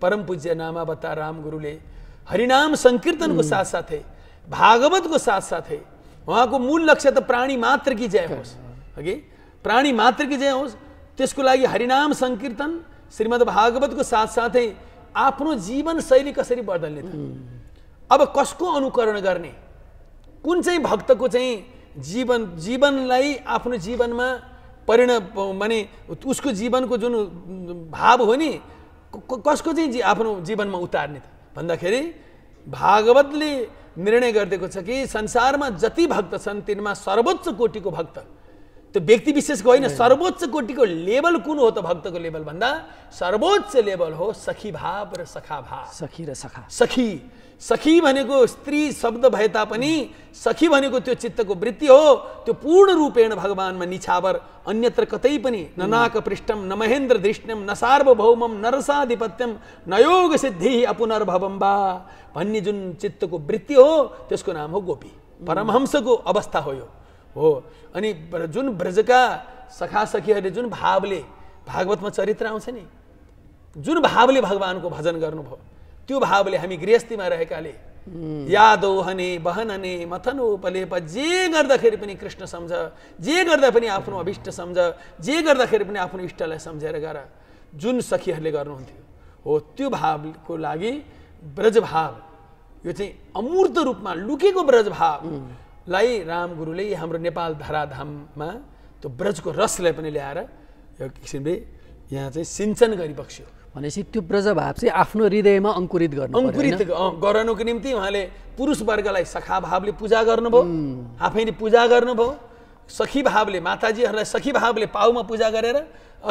परम पूज्य नामावतार राम गुरुले हरिनाम संकीर्तनको साथसाथै भागवतको साथसाथै उहाँको मूल लक्ष्य त प्राणी मात्र की जय होस्, हगि प्राणी मात्र की जय होस्। त्यसको लागि हरिनाम संकीर्तन श्रीमद् भागवतको साथसाथै आफ्नो जीवन शैली कसरी बदल्ने त? अब कसको अनुकरण गर्ने? कुन चाहिँ भक्तको चाहिँ जीवनलाई आफ्नो जीवनमा माने उसको जीवनको जुन भाव हो नि, कसको चाहिँ आफ्नो जीवनमा उतार्ने त भन्दाखेरि भागवतले निर्णय गरिदिएको छ कि संसारमा जति भक्त छन् तिनमा सर्वोच्च कोटिको भक्त, त्यो व्यक्ति विशेषको होइन, सर्वोच्च कोटिको लेभल कुन हो त? भक्तको लेभल भन्दा सर्वोच्च लेभल हो सखी भाव र सखा भाव। सखी र सखा। सखी भनेको स्त्री शब्द भए तापनि सखी भनेको त्यो चित्तको वृत्ति हो। त्यो पूर्ण रूपेण भगवानमा निछावर, अन्यत्र कतै पनि न नाक पृष्ठम न महेन्द्र धृष्णम न सार्वभौमम न रसाधिपत्यम न योग सिद्धि अपुनर्भवम वा भन्ने जुन चित्तको वृत्ति हो त्यसको नाम हो गोपी। परमहंसको अवस्था हो यो हो। अनि जुन ब्रजका सखा सखीहरूले जुन भावले भागवतमा चरित्र आउँछ नि, जुन भावले भगवानको भजन गर्नुभयो त्यो भावले हामी गृहस्थीमा रहेकाले यादौ हने बहनने मथनो पलेप जे गर्दाखेरि पनि कृष्ण सम्झ, जे गर्दा पनि आफ्नो अभिष्ट सम्झ, जे गर्दाखेरि पनि आफ्नो इष्टलाई सम्झेर गर, जुन सखीहरूले गर्नुहुन्थ्यो हो त्यो भावको लागि ब्रजभाव, यो चाहिँ अमूर्त रूपमा लुकेको ब्रजभावलाई राम गुरुले हाम्रो नेपाल धराधाममा त्यो ब्रजको रसलाई पनि ल्याएर यो किसिमले यहाँ चाहिँ सिञ्चन गरिबक्स्यो। भनेपछि त्यो ब्रजभाव चाहिँ आफ्नो हृदयमा अङ्कुरित गराउनुको निम्ति उहाँले पुरुष वर्गलाई सखा भावले पूजा गर्नुभयो, आफैले पूजा गर्नुभयो, सखी भावले माताजीहरूलाई सखी भावले पाउमा पूजा गरेर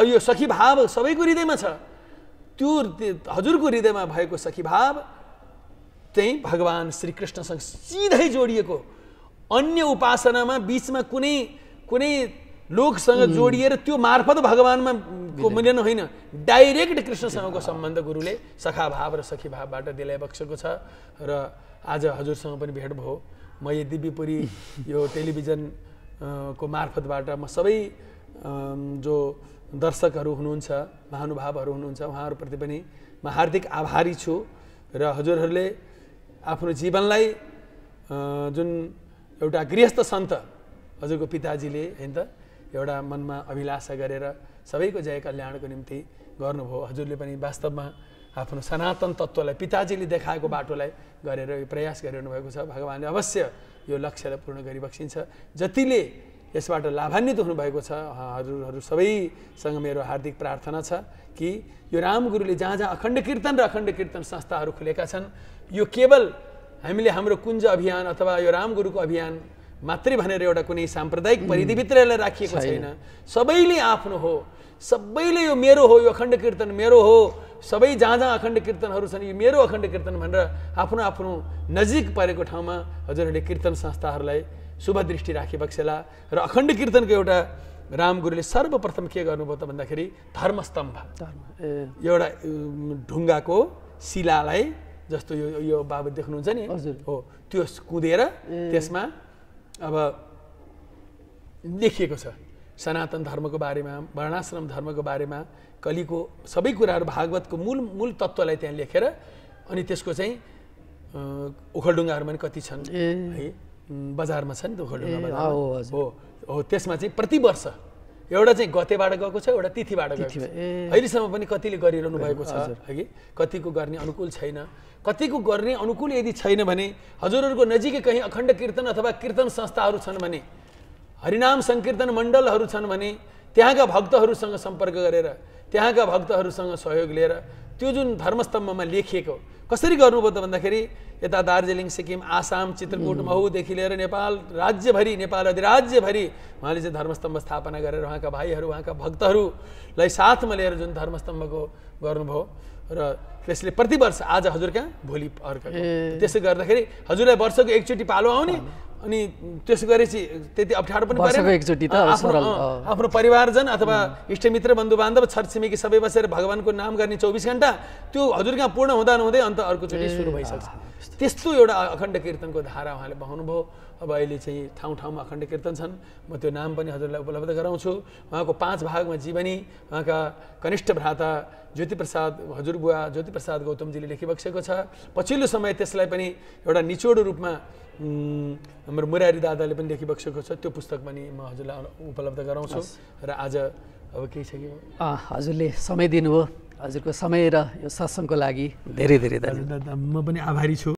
यो सखी भाव सबैको हृदयमा छ, त्यो हजुरको हृदयमा भएको सखी भाव चाहिँ भगवान श्रीकृष्णसँग सिधै जोडिएको, अन्य उपासनामा बीचमा कुनै कुनै लोकसँग जोडिएर त्यो मार्फत भगवानमा को मिलन होइन, डाइरेक्ट कृष्णसँगको सम्बन्ध गुरुले सखा भाव र सखी भावबाट दिलाइबक्सेको छ। र आज हजुरसँग पनि भेट भयो। म यो दिव्यपुरी यो टेलिभिजन को मार्फतबाट म सबै जो दर्शकहरू हुनुहुन्छ, महानुभावहरू हुनुहुन्छ, उहाँहरूप्रति पनि म हार्दिक आभारी छु। र हजुरहरूले आफ्नो जीवनलाई जुन एउटा गृहस्थ सन्त हजुरको पिताजीले हैन त एउटा मनमा अभिलाषा गरेर सबैको जय कल्याणको निम्ति गर्नुभयो। हजुरले पनि वास्तवमा आफ्नो सनातन तत्त्वलाई पिताजीले देखाएको बाटोलाई गरेर यो प्रयास गरिरहनु भएको छ। भगवानले अवश्य यो लक्ष्यलाई पूर्ण गरिबक्सिन्छ। जतिले यसबाट लाभान्वित हुनुभएको छ हजुरहरू सबैसँग मेरो हार्दिक प्रार्थना छ कि यो राम गुरुले जहाँ जहाँ अखण्ड कीर्तन र अखण्ड कीर्तन संस्थाहरू खुलेका छन्, यो केवल हामीले हाम्रो कुञ्ज अभियान अथवा यो राम गुरुको अभियान मात्रै भनेर एउटा कुनै साम्प्रदायिक परिधिभित्र यसलाई राखिएको छैन। सबैले आफ्नो हो, सबैले यो मेरो हो, यो अखण्ड कीर्तन मेरो हो, सबै जहाँ जहाँ अखण्ड कीर्तनहरू छन् यो मेरो अखण्ड कीर्तन भनेर आफ्नो आफ्नो नजिक परेको ठाउँमा हजुरहरूले कीर्तन संस्थाहरूलाई शुभ दृष्टि राखिबक्सेला। र अखण्ड कीर्तनको एउटा राम गुरुले सर्वप्रथम के गर्नुभयो त भन्दाखेरि धर्मस्तम्भ, एउटा ढुङ्गाको शिलालाई जस्तो यो बाबु देख्नुहुन्छ नि हो, त्यो कुदेर त्यसमा अब लेखिएको छ सनातन धर्मको बारेमा, वर्णाश्रम धर्मको बारेमा, कलिको सबै कुराहरू भागवतको मूल तत्त्वलाई त्यहाँ लेखेर अनि त्यसको चाहिँ ओखलढुङ्गाहरूमा पनि कति छन् है, बजारमा छ नि त ओखलढुङ्गा हो, त्यसमा चाहिँ प्रति वर्ष एउटा चाहिँ गतेबाट गएको छ, एउटा तिथिबाट गएको छ। अहिलेसम्म पनि कतिले गरिरहनु भएको छ है, कतिको गर्ने अनुकूल छैन, कतिको गर्ने अनुकूल यदि छैन भने हजुरहरूको नजिकै कहीँ अखण्ड कीर्तन अथवा कीर्तन संस्थाहरू छन् भने, हरिनाम सङ्कीर्तन मण्डलहरू छन् भने त्यहाँका भक्तहरूसँग सम्पर्क गरेर त्यहाँका भक्तहरूसँग सहयोग लिएर त्यो जुन धर्मस्तम्भमा लेखिएको कसरी गर्नुभयो त भन्दाखेरि यता दार्जिलिङ, सिक्किम, आसाम, चित्रकूट, महूदेखि लिएर नेपाल राज्यभरि, नेपाल अधिराज्यभरि उहाँले चाहिँ धर्मस्तम्भ स्थापना गरेर उहाँका भाइहरू, उहाँका भक्तहरूलाई साथमा लिएर जुन धर्मस्तम्भको गर्नुभयो र त्यसले प्रतिवर्ष आज हजुर कहाँ भोलि अर्को, त्यसो गर्दाखेरि हजुरलाई वर्षको एकचोटि पालो आउने अनि त्यसो गरेपछि त्यति अप्ठ्यारो पनि आफ्नो परिवारजन अथवा इष्टमित्र बन्धुबान्धव छरछिमेकी सबै बसेर भगवानको नाम गर्ने 24 घण्टा त्यो हजुर कहाँ पूर्ण हुँदा नहुँदै अन्त अर्कोचोटि सुरु भइसक्छ। त्यस्तो एउटा अखण्ड कीर्तनको धारा उहाँले बहाउनुभयो। अब अहिले चाहिँ ठाउँ ठाउँमा अखण्ड कीर्तन छन्, म त्यो नाम पनि हजुरलाई उपलब्ध गराउँछु। उहाँको 5 भागमा जीवनी उहाँका कनिष्ठ भ्राता ज्योतिप्रसाद हजुरबुवा ज्योतिप्रसाद गौतमजीले लेखिबक्सेको छ। पछिल्लो समय त्यसलाई पनि एउटा निचोडो रूपमा हाम्रो मुरारी दादाले पनि लेखिबक्सेको छ। त्यो पुस्तक पनि म हजुरलाई उपलब्ध गराउँछु। र आज अब केही छ कि हजुरले समय दिनुभयो, हजुरको समय र यो सत्सङ्गको लागि धेरै धेरै धन्यवाद। म पनि आभारी छु।